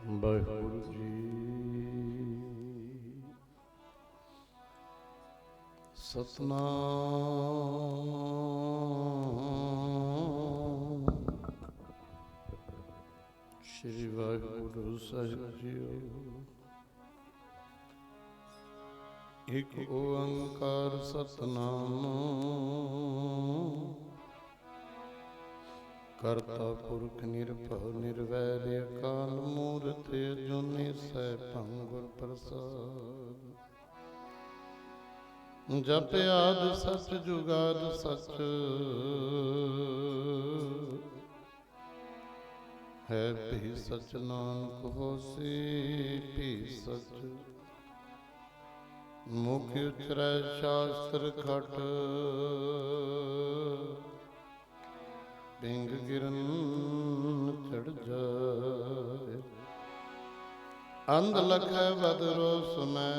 ਵਾਹਿਗੁਰੂ ਜੀ। ਸਤਨਾਮ ਸ਼੍ਰੀ ਵਾਹਿਗੁਰੂ ਸਾਹਿਬ JIO. ਇਕ ਓੰਕਾਰ ਸਤਨਾਮ ਕਰਤਾ ਪੁਰਖ ਨਿਰਭਉ ਨਿਰਵੈਰ ਅਕਾਲ ਮੂਰਤਿ ਅਜੂਨੀ ਸੈਭੰ ਗੁਰ ਪ੍ਰਸਾਦਿ। ਜਪ ਆਦਿ ਸਚ ਜੁਗਾਦ ਸਚ ਹੈ ਭੀ ਸਚ ਨਾਨਕ ਹੋਸੀ ਭੀ ਸਚ। ਮੁਖ ਉਚਰੈ ਸ਼ਾਸਤਰ ਖਟ ਪਿੰਗ ਗਿਰਨ ਚੜ ਜਾਏ। ਅੰਧ ਲਖੈ ਬਦਰੋ ਸੁਨੈ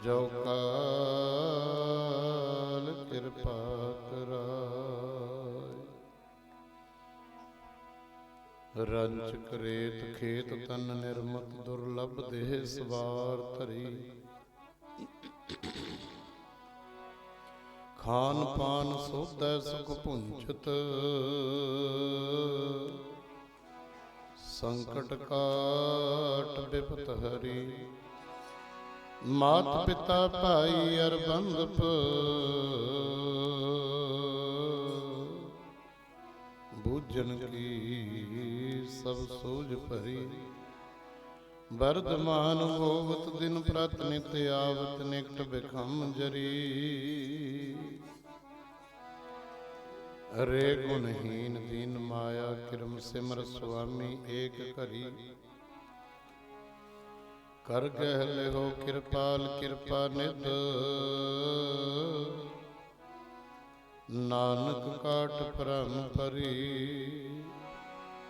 ਜੋ ਕਾਲ ਕਿਰਪਾ ਕਰਾਏ। ਰੰਚ ਕਰੇਤ ਖੇਤ ਤਨ ਨਿਰਮਤ ਦੁਰਲਭ ਦੇਹ ਸਵਾਰ ਧਰੀ। ਖਾਨ ਪਾਨ ਸੋਧੈ ਸੁਖ ਭੁੰਚਤ ਸੰਕਟ ਕਾਟ ਬਿਪਤ ਹਰੀ। ਮਾਤ ਪਿਤਾ ਭਾਈ ਅਰ ਬੰਧਪ ਬੂਝਨ ਕੀ ਸਭ ਸੂਝ ਭਰੀ। ਵਰਧਮਾਨ ਹੋਵਤ ਦਿਨ ਪ੍ਰਤ ਨਿਤ ਆਵਤ ਨਿਕਟ ਬਿਖਮ ਜਰੀ। ਰੇ ਗੁਣਹੀਨ ਦੀਨ ਮਾਇਆ ਕਿਰਮ ਸਿਮਰ ਸੁਆਮੀ ਏਕ ਘਰੀ। ਕਰ ਗਹਿ ਲਿਹੋ ਕਿਰਪਾਲ ਕਿਰਪਾ ਨਿਧ ਨਾਨਕ ਕਾਟ ਭਰਮ ਭਰੀ।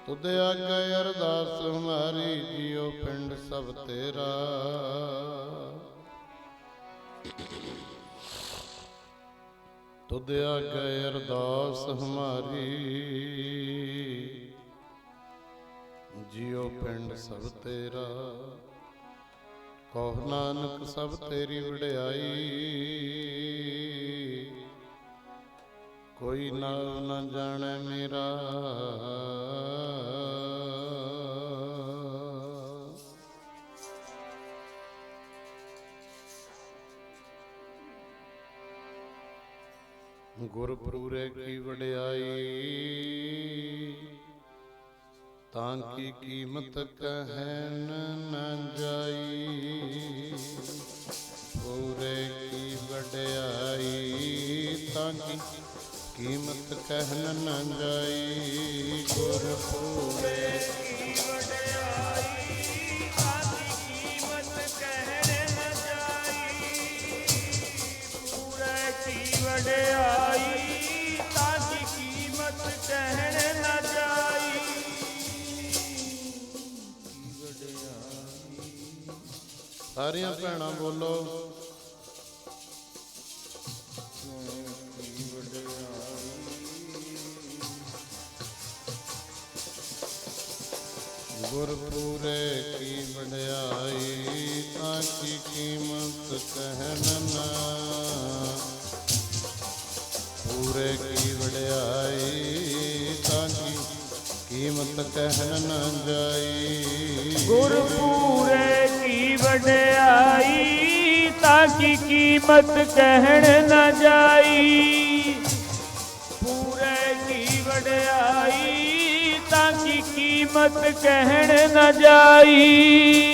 ਤੁਧ ਆਗੈ ਅਰਦਾਸ ਹਮਾਰੀ ਜੀਉ ਪਿੰਡ ਸਭ ਤੇਰਾ। ਤੁਧ ਆਗੈ ਅਰਦਾਸ ਹਮਾਰੀ ਜੀਉ ਪਿੰਡ ਸਭ ਤੇਰਾ। ਕਹੁ ਨਾਨਕ ਸਭ ਤੇਰੀ ਵਡਿਆਈ ਕੋਈ ਨਾਮ ਨ ਜਾਣੈ ਮੇਰਾ। ਗੁਰ ਪੂਰੇ ਕੀ ਵਡਿਆਈ ਤਾਂ ਕੀ ਕੀਮਤ ਕਹਿਣ ਨ ਜਾਈ। ਪੂਰੇ ਕੀ ਵਡਿਆਈ ਤਾਂ ਕੀ ਕੀਮਤ ਕਹਿਣ ਨ ਜਾਈ। ਗੁਰ ਪੂਰੇ ਕੀ ਵਡਿਆਈ ਤਾਂ ਕੀ ਕੀਮਤ ਕਹਿਣ ਨ ਜਾਈ। ਪੂਰੇ ਕੀ ਵਡਿਆਈ ਤਾਂ ਕੀ ਕੀਮਤ ਕਹਿਣ ਨ ਜਾਈ। ਸਾਰੀਆਂ ਭੈਣਾਂ ਬੋਲੋ। ਗੁਰ ਪੂਰੇ ਕੀ ਵਡਿਆਈ ਤਾਂ ਕੀ ਕੀਮਤ ਕਹਿਣ ਨ। ਪੂਰੇ ਕੀ ਵਡਿਆਈ ਤਾਂ ਕੀ ਕੀਮਤ ਕਹਿਣ ਨ ਜਾਈ। ਗੁਰ ਪੂਰੇ ਕੀ ਵਡਿਆਈ ਤਾਂ ਕੀ ਕੀਮਤ ਕਹਿਣ ਨ ਜਾਈ। ਪੂਰੇ ਕੀ ਵਡਿਆਈ ਤਾਂ ਕੀ ਕੀਮਤ ਕਹਿਣ ਨ ਜਾਈ।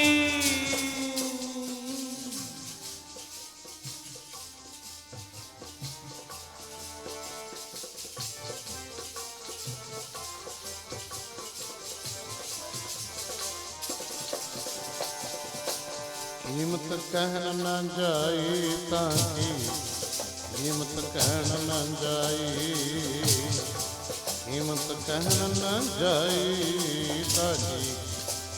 ਕੀਮਤ ਕਹਿਣ ਨ ਜਾਈ ਤਾਂ ਕੀ ਕੀਮਤ ਕਹਿਣ ਨ ਜਾਈ। ਕੀਮਤ ਕਹਿਣ ਨ ਜਾਈ ਤਾਂ ਕੀ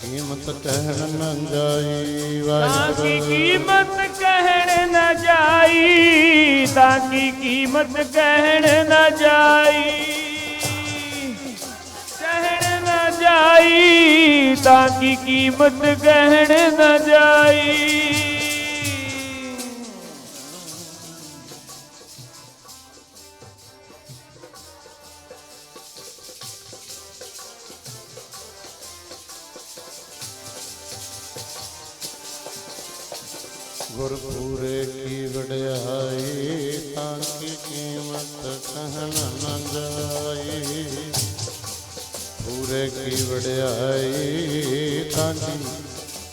ਕੀਮਤ ਕਹਿਣ ਨ ਜਾਈ। ਤਾਂ ਕੀ ਕੀਮਤ ਕਹਿਣ ਨ ਜਾਈ ਤਾਂ ਕੀ ਕੀਮਤ ਕਹਿਣ ਨ ਜਾਈ। ताकि कीमत कहण न जाई। गुरपुरे की वड्याई ताकि कीमत कहन न जाई। पूरे की वड्याई ताकि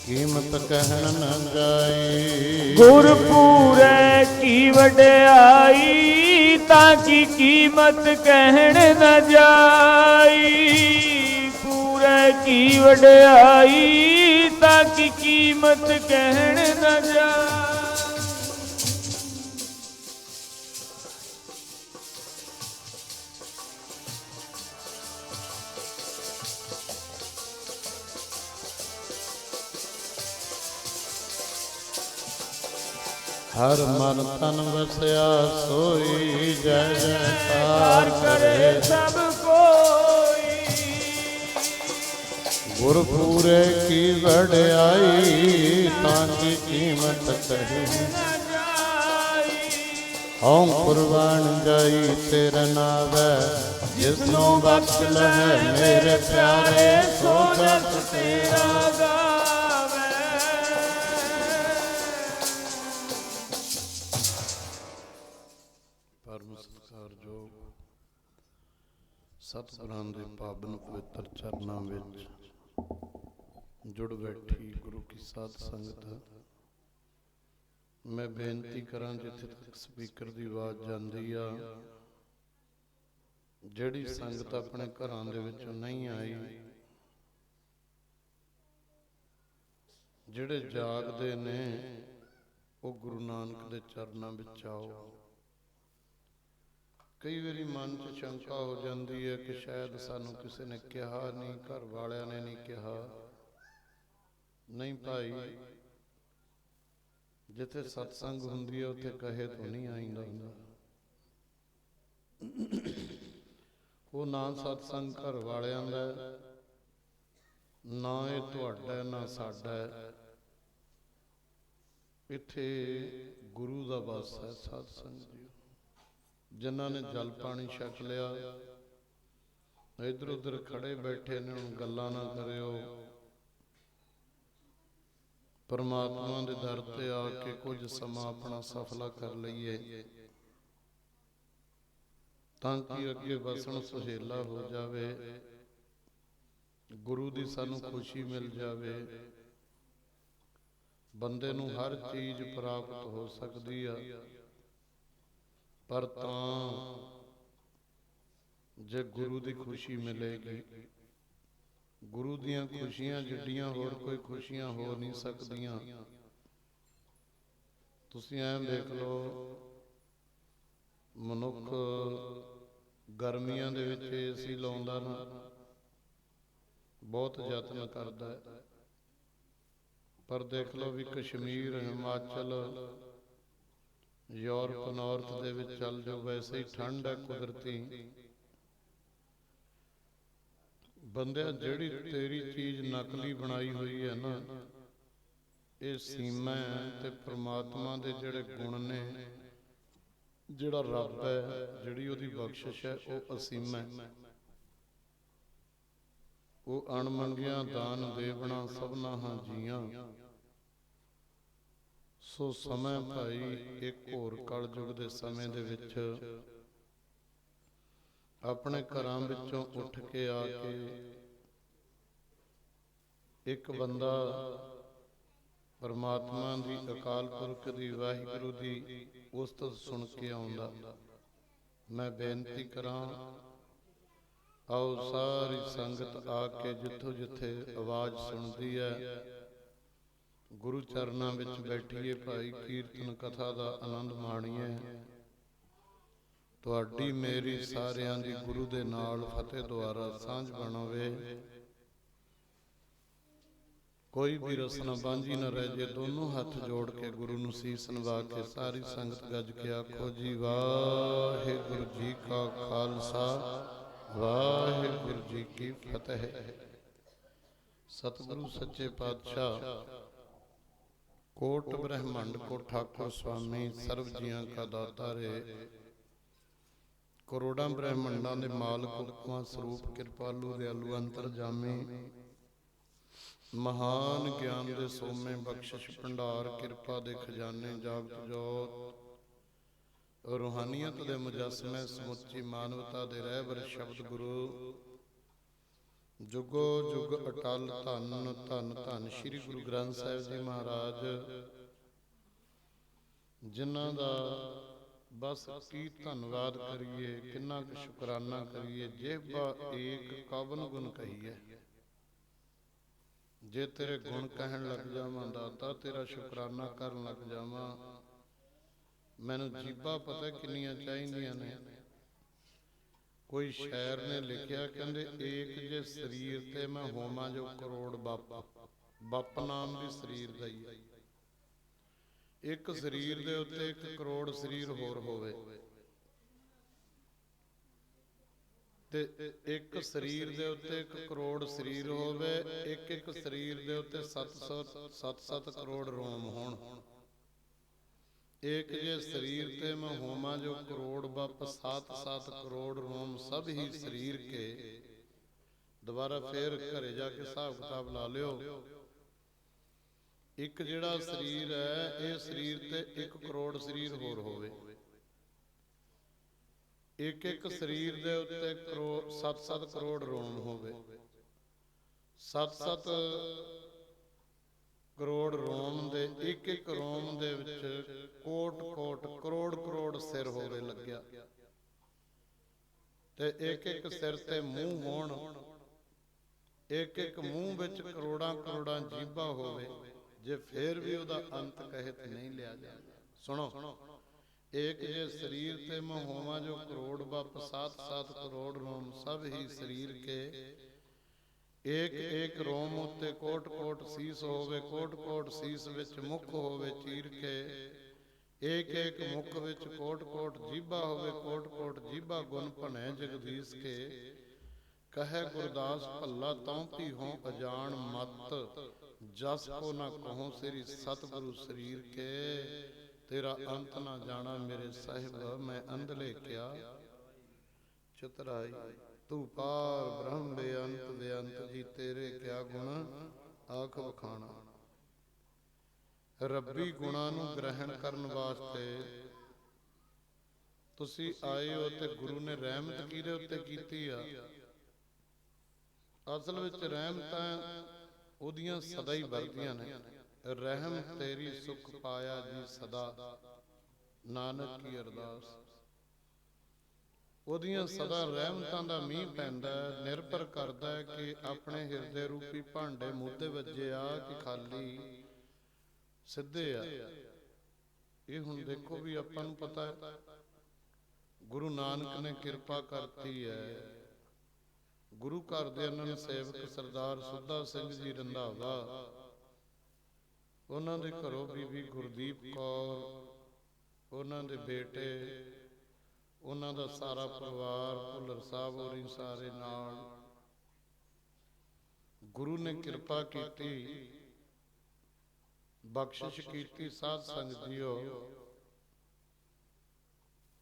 कीमत कहन न जाई। गुरपुरे की वड्याई ताकि कीमत कहन न जाई। पूरे की वड्याई ताकि कीमत कहण न जाए। हर मन तन बसया सोई जय जयकार करे सब कोई। गुरपुरे की वड्याई ताकि कीमत कहे न जाई। हूँ कुर्बान जाई तेरे नावे जिसनों बख्श लहे मेरे प्यारे सो जग तेरा गावे। परम सत्कारयोग सतगुਰਾਂ ਦੇ पावन पवित्र चरनां विच जुड़ बैठी गुरु की साध संगत, मैं बेनती करा जिथे तक स्पीकर की आवाज़ जाती आ, जिहड़ी संगत अपने घरां दे विचों नहीं आई, जिहड़े जागदे ने वो गुरु नानक दे चरनां विच आओ। कई बारी मन च शंका हो जाती है कि शायद सानू किसी ने कहा नहीं, घर वालियां ने नहीं कहा। नहीं भाई, जिथे सत्संग हुंदी है उत्थे कहे तो नहीं आइंदा हुंदा। वो ना सत्संग घर वालियां दा ना ये तुहाडा ना साडा। इत्थे गुरु दा बस है सत्संग जी। जिन्हां ने जल पानी छक लिया इधर उधर खड़े बैठे ने उन्होंने गल्लां ना करियो। परमात्मा दे दर ते आके कुछ समा अपना सफला कर लईए ताकि अगे वसन सुहेला हो जावे, गुरु दी सानू खुशी मिल जावे। बंदे नू हर चीज प्राप्त हो सकती है, पर जे गुरु दी खुशी मिलेगी। गुरु दियां खुशियां जिड्डियां होर कोई खुशियां हो नहीं सकदियां। तुसीं ऐ देख लो, मनुख गर्मियां दे विच एसी लाउंदा ना बहुत यतन करदा है, पर देख लो भी कश्मीर हिमाचल यूरोप नॉर्थ दे विच चल जाओ, वैसे ही ठंड है कुदरती। बंदे जिहड़ी तेरी चीज नकली बनाई हुई है ना, ये सीमा है। ते परमात्मा दे जिहड़े गुण ने, जिहड़ा रब है, जिहड़ी उहदी बख्शिश है, वो असीम है। वो अणमंगिया दान देवना सबना हां जियां। सो समय भाई एक होर कल युग दे समय दे विच अपने घरां विचों उठ के आके एक बंदा परमात्मा दी अकाल पुरख दी वाहिगुरु दी उस्तत सुन के आउंदा। मैं बेनती करां, आओ सारी संगत आके जिथों जिथे आवाज़ सुनदी है गुरु चरनां विच बैठिए भाई, कीर्तन कथा दा आनंद माणीए। तुहाडी मेरी सारियां दी गुरु दे नाल फतेह द्वारा सांझ बनावे। कोई भी रसना बांझी न रह जे। दोनों हाथ जोड़ के गुरु नूं सीस नवा के सारी संगत गज के आखो जी वाहिगुरू जी का खालसा वाहिगुरू जी की फतेह। सतगुरु सच्चे पातशाह कोट ब्रह्मंड को ठाकुर स्वामी सर्व जियां का दाता रे करोड़ां ब्रह्मंडां दे मालक हुक्मा स्वरूप कृपालु दयालु अंतरजामी महान ज्ञान दे सोमे बख्शिश भंडार कृपा दे खजाने जागत जोत रूहानियत दे मुजस्मे समुची मानवता दे रहबर शब्द गुरु जुगो जुग अटल धन धन धन श्री गुरु ग्रंथ साहिब जी महाराज जिन्हां दा बस की धन्नवाद करिए किन्ना क शुकराना करिए। जेबा एक कवन गुण कहिए जे तेरे गुण कहन लग जावां दाता तेरा शुकराना करन लग जावां। मैनू जीबा पता किन्नियां चाहिदियां ने। कोई शायर ने लिखिया कहंदे एक जे शरीर ते मैं होवां जो करोड़ बप बप नाम भी शरीर दा ही। एक शरीर दे उत्ते एक करोड़ शरीर होर होवे ते एक शरीर दे उत्ते एक करोड़ शरीर होवे एक एक शरीर दे उत्ते 700 करोड़ रोम होण। एक जे शरीर ते मैं होमा जो करोड़ बप 7 करोड़ रोम सब ही शरीर के। दोबारा फिर घरे जाके हिसाब किताब ला लियो। एक जिहड़ा शरीर है ये शरीर ते 1 करोड़ शरीर होर होवे एक एक शरीर दे उत्ते करोड़ 7 करोड़ रोम होवे 7 करोड़ रोम दे एक एक रोम दे विच कोट कोट करोड़ करोड़ सिर होवे लग्या ते एक एक सिर ते मूंह होण। एक एक मूंह विच करोड़ां करोड़ां जीभा होवे जे फिर भी उहदा अंत कहत नहीं लिया जाता। सुनो एक जे शरीर ते मैं होवां जो करोड़ बप 7 करोड़ रोम सब ही शरीर के। एक एक रोम उत्ते कोट कोट सीस होवे कोट कोट सीस विच मुख होवे चीर के। एक एक मुख विच कोट कोट जीभा होवे कोट कोट जीभा गुण भने जगदीश के। कहे गुरदास भल्ला तौं भी हों अजान मत जस को ना कहो सिरी सतगुरु शरीर के। तेरा अंत ना जाना मेरे साहिब मैं अंधले क्या चतुराई। तू पार ब्रह्म बेअंत जी तेरे क्या गुण आख बखाना। रब्बी गुणां नूं ग्रहण करन वास्ते तुसी आए हो ते गुरु ने रहमत किहदे उत्ते कीती आ। असल विच रहमतां ओहदियां सदा ही वरदियां ने। रहम तेरी सुख पाया जी सदा नानक की अरदास। ਉਹਦੀਆਂ ਸਦਾ ਰਹਿਮਤਾਂ ਦਾ ਮੀਂਹ ਪੈਂਦਾ ਨਿਰਭਰ ਕਰਦਾ ਹੈ ਕਿ ਆਪਣੇ ਹਿਰਦੇ ਰੂਪੀ ਭਾਂਡੇ ਮੂਧੇ ਵੱਜੇ ਆ ਕਿ ਖਾਲੀ ਸਿੱਧੇ ਆ। ਇਹ ਹੁਣ ਦੇਖੋ ਵੀ ਆਪਾਂ ਨੂੰ ਪਤਾ ਹੈ ਗੁਰੂ ਨਾਨਕ ਨੇ ਕਿਰਪਾ ਕਰਤੀ ਹੈ। ਗੁਰੂ ਘਰ ਦੇ ਅਨੰਦ ਸੇਵਕ ਸਰਦਾਰ ਸੁੱਧਾ ਸਿੰਘ ਜੀ ਰੰਧਾਵਾ ਉਹਨਾਂ ਦੇ ਘਰੋਂ ਬੀਬੀ ਗੁਰਦੀਪ ਕੌਰ ਉਹਨਾਂ ਦੇ ਬੇਟੇ ਉਹਨਾਂ ਦਾ ਸਾਰਾ ਪਰਿਵਾਰ ਭੁੱਲਰ ਸਾਹਿਬ ਹੋਰੀ ਸਾਰੇ ਨਾਲ ਗੁਰੂ ਨੇ ਕਿਰਪਾ ਕੀਤੀ ਬਖਸ਼ਿਸ਼ ਕੀਤੀ। ਸਾਧ ਸੰਗਤ ਜੀਓ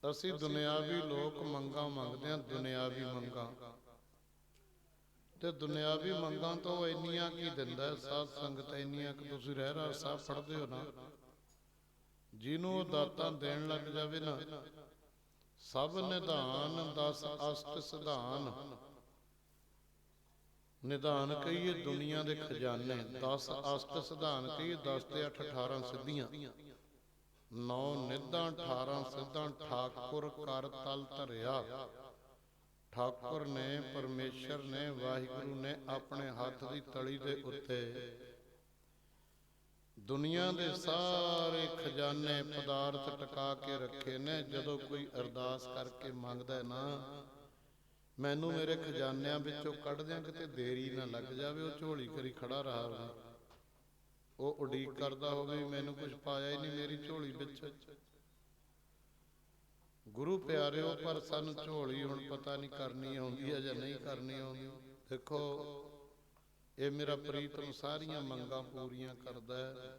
ਅਸੀਂ ਦੁਨਿਆਵੀ ਲੋਕ ਮੰਗਾਂ ਮੰਗਦੇ ਹਾਂ ਦੁਨਿਆਵੀ ਮੰਗਾਂ ਤੇ ਦੁਨਿਆਵੀ ਮੰਗਾਂ ਤੋਂ ਇੰਨੀਆਂ ਕੀ ਦਿੰਦਾ ਸਾਧ ਸੰਗਤ ਇੰਨੀਆਂ ਕਿ ਤੁਸੀਂ ਰਹਿਰਾਸ ਸਾਹਿਬ ਪੜ੍ਹਦੇ ਹੋ ਨਾ ਜਿਹਨੂੰ ਉਹ ਦਾਤਾਂ ਦੇਣ ਲੱਗ ਜਾਵੇ ਨਾ ਸਭ ਨਿਧਾਨ 10 ਅਸ਼ਟ ਸਿਧਾਨ। ਨਿਧਾਨ ਕਹੀਏ ਦੁਨੀਆ ਦੇ ਖਜ਼ਾਨੇ 10 ਅਸ਼ਟ ਸਿਧਾਨ ਕਹੀਏ 10 ਤੇ 8 18 ਸਿੱਧੀਆਂ 9 ਨਿਧਾਂ 18 ਸਿੱਧਾਂ ਠਾਕੁਰ ਕਰ ਤਲ ਧਰਿਆ। ਠਾਕੁਰ ਨੇ ਪਰਮੇਸ਼ਰ ਨੇ ਵਾਹਿਗੁਰੂ ਨੇ ਆਪਣੇ ਹੱਥ ਦੀ ਤਲੀ ਦੇ ਉੱਤੇ ਦੁਨੀਆ ਦੇ ਸਾਰੇ ਖਜ਼ਾਨੇ ਪਦਾਰਥ ਟਿਕਾ ਕੇ ਰੱਖੇ ਨੇ। ਜਦੋਂ ਕੋਈ ਅਰਦਾਸ ਕਰਕੇ ਮੰਗਦਾ ਨਾ ਮੈਨੂੰ ਮੇਰੇ ਖਜ਼ਾਨਿਆਂ ਵਿੱਚੋਂ ਕੱਢ ਦਿਆਂ ਕਿਤੇ ਦੇਰੀ ਨਾ ਲੱਗ ਜਾਵੇ ਉਹ ਝੋਲੀ ਕਰੀ ਖੜਾ ਰਹਾ ਹੋਵੇ ਉਹ ਉਡੀਕ ਕਰਦਾ ਹੋਵੇ ਮੈਨੂੰ ਕੁਝ ਪਾਇਆ ਹੀ ਨਹੀਂ ਮੇਰੀ ਝੋਲੀ ਵਿੱਚ। ਗੁਰੂ ਪਿਆਰਿਓ ਪਰ ਸਾਨੂੰ ਝੋਲੀ ਹੁਣ ਪਤਾ ਨਹੀਂ ਕਰਨੀ ਆਉਂਦੀ ਹੈ ਜਾਂ ਨਹੀਂ ਕਰਨੀ ਆਉਂਦੀ। ਦੇਖੋ ਇਹ ਮੇਰਾ ਪ੍ਰੀਤਮ ਸਾਰੀਆਂ ਮੰਗਾਂ ਪੂਰੀਆਂ ਕਰਦਾ ਹੈ।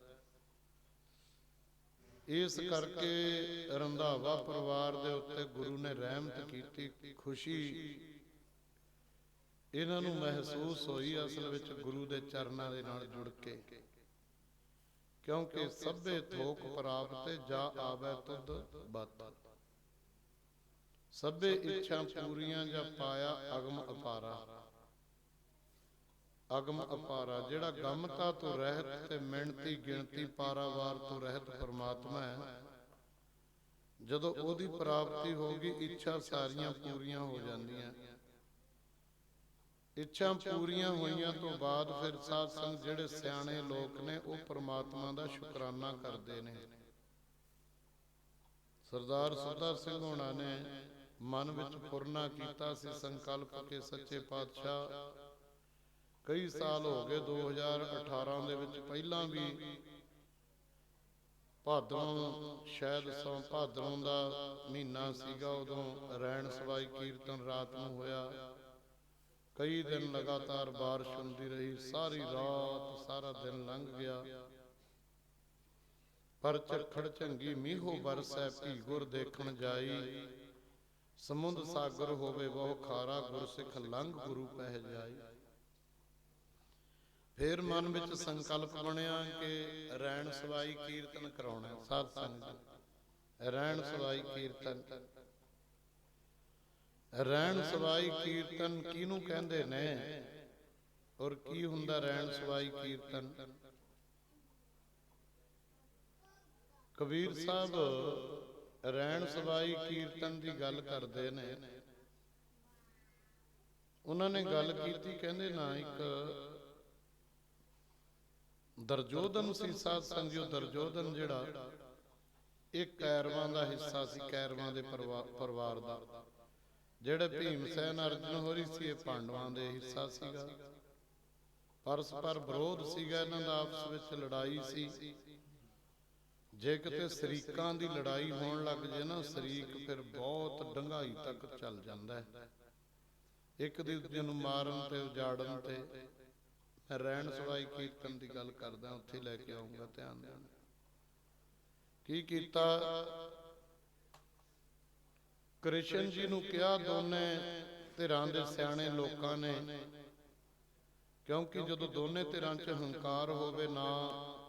ਇਸ ਕਰਕੇ ਰੰਧਾਵਾ ਪਰਿਵਾਰ ਦੇ ਉੱਤੇ ਗੁਰੂ ਨੇ ਰਹਿਮਤ ਕੀਤੀ, ਖੁਸ਼ੀ ਇਹਨਾਂ ਨੂੰ ਮਹਿਸੂਸ ਹੋਈ ਅਸਲ ਵਿੱਚ ਗੁਰੂ ਦੇ ਚਰਨਾਂ ਦੇ ਨਾਲ ਜੁੜ ਕੇ, ਕਿਉਂਕਿ ਸਭੇ ਥੋਕ ਪ੍ਰਾਪਤੇ ਜਾ ਆਵੈ ਤੁਧ ਬਤ, ਸਭੇ ਇੱਛਾ ਪੂਰੀਆਂ ਜਾਂ ਪਾਇਆ ਅਗਮ ਅਪਾਰਾ। ਅਗਮ ਅਪਾਰਾ ਜਿਹੜਾ ਗਮਤਾ ਤੋਂ ਰਹਿਤ ਤੇ ਮਿਣਤੀ ਗਿਣਤੀ ਪਾਰਾਵਾਰ ਤੋਂ ਰਹਿਤ ਪਰਮਾਤਮਾ ਹੈ, ਜਦੋਂ ਉਹਦੀ ਪ੍ਰਾਪਤੀ ਹੋ ਗਈ ਇੱਛਾ ਸਾਰੀਆਂ ਪੂਰੀਆਂ ਹੋ ਜਾਂਦੀਆਂ। ਇੱਛਾ ਪੂਰੀਆਂ ਹੋਈਆਂ ਤੋਂ ਬਾਅਦ ਫਿਰ ਸਾਧ ਸੰਗਤ ਜਿਹੜੇ ਸਿਆਣੇ ਲੋਕ ਨੇ ਉਹ ਪਰਮਾਤਮਾ ਦਾ ਸ਼ੁਕਰਾਨਾ ਕਰਦੇ ਨੇ। ਸਰਦਾਰ ਸੁੱਧਾ ਸਿੰਘ ਹੋਣਾ ਨੇ ਮਨ ਵਿੱਚ ਫੁਰਨਾ ਕੀਤਾ ਸੀ ਸੰਕਲਪ ਕੇ ਸੱਚੇ ਪਾਤਸ਼ਾਹ ਕਈ ਸਾਲ ਹੋ ਗਏ, 2018 ਦੇ ਵਿੱਚ ਪਹਿਲਾਂ ਵੀ ਭਾਦਰੋਂ, ਸ਼ਾਇਦ ਭਾਦਰੋਂ ਦਾ ਮਹੀਨਾ ਸੀਗਾ, ਉਦੋਂ ਰੈਣ ਸਵਾਈ ਕੀਰਤਨ ਰਾਤ ਨੂੰ ਹੋਇਆ। ਕਈ ਦਿਨ ਲਗਾਤਾਰ ਬਾਰਿਸ਼ ਹੁੰਦੀ ਰਹੀ, ਸਾਰੀ ਰਾਤ ਸਾਰਾ ਦਿਨ ਲੰਘ ਗਿਆ। ਪਰ ਝੱਖੜ ਝੰਗੀ ਮੀਂਹੋ ਬਰਸੈ ਭੀ ਗੁਰ ਦੇਖਣ ਜਾਈ, ਸਮੁੰਦ ਸਾਗਰ ਹੋਵੇ ਬਹੁ ਖਾਰਾ ਗੁਰਸਿੱਖ ਲੰਘ ਗੁਰੂ ਪਹਿ ਜਾਈ। ਫਿਰ ਮਨ ਵਿੱਚ ਸੰਕਲਪ ਬਣਿਆ ਕਿ ਰੈਣ ਸਵਾਈ ਕੀਰਤਨ ਕਰਾਉਣਾ। ਸਾਧ ਸੰਗਤ ਰੈਣ ਸਵਾਈ ਕੀਰਤਨ, ਰੈਣ ਸਵਾਈ ਕੀਰਤਨ ਕਿਹਨੂੰ ਕਹਿੰਦੇ ਨੇ ਔਰ ਕੀ ਹੁੰਦਾ ਰੈਣ ਸਵਾਈ ਕੀਰਤਨ? ਕਬੀਰ ਸਾਹਿਬ ਰੈਣ ਸਵਾਈ ਕੀਰਤਨ ਦੀ ਗੱਲ ਕਰਦੇ ਨੇ। ਉਹਨਾਂ ਨੇ ਗੱਲ ਕੀਤੀ, ਕਹਿੰਦੇ ਨਾ ਇੱਕ ਦਰਜੋਧਨ ਸੀ ਸਾਧ ਸੰਗਿਓ। ਦਰਜੋਧਨ ਜਿਹੜਾ ਇਹ ਕੈਰਵਾਂ ਦਾ ਹਿੱਸਾ ਸੀ, ਕੈਰਵਾਂ ਦੇ ਪਰਿਵਾਰ ਦਾ। ਜਿਹੜੇ ਭੀਮ ਸੈਨ ਅਰਜਨ ਹੋਰੀ ਸੀ ਇਹ ਪਾਂਡਵਾਂ ਦੇ ਹਿੱਸਾ ਸੀਗਾ। ਪਰਸਪਰ ਵਿਰੋਧ ਸੀਗਾ ਇਹਨਾਂ ਦਾ, ਆਪਸ ਵਿੱਚ ਲੜਾਈ ਸੀ। ਜੇ ਕਿਤੇ ਸ਼ਰੀਕਾਂ ਦੀ ਲੜਾਈ ਹੋਣ ਲੱਗ ਜੇ ਨਾ, ਸ਼ਰੀਕ ਫਿਰ ਬਹੁਤ ਡੰਗਾਈ ਤੱਕ ਚੱਲ ਜਾਂਦਾ ਹੈ, ਇੱਕ ਦੂਜੇ ਨੂੰ ਮਾਰਨ ਤੇ ਉਜਾੜਨ ਤੇ। ਰੈਣ ਸਵਾਈ ਕੀਰਤਨ ਦੀ ਗੱਲ ਕਰਦਾ, ਉੱਥੇ ਲੈ ਕੇ ਆਉਂਗਾ, ਧਿਆਨ ਦੇਣਾ। ਕੀ ਕੀਤਾ? ਕ੍ਰਿਸ਼ਨ ਜੀ ਨੂੰ ਕਿਹਾ ਦੋਨੇ ਧਿਰਾਂ ਦੇ ਸਿਆਣੇ ਲੋਕਾਂ ਨੇ, ਕਿਉਂਕਿ ਜਦੋਂ ਦੋਨੇ ਧਿਰਾਂ 'ਚ ਹੰਕਾਰ ਹੋਵੇ ਨਾ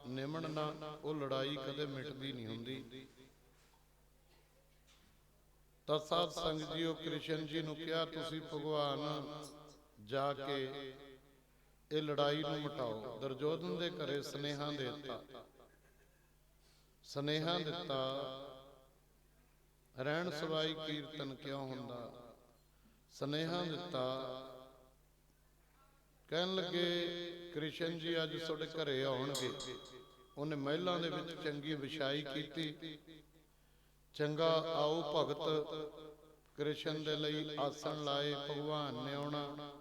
ਨਿਮੜਨਾ, ਉਹ ਲੜਾਈ ਕਦੇ ਮਿਟਦੀ ਨਹੀਂ ਹੁੰਦੀ। ਤਾਂ ਸਾਧ ਸੰਗਤ ਜੀਓ ਕ੍ਰਿਸ਼ਨ ਜੀ ਨੂੰ ਕਿਹਾ ਤੁਸੀਂ ਭਗਵਾਨ ਜਾ ਕੇ ਇਹ ਲੜਾਈ ਨੂੰ ਮਿਟਾਓ। ਦੁਰਯੋਧਨ ਦੇ ਘਰੇ ਸੁਨੇਹਾ ਦਿੱਤਾ, ਸੁਨੇਹਾ ਦਿੱਤਾ ਰੈਣ ਸਵਾਈ ਕੀਰਤਨ ਕਿਉਂ ਹੁੰਦਾ। ਸੁਨੇਹਾ ਦਿੱਤਾ, ਕਹਿਣ ਲੱਗੇ ਕ੍ਰਿਸ਼ਨ ਜੀ ਅੱਜ ਤੁਹਾਡੇ ਘਰੇ ਆਉਣਗੇ। ਉਹਨੇ ਮਹਿਲਾਂ ਦੇ ਵਿੱਚ ਚੰਗੀ ਵਿਛਾਈ ਕੀਤੀ, ਚੰਗਾ ਆਓ ਭਗਤ ਕ੍ਰਿਸ਼ਨ ਦੇ ਲਈ ਆਸਣ ਲਾਏ। ਭਗਵਾਨ ਨੇ ਆਉਣਾ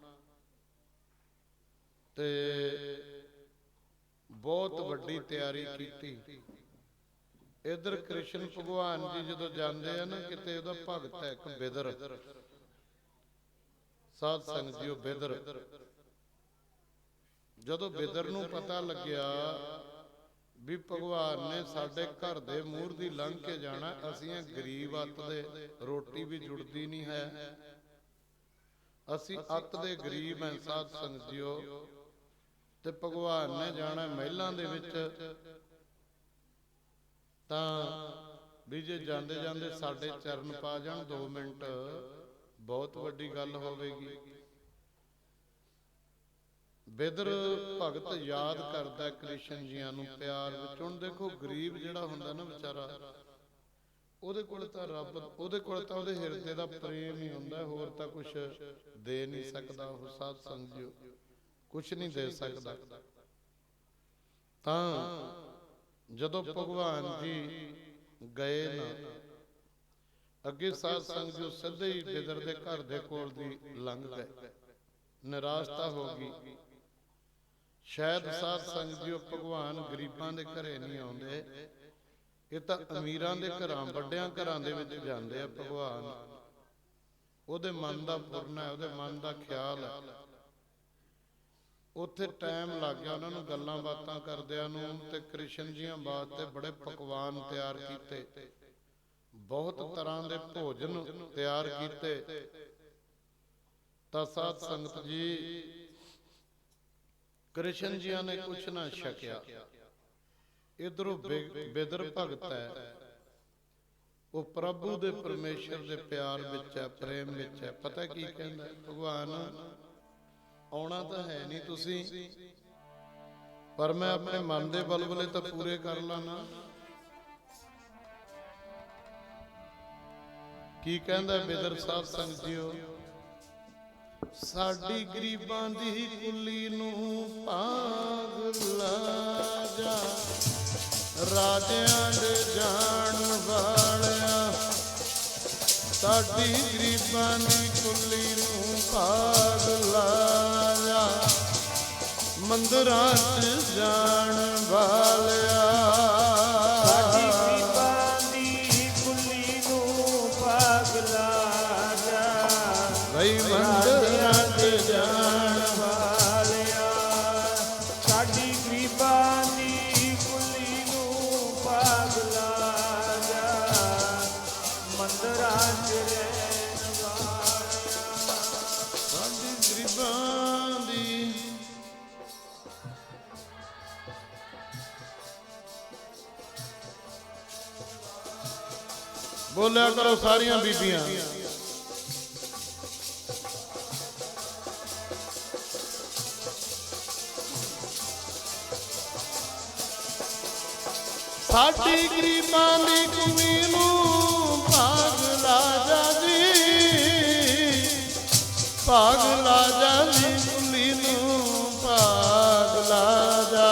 ਤੇ ਬਹੁਤ ਵੱਡੀ ਤਿਆਰੀ ਕੀਤੀ। ਇਧਰ ਕ੍ਰਿਸ਼ਨ ਭਗਵਾਨ ਜੀ ਜਦੋਂ ਜਾਂਦੇ ਆ ਨਾ ਕਿਤੇ, ਉਹਦਾ ਭਗਤ ਹੈ ਇੱਕ ਬਿਦਰ। ਸਾਧ ਸੰਗਤ ਜੀਓ ਬਿਦਰ, ਜਦੋਂ ਬਿਦਰ ਨੂੰ ਪਤਾ ਲੱਗਿਆ ਵੀ ਭਗਵਾਨ ਨੇ ਸਾਡੇ ਘਰ ਦੇ ਮੂਹਰ ਦੀ ਲੰਘ ਕੇ ਜਾਣਾ, ਅਸੀਂ ਇਹ ਗਰੀਬ ਅੱਤ ਦੇ, ਰੋਟੀ ਵੀ ਜੁੜਦੀ ਨਹੀਂ ਹੈ, ਅਸੀਂ ਅੱਤ ਦੇ ਗਰੀਬ ਹਾਂ ਸਾਧ ਸੰਗਤ ਜੀਓ, ਤੇ ਭਗਵਾਨ ਨੇ ਜਾਣਾ ਮਹਿਲਾਂ ਦੇ ਵਿੱਚ, ਤਾਂ ਵੀ ਜੇ ਜਾਂਦੇ ਜਾਂਦੇ ਸਾਡੇ ਚਰਨ ਪਾ ਜਾਣ 2 ਮਿੰਟ, ਬਹੁਤ ਵੱਡੀ ਗੱਲ ਹੋਵੇਗੀ। ਬਿਦਰ ਭਗਤ ਯਾਦ ਕਰਦਾ ਕ੍ਰਿਸ਼ਨ ਜੀਆਂ ਨੂੰ ਪਿਆਰ ਵਿੱਚ। ਹੁਣ ਦੇਖੋ ਗਰੀਬ ਜਿਹੜਾ ਹੁੰਦਾ ਨਾ ਵਿਚਾਰਾ, ਉਹਦੇ ਕੋਲ ਤਾਂ ਰੱਬ, ਉਹਦੇ ਕੋਲ ਤਾਂ ਉਹਦੇ ਹਿਰਦੇ ਦਾ ਪ੍ਰੇਮ ਹੀ ਹੁੰਦਾ, ਹੋਰ ਤਾਂ ਕੁਛ ਦੇ ਨਹੀਂ ਸਕਦਾ ਉਹ। ਸਾਧ ਸੰਗਤ ਜੀਓ ਕੁਛ ਨਹੀਂ ਦੇ ਸਕਦਾ। ਤਾਂ ਜਦੋਂ ਭਗਵਾਨ ਜੀ ਗਏ ਨਾ ਅੱਗੇ, ਸਾਧ ਸੰਗਤ ਜੀਓ ਸਿੱਧੇ ਹੀ ਬਿਦਰ ਦੇ ਘਰ ਦੇ ਕੋਲ ਦੀ ਲੰਘ ਗਏ। ਨਿਰਾਸ਼ਤਾ ਹੋ ਗਈ। ਸ਼ਾਇਦ ਸਾਧ ਸੰਗਤ ਜੀਓ ਭਗਵਾਨ ਗਰੀਬਾਂ ਦੇ ਘਰੇ ਨਹੀਂ ਆਉਂਦੇ, ਇਹ ਤਾਂ ਅਮੀਰਾਂ ਦੇ ਘਰਾਂ, ਵੱਡਿਆਂ ਘਰਾਂ ਦੇ ਵਿੱਚ ਜਾਂਦੇ ਆ ਭਗਵਾਨ। ਉਹਦੇ ਮਨ ਦਾ ਫੁਰਨਾ ਹੈ, ਉਹਦੇ ਮਨ ਦਾ ਖਿਆਲ ਹੈ। ਉੱਥੇ ਟਾਈਮ ਲੱਗ ਗਿਆ ਉਹਨਾਂ ਨੂੰ ਗੱਲਾਂ ਬਾਤਾਂ ਕਰਦਿਆਂ ਨੂੰ, ਤੇ ਕ੍ਰਿਸ਼ਨ ਜੀਆਂ ਵਾਸਤੇ ਬੜੇ ਪਕਵਾਨ ਤਿਆਰ ਕੀਤੇ, ਬਹੁਤ ਤਰ੍ਹਾਂ ਦੇ ਭੋਜਨ ਤਿਆਰ ਕੀਤੇ। ਤਾਂ ਸਾਧ ਸੰਗਤ ਜੀ, ਕ੍ਰਿਸ਼ਨ ਜੀਆਂ ਨੇ ਕੁਛ ਨਾ ਛਕਿਆ। ਇਧਰੋਂ ਬਿਦਰ ਭਗਤ ਹੈ, ਉਹ ਪ੍ਰਭੂ ਦੇ ਪਰਮੇਸ਼ਰ ਦੇ ਪਿਆਰ ਵਿੱਚ ਹੈ, ਪ੍ਰੇਮ ਵਿੱਚ ਹੈ। ਪਤਾ ਕੀ ਕਹਿੰਦਾ, ਭਗਵਾਨ ਆਉਣਾ ਤਾਂ ਹੈ ਨਹੀਂ ਤੁਸੀਂ, ਪਰ ਮੈਂ ਆਪਣੇ ਮਨ ਦੇ ਬਲਬਲੇ ਤਾਂ ਪੂਰੇ ਕਰ ਲਾਣਾ। ਕੀ ਕਹਿੰਦਾ ਬਿਦਰ ਸਾਧ ਸੰਗਤ ਜੀਓ, ਸਾਡੀ ਗਰੀਬਾਂ ਦੀ ਕੁੱਲੀ ਨੂੰ ਭਾਗ ਲਾ ਜਾ, ਰਾਜਿਆਂ ਦੇ ਜਾਣ ਵਾਲਿਆ, ਸਾਡੀ ਗਰੀਬਾਂ ਦੀ ਕੁੱਲੀ ਨੂੰ ਭਾਗ ਲਾ ਜਾ, ਮੰਦਿਰਾਂ 'ਚ ਜਾਣ ਵਾਲਿਆ, ਸਾਡੀ ਗਰੀਬਾਂ ਦੀ ਕੁੱਲੀ ਨੂੰ ਭਾਗ ਲਾ ਜਾ, ਬਈ ਮੰਦਿਰਾਂ 'ਚ ਜਾਣ ਵਾਲਿਆ, ਸਾਡੀ ਗਰੀਬਾਂ ਦੀ ਕੁੱਲੀ ਨੂੰ ਭਾਗ ਲਾ ਜਾ, ਮੰਦਿਰਾਂ 'ਚ ਰਹਿਣ ਵਾਲਿਆ, ਸਾਡੀ ਗਰੀਬਾਂ ਦੀ ਬੋਲਿਆ ਕਰੋ ਸਾਰੀਆਂ ਬੀਬੀਆਂ। ਸਾਡੀ ਗਰੀਬਾਂ ਦੀ ਕੁੜੀ ਨੂੰ ਭਾਗ ਲਾ ਜਾ ਜੀ, ਭਾਗ ਲਾ ਜਾ ਜੀ, ਕੁੜੀ ਨੂੰ ਭਾਗ ਲਾ ਜਾ,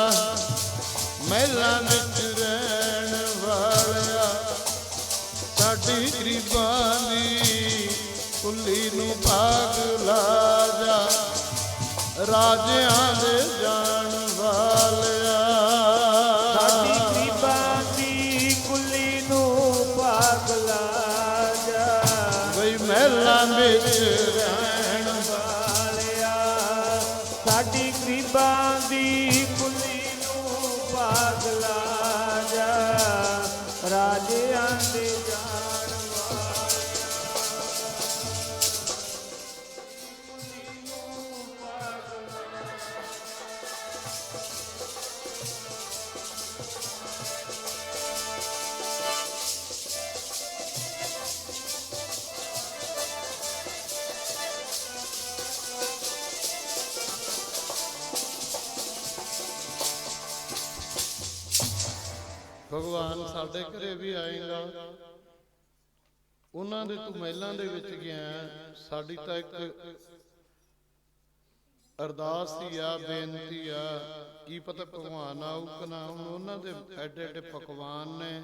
ਮਹਿਲਾਂ ਵਿੱਚ ਰਹਿਣ ਵਾਲਿਆ, ਸਾਡੀ ਗਰੀਬਾਂ ਦੀ ਕੁੱਲੀ ਨੂੰ ਭਾਗ ਲਾ ਜਾ, ਰਾਜਿਆਂ ਦੇ ਜਾਣ ਵਾਲਿਆ, ਸਾਡੀ ਗਰੀਬਾਂ ਦੀ ਕੁੱਲੀ ਨੂੰ ਭਾਗ ਲਾ ਜਾ, ਬਈ ਮਹਿਲਾਂ ਵਿੱਚ ਰਹਿਣ ਵਾਲਿਆ, ਸਾਡੀ ਗਰੀਬਾਂ ਦੀ ਕੁੱਲੀ ਨੂੰ ਭਾਗ ਲਾ ਜਾ, ਰਾਜਿਆਂ ਦੇ ਜਾਣ ਵਾਲਿਆ, ਕੁੱਲੀ ਨੂੰ ਭਾਗ ਲਾ ਭਗਵਾਨ ਸਾਡੇ ਘਰੇ ਵੀ ਆਏਗਾ, ਉਹਨਾਂ ਦੇ ਤੂੰ ਮਹਿਲਾਂ ਦੇ ਵਿੱਚ ਗਿਆ, ਸਾਡੀ ਤਾਂ ਇੱਕ ਅਰਦਾਸ ਹੀ ਆ, ਬੇਨਤੀ ਆ, ਕੀ ਪਤਾ ਭਗਵਾਨ ਆਊ ਕਿ ਨਾ ਆਊ। ਉਹਨਾਂ ਦੇ ਐਡੇ ਐਡੇ ਪਕਵਾਨ ਨੇ,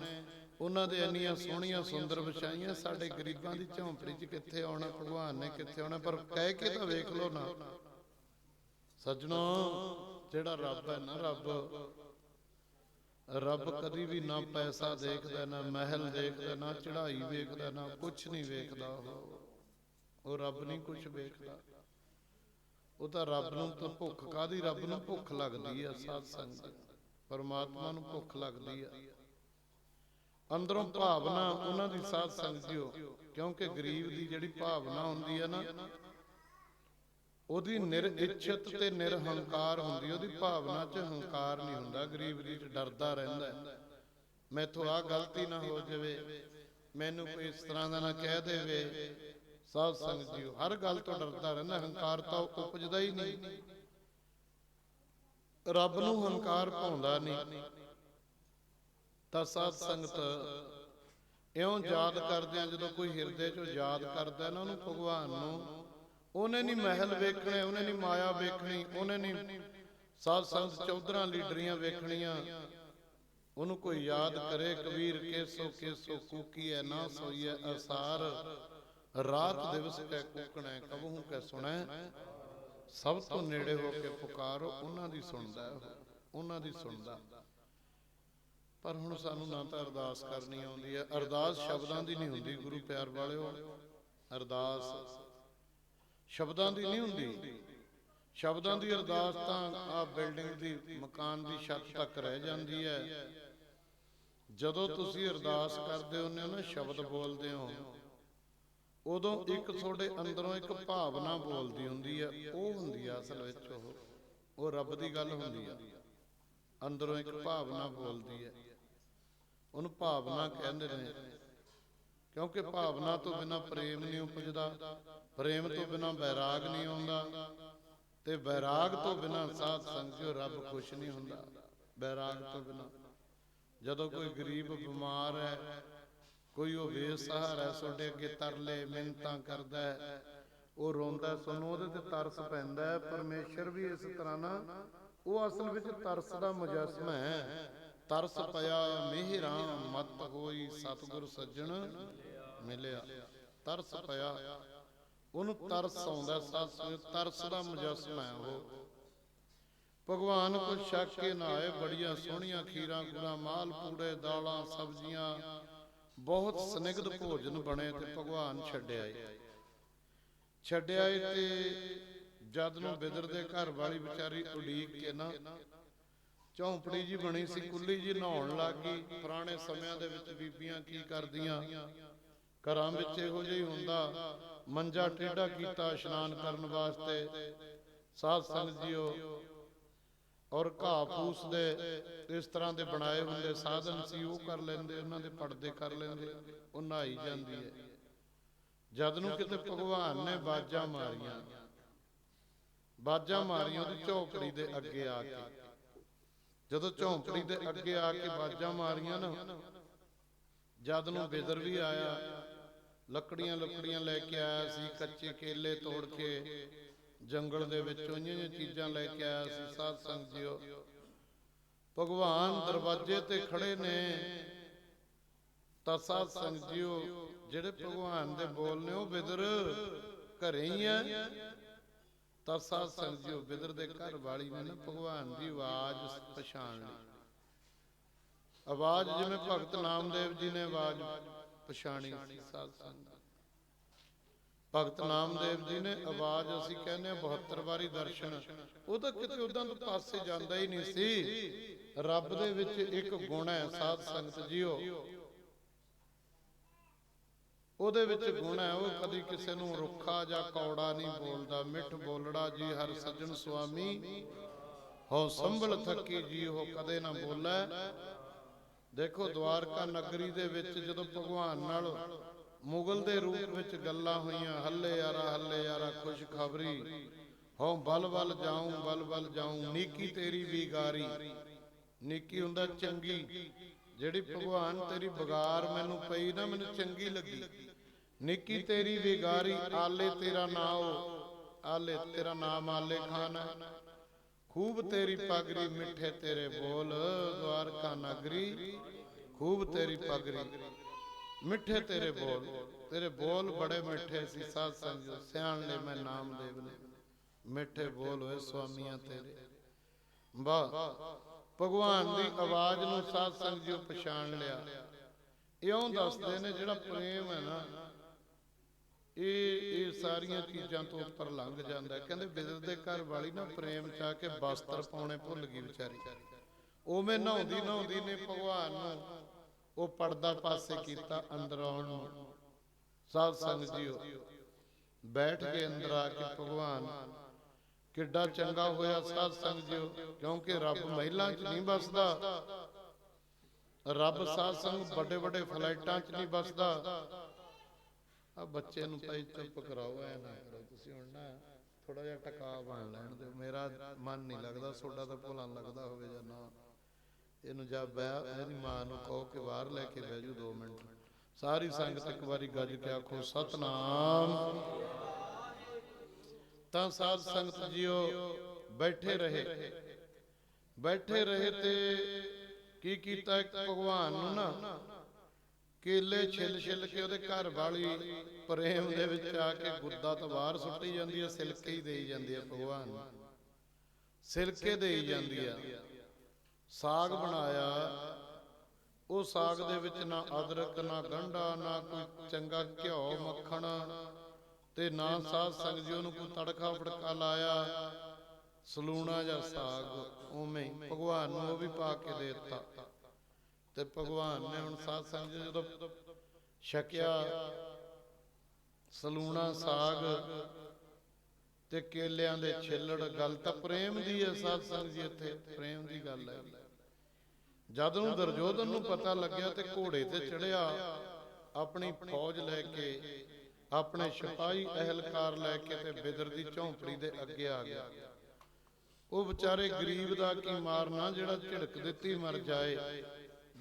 ਉਹਨਾਂ ਦੇ ਇੰਨੀਆਂ ਸੋਹਣੀਆਂ ਸੁੰਦਰ ਵਿਛਾਈਆਂ, ਸਾਡੇ ਗਰੀਬਾਂ ਦੀ ਝੌਂਪੜੀ 'ਚ ਕਿੱਥੇ ਆਉਣਾ ਭਗਵਾਨ ਨੇ, ਕਿੱਥੇ ਆਉਣਾ। ਪਰ ਕਹਿ ਕੇ ਤਾਂ ਵੇਖ ਲਓ ਨਾ ਸੱਜਣੋ, ਜਿਹੜਾ ਰੱਬ ਹੈ ਨਾ, ਰੱਬ ਕਦੀ ਵੀ ਨਾ ਪੈਸਾ ਦੇਖਦਾ, ਨਾ ਮਹਿਲ ਦੇਖਦਾ, ਨਾ ਚੜ੍ਹਾਈ ਵੇਖਦਾ, ਨਾ ਕੁਛ ਨਹੀਂ ਵੇਖਦਾ। ਉਹ ਰੱਬ ਨਹੀਂ ਕੁਛ ਵੇਖਦਾ। ਉਹ ਤਾਂ ਰੱਬ ਨੂੰ ਤਾਂ ਭੁੱਖ ਕਾਹਦੀ, ਰੱਬ ਨੂੰ ਭੁੱਖ ਲੱਗਦੀ ਆ ਸਾਧ ਸੰਗਤ, ਪਰਮਾਤਮਾ ਨੂੰ ਭੁੱਖ ਲੱਗਦੀ ਆ ਅੰਦਰੋਂ ਭਾਵਨਾ ਉਹਨਾਂ ਦੀ ਸਾਧ ਸੰਗਤ ਜੀਓ। ਕਿਉਂਕਿ ਗਰੀਬ ਦੀ ਜਿਹੜੀ ਭਾਵਨਾ ਹੁੰਦੀ ਹੈ ਨਾ, ਉਹਦੀ ਨਿਰਇੱਛਤ ਤੇ ਨਿਰਹੰਕਾਰ ਹੁੰਦੀ, ਉਹਦੀ ਭਾਵਨਾ 'ਚ ਹੰਕਾਰ ਨਹੀਂ ਹੁੰਦਾ। ਗਰੀਬ ਦੀ ਡਰਦਾ ਰਹਿੰਦਾ, ਮੈਥੋਂ ਆਹ ਗਲਤੀ ਨਾ ਹੋ ਜਾਵੇ, ਮੈਨੂੰ ਕੋਈ ਇਸ ਤਰ੍ਹਾਂ ਦਾ ਨਾ ਕਹਿ ਦੇਵੇ। ਸਾਧ ਸੰਗਤ ਜੀਓ, ਹਰ ਗੱਲ ਤੋਂ ਡਰਦਾ ਰਹਿੰਦਾ, ਹੰਕਾਰ ਤਾਂ ਉਪਜਦਾ ਹੀ ਨਹੀਂ। ਰੱਬ ਨੂੰ ਹੰਕਾਰ ਪਾਉਂਦਾ ਨਹੀਂ। ਤਾਂ ਸਾਧ ਸੰਗਤ ਇਉਂ ਯਾਦ ਕਰਦੇ ਆ, ਜਦੋਂ ਕੋਈ ਹਿਰਦੇ 'ਚੋਂ ਯਾਦ ਕਰਦਾ ਨਾ ਉਹਨੂੰ, ਭਗਵਾਨ ਨੂੰ, ਉਹਨੇ ਨਹੀਂ ਮਹਿਲ ਵੇਖਣੇ, ਉਹਨੇ ਨਹੀਂ ਮਾਇਆ ਵੇਖਣੀ, ਉਹਨੇ ਨਹੀਂ ਸਾਧ ਸੰਗਤ ਚੌਧਰਾਂ ਲੀਡਰੀਆਂ ਵੇਖਣੀਆਂ। ਉਹਨੂੰ ਕੋਈ ਯਾਦ ਕਰੇ, ਕਬੀਰ ਕੇਸੋ ਕੇਸੋ ਕੂਕੀਐ ਨਾ ਸੋਈਐ ਅਸਾਰ, ਰਾਤ ਦਿਵਸ ਕੈ ਕੂਕਣੈ ਕਬਹੂ ਕੈ ਸੁਣੈ। ਸਭ ਤੋਂ ਨੇੜੇ ਹੋ ਕੇ ਪੁਕਾਰੋ, ਉਹਨਾਂ ਦੀ ਸੁਣਦਾ, ਉਹਨਾਂ ਦੀ ਸੁਣਦਾ। ਪਰ ਹੁਣ ਸਾਨੂੰ ਨਾ ਤਾਂ ਅਰਦਾਸ ਕਰਨੀ ਆਉਂਦੀ ਹੈ, ਅਰਦਾਸ ਸ਼ਬਦਾਂ ਦੀ ਨਹੀਂ ਹੁੰਦੀ ਗੁਰੂ ਪਿਆਰ ਵਾਲਿਓ, ਅਰਦਾਸ ਸ਼ਬਦਾਂ ਦੀ ਨਹੀਂ ਹੁੰਦੀ। ਸ਼ਬਦਾਂ ਦੀ ਅਰਦਾਸ ਤਾਂ ਆ ਬਿਲਡਿੰਗ ਦੀ, ਮਕਾਨ ਦੀ ਛੱਤ ਤੱਕ ਰਹਿ ਜਾਂਦੀ ਹੈ। ਜਦੋਂ ਤੁਸੀਂ ਅਰਦਾਸ ਕਰਦੇ ਹੋ ਨਾ, ਸ਼ਬਦ ਬੋਲਦੇ ਹੋ, ਉਦੋਂ ਇੱਕ ਤੁਹਾਡੇ ਅੰਦਰੋਂ ਇੱਕ ਭਾਵਨਾ ਬੋਲਦੀ ਹੁੰਦੀ ਹੈ। ਉਹ ਹੁੰਦੀ ਆ ਅਸਲ ਵਿੱਚ ਉਹ ਰੱਬ ਦੀ ਗੱਲ ਹੁੰਦੀ ਆ। ਅੰਦਰੋਂ ਇੱਕ ਭਾਵਨਾ ਬੋਲਦੀ ਹੈ, ਉਹਨੂੰ ਭਾਵਨਾ ਕਹਿੰਦੇ ਨੇ। ਕਿਉਂਕਿ ਭਾਵਨਾ ਤੋਂ ਬਿਨਾਂ ਪ੍ਰੇਮ ਨਹੀਂ ਉਪਜਦਾ, ਪ੍ਰੇਮ ਤੋਂ ਬਿਨਾਂ ਵੈਰਾਗ ਨਹੀਂ ਆਉਂਦਾ, ਤੇ ਵੈਰਾਗ ਤੋਂ ਬਿਨਾਂ ਸਾਧ ਸੰਗਤ ਰੱਬ ਖੁਸ਼ ਨਹੀਂ ਹੁੰਦਾ। ਵੈਰਾਗ ਤੋਂ ਬਿਨਾਂ ਜਦੋਂ ਕੋਈ ਗਰੀਬ ਬਿਮਾਰ ਹੈ, ਕੋਈ ਉਹ ਬੇਸਹਾਰਾ ਤੁਹਾਡੇ ਅੱਗੇ ਤਰਲੇ ਮਿੰਨਤਾਂ ਕਰਦਾ ਹੈ, ਉਹ ਰੋਂਦਾ, ਤੁਹਾਨੂੰ ਉਹਦੇ ਤੇ ਤਰਸ ਪੈਂਦਾ ਹੈ। ਪਰਮੇਸ਼ਰ ਵੀ ਇਸ ਤਰ੍ਹਾਂ ਨਾ, ਉਹ ਅਸਲ ਵਿੱਚ ਤਰਸ ਦਾ ਮੁਜੱਸਮਾ ਹੈ। ਤਰਸ ਪਿਆ ਮਿਹਰਾਂ ਮਤ ਹੋਈ, ਸਤਿਗੁਰ ਸੱਜਣ ਮਿਲਿਆ। ਤਰਸ ਪਿਆ, ਉਹਨੂੰ ਤਰਸ ਆਉਂਦਾ। ਤਰਸ ਦਾ ਮੁਜੱਸਮਾ ਹੈ ਉਹ। ਭਗਵਾਨ ਕੋ ਛਕ ਕੇ ਨਾ ਆਏ, ਬੜੀਆਂ ਸੋਹਣੀਆਂ ਖੀਰਾਂ ਖੂਰਾਂ, ਮਾਲ ਪੂੜੇ, ਦਾਲਾਂ, ਸਬਜ਼ੀਆਂ, ਬਹੁਤ ਸਨਿਗਧ ਭੋਜਨ ਬਣੇ, ਤੇ ਭਗਵਾਨ ਛੱਡਿਆ ਤੇ ਜਦ ਨੂੰ ਬਿਦਰ ਦੇ ਘਰ ਵਾਲੀ ਵਿਚਾਰੀ ਉਡੀਕ ਕੇ ਨਾ, ਝੌਂਪੜੀ ਜੀ ਬਣੀ ਸੀ, ਕੁੱਲੀ ਜੀ ਨਹਾਉਣ ਲੱਗ ਗਈ। ਪੁਰਾਣੇ ਸਮਿਆਂ ਦੇ ਵਿੱਚ ਬੀਬੀਆਂ ਕੀ ਕਰਦੀਆਂ, ਘਰਾਂ ਵਿੱਚ ਇਹੋ ਜਿਹਾ ਹੀ ਹੁੰਦਾ, ਮੰਜਾ ਟੇਢਾ ਕੀਤਾ ਇਸ਼ਨਾਨ ਕਰਨ ਵਾਸਤੇ। ਸਾਧ ਸੰਗਤ ਜੀਓ, ਔਰ ਘਾਹ ਫੂਸ ਦੇ ਇਸ ਤਰ੍ਹਾਂ ਦੇ ਬਣਾਏ ਹੁੰਦੇ ਸਾਧਨ ਸੀ, ਉਹ ਕਰ ਲੈਂਦੇ, ਉਹਨਾਂ ਦੇ ਪਰਦੇ ਕਰ ਲੈਂਦੇ, ਉਹ ਨਹਾਈ ਜਾਂਦੀ ਹੈ। ਜਦ ਨੂੰ ਕਿਤੇ ਭਗਵਾਨ ਨੇ ਬਾਜਾਂ ਮਾਰੀਆਂ ਉਹਦੀ ਝੌਂਪੜੀ ਦੇ ਅੱਗੇ ਆ ਕੇ, ਜਦੋਂ ਝੌਂਪੜੀ ਦੇ ਅੱਗੇ ਆ ਕੇ ਬਾਜਾਂ ਮਾਰੀਆਂ ਨਾ, ਜਦ ਨੂੰ ਬਿਦਰ ਵੀ ਆਇਆ, ਲੱਕੜੀਆਂ ਲੈ ਕੇ ਆਇਆ ਸੀ, ਕੱਚੇ ਕੇਲੇ ਤੋੜ ਕੇ ਜੰਗਲ ਦੇ ਵਿੱਚੋਂ ਇੰਨੀਆਂ ਚੀਜ਼ਾਂ ਲੈ ਕੇ ਆਇਆ ਸੀ। ਸਾਧ ਸੰਗਤ ਜੀਓ, ਭਗਵਾਨ ਦਰਵਾਜ਼ੇ ਤੇ ਖੜੇ ਨੇ, ਤਾਂ ਸਾਧ ਸੰਗਤ ਜੀਓ, ਜਿਹੜੇ ਭਗਵਾਨ ਦੇ ਬੋਲ ਨੇ, ਉਹ ਬਿਦਰ ਘਰੇ ਹੀ ਆ। ਤਾਂ ਸਾਧ ਸੰਗਤ ਜੀਓ, ਬਿਦਰ ਦੇ ਘਰ ਵਾਲੀ ਨੇ ਨਾ ਭਗਵਾਨ ਦੀ ਆਵਾਜ਼ ਪਛਾਣ ਲਈ। ਆਵਾਜ਼ ਜਿਵੇਂ ਭਗਤ ਨਾਮਦੇਵ ਜੀ ਨੇ ਆਵਾਜ਼ ਪਛਾਣੀ ਸੀ। ਸਾਧ ਸੰਗਤ, ਭਗਤ ਨਾਮਦੇਵ ਜੀ ਨੇ ਆਵਾਜ਼, ਅਸੀਂ ਕਹਿੰਦੇ ਹਾਂ 72 ਵਾਰੀ ਦਰਸ਼ਨ, ਉਹ ਤਾਂ ਕਿਤੇ ਉਦਾਂ ਤੋਂ ਪਾਸੇ ਜਾਂਦਾ ਹੀ ਨਹੀਂ ਸੀ। ਰੱਬ ਦੇ ਵਿੱਚ ਇੱਕ ਗੁਣ ਹੈ ਸਾਧ ਸੰਗਤ ਜੀਓ, ਉਹਦੇ ਵਿੱਚ ਗੁਣ ਹੈ, ਉਹ ਕਦੀ ਕਿਸੇ ਨੂੰ ਰੁੱਖਾ ਜਾਂ ਕੌੜਾ ਨਹੀਂ ਬੋਲਦਾ। ਮਿੱਠ ਬੋਲੜਾ ਜੀ ਹਰ ਸੱਜਣ ਸੁਆਮੀ, ਹੋ ਸੰਭਲ ਥੱਕੀ ਜੀ ਹੋ ਕਦੇ ਨਾ ਬੋਲੇ। ਦੇਖੋ ਦਵਾਰਕਾ ਨਗਰੀ ਦੇ ਵਿੱਚ ਜਦੋਂ ਭਗਵਾਨ ਨਾਲ ਮੁਗਲ ਦੇ ਰੂਪ ਵਿੱਚ ਗੱਲਾਂ ਹੋਈਆਂ, ਹੱਲੇ ਯਾਰਾ ਖੁਸ਼ਖਬਰੀ, ਹੋ ਬਲ ਬਲ ਜਾਊਂ ਨੀਕੀ ਤੇਰੀ ਵਿਗਾਰੀ। ਨੀਕੀ ਹੁੰਦਾ ਚੰਗੀ, ਜਿਹੜੀ ਭਗਵਾਨ ਤੇਰੀ ਵਿਗਾਰ ਮੈਨੂੰ ਪਈ ਨਾ, ਮੈਨੂੰ ਚੰਗੀ ਲੱਗੀ। ਨੀਕੀ ਤੇਰੀ ਵਿਗਾਰੀ, ਆਲੇ ਤੇਰਾ ਨਾਮ, ਆਲੇ ਤੇਰਾ ਨਾਮ ਆਲੇ ਖਾਨ ਹੈ। ਖੂਬ ਤੇਰੀ ਪਗਰੀ, ਮਿੱਠੇ ਤੇਰੇ ਬੋਲ, ਦਵਾਰਕਾ ਨਗਰੀ ਖੂਬ ਤੇਰੀ ਪਗਰੀ, ਮਿੱਠੇ ਤੇਰੇ ਬੋਲ ਬੜੇ ਮਿੱਠੇ ਸੀ। ਸਾਧ ਸੰਗਤ ਸਿਆਣ ਲੈ ਮੈਂ ਨਾਮਦੇਵ ਨੇ, ਮਿੱਠੇ ਬੋਲ ਹੋਏ ਸੁਆਮੀਆਂ ਤੇਰੇ। ਵਾਹ, ਭਗਵਾਨ ਦੀ ਆਵਾਜ਼ ਨੂੰ ਸਾਧ ਸੰਗਤ ਜੀ ਪਛਾਣ ਲਿਆ। ਇਉਂ ਦੱਸਦੇ ਨੇ ਜਿਹੜਾ ਪ੍ਰੇਮ ਹੈ ਨਾ, ਇਹ ਸਾਰੀਆਂ ਚੀਜ਼ਾਂ ਤੋਂ ਉੱਪਰ ਲੰਘ ਜਾਂਦਾ। ਕਹਿੰਦੇ ਬਿਦਰ ਦੇ ਘਰ ਵਾਲੀ ਨਾ ਪ੍ਰੇਮ ਚ ਆ ਕੇ ਬਸਤਰ ਪਾਉਣੇ ਭੁੱਲ ਗਈ ਵਿਚਾਰੀ। ਉਵੇਂ ਨਹਾਉਂਦੀ ਨੇ ਭਗਵਾਨ ਨੂੰ ਉਹ ਪਰਦਾ ਪਾਸੇ ਕੀਤਾ ਅੰਦਰ ਆਉਣ ਨੂੰ। ਸਾਧ ਸੰਗਤ ਜੀਓ, ਬੈਠ ਕੇ ਅੰਦਰ ਆ ਕੇ ਭਗਵਾਨ ਕਿੱਡਾ ਚੰਗਾ ਹੋਇਆ। ਸਾਧ ਸੰਗਤ ਜੀਓ, ਕਿਉਂਕਿ ਰੱਬ ਮਹਿਲਾਂ 'ਚ ਨਹੀਂ ਬਸਦਾ, ਰੱਬ ਸਾਧ ਸੰਗਤ ਵੱਡੇ ਵੱਡੇ ਫਲਾਈਟਾਂ 'ਚ ਨਹੀਂ ਬਸਦਾ। ਆ ਬੱਚੇ ਨੂੰ ਭਾਈ ਚੁੱਪ ਕਰਾਓ, ਐ ਨਾ ਕਰੋ ਤੁਸੀਂ, ਹੁਣ ਨਾ ਥੋੜਾ ਜਿਹਾ ਟਕਾ ਬਣ ਲੈਣ ਦਿਓ। ਮੇਰਾ ਮਨ ਨਹੀਂ ਲੱਗਦਾ, ਤੁਹਾਡਾ ਤਾਂ ਭੁਲਾ ਲੱਗਦਾ ਹੋਵੇ ਜਾਂ ਨਾ। ਇਹਨੂੰ ਜਾਂ ਇਹਦੀ ਮਾਂ ਨੂੰ ਕਹੋ ਕਿ ਬਾਹਰ ਲੈ ਕੇ ਬਹਿ ਜਾਓ 2 ਮਿੰਟ। ਸਾਰੀ ਸੰਗਤ ਇੱਕ ਵਾਰੀ ਗੱਜ ਕੇ ਆਖੋ ਸਤਨਾਮ। ਤਾਂ ਸਾਧ ਸੰਗਤ ਜੀਓ ਬੈਠੇ ਰਹੇ ਤੇ ਕੀ ਕੀਤਾ, ਇੱਕ ਭਗਵਾਨ ਨੂੰ ਨਾ ਕੇਲੇ ਛਿੱਲ ਕੇ ਉਹਦੇ ਘਰ ਵਾਲੀ ਪ੍ਰੇਮ ਦੇ ਵਿੱਚ ਆ ਕੇ ਗੁੱਦਾ ਤੋਂ ਬਾਹਰ ਸੁੱਟੀ ਜਾਂਦੀ ਹੈ, ਸਿਲਕੇ ਹੀ ਦੇਈ ਜਾਂਦੀ ਹੈ। ਭਗਵਾਨ ਨੂੰ ਸਿਲਕੇ ਦੇਈ ਜਾਂਦੀ ਆ। ਸਾਗ ਬਣਾਇਆ, ਉਹ ਸਾਗ ਦੇ ਵਿੱਚ ਨਾ ਅਦਰਕ, ਨਾ ਗੰਢਾ, ਨਾ ਕੋਈ ਚੰਗਾ ਘਿਓ ਮੱਖਣ, ਤੇ ਨਾ ਸਾਧ ਸੰਗਤ ਜੀ ਉਹਨੂੰ ਕੋਈ ਤੜਕਾ ਫੜਕਾ ਲਾਇਆ। ਸਲੂਣਾ ਜਾਂ ਸਾਗ ਉਵੇਂ ਹੀ ਭਗਵਾਨ ਨੂੰ ਉਹ ਵੀ ਪਾ ਕੇ ਦੇ ਦਿੱਤਾ। ਤੇ ਭਗਵਾਨ ਨੇ ਹੁਣ ਸਾਧ ਸੰਗਤ ਜੀ ਜਦੋਂ ਛਕਿਆ ਸਲੂਣਾ ਸਾਗ ਤੇ ਕੇਲਿਆਂ ਦੇ ਛਿੱਲੜ, ਗੱਲ ਤਾਂ ਪ੍ਰੇਮ ਦੀ ਹੈ ਸਾਧ ਸੰਗਤ ਜੀ, ਇੱਥੇ ਪ੍ਰੇਮ ਦੀ ਗੱਲ ਹੈ। ਜਦ ਨੂੰ ਦੁਰਯੋਧਨ ਨੂੰ ਪਤਾ ਲੱਗਿਆ ਤੇ ਘੋੜੇ ਤੇ ਚੜਿਆ, ਆਪਣੀ ਫੌਜ ਲੈ ਕੇ, ਆਪਣੇ ਸਿਪਾਹੀ ਅਹਿਲਕਾਰ ਲੈ ਕੇ ਤੇ ਬਿਦਰ ਦੀ ਝੌਂਪੜੀ ਦੇ ਅੱਗੇ ਆ ਗਿਆ। ਉਹ ਵਿਚਾਰੇ ਗਰੀਬ ਦਾ ਕੀ ਮਾਰਨਾ, ਜਿਹੜਾ ਝਿੜਕ ਦਿੱਤੀ ਮਰ ਜਾਏ।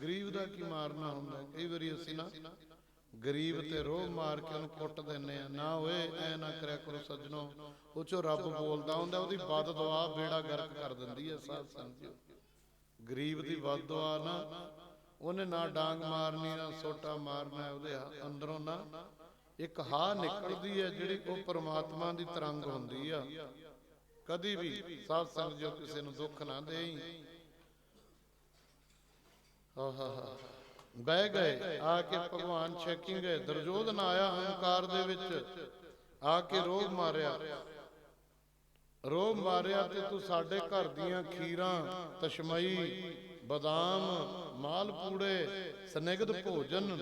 ਗਰੀਬ ਦਾ ਕੀ ਮਾਰਨਾ ਹੁੰਦਾ। ਕਈ ਵਾਰੀ ਅਸੀਂ ਨਾ ਗਰੀਬ ਤੇ ਰੋਹ ਮਾਰ ਕੇ ਉਹਨੂੰ ਕੁੱਟ ਦਿੰਨੇ ਆ। ਨਾ ਓਏ ਐ ਨਾ ਕਰਿਆ ਕਰੋ ਸੱਜਣੋ, ਉਹ ਚੋਂ ਰੱਬ ਬੋਲਦਾ ਹੁੰਦਾ, ਉਹਦੀ ਬਦ ਦੁਆ ਬੇੜਾ ਗਰਕ ਕਰ ਦਿੰਦੀ ਹੈ ਸਾਧ ਸੰਗਤ। ਗਰੀਬ ਦੀ ਬਦ ਦੁਆ ਨਾ, ਉਹਨੇ ਨਾ ਡਾਂਗ ਮਾਰਨੀ ਨਾ ਸੋਟਾ ਮਾਰਨਾ, ਉਹਦੇ ਅੰਦਰੋਂ ਨਾ ਇੱਕ ਹਾ ਨਿਕਲਦੀ ਹੈ ਜਿਹੜੀ ਉਹ ਪਰਮਾਤਮਾ ਦੀ ਤਰੰਗ ਹੁੰਦੀ ਆ। ਕਦੀ ਵੀ ਸਾਧ ਸੰਗਤ ਜੋ ਕਿਸੇ ਨੂੰ ਦੁੱਖ ਨਾ ਦੇਈ। ਬਹਿ ਗਏ, ਆ ਕੇ ਭਗਵਾਨ ਛੇਕੀ ਗਏ। ਦੁਰਯੋਧਨ ਆਇਆ ਹੰਕਾਰ ਦੇ ਵਿੱਚ, ਆ ਕੇ ਰੋਹ ਮਾਰਿਆ। ਰੋਹ ਮਾਰਿਆ ਤੇ ਤੂੰ ਸਾਡੇ ਘਰ ਦੀਆਂ ਖੀਰਾਂ, ਤਸ਼ਮਈ, ਬਦਾਮ, ਮਾਲ ਪੂੜੇ, ਸਨਿਗਧ ਭੋਜਨ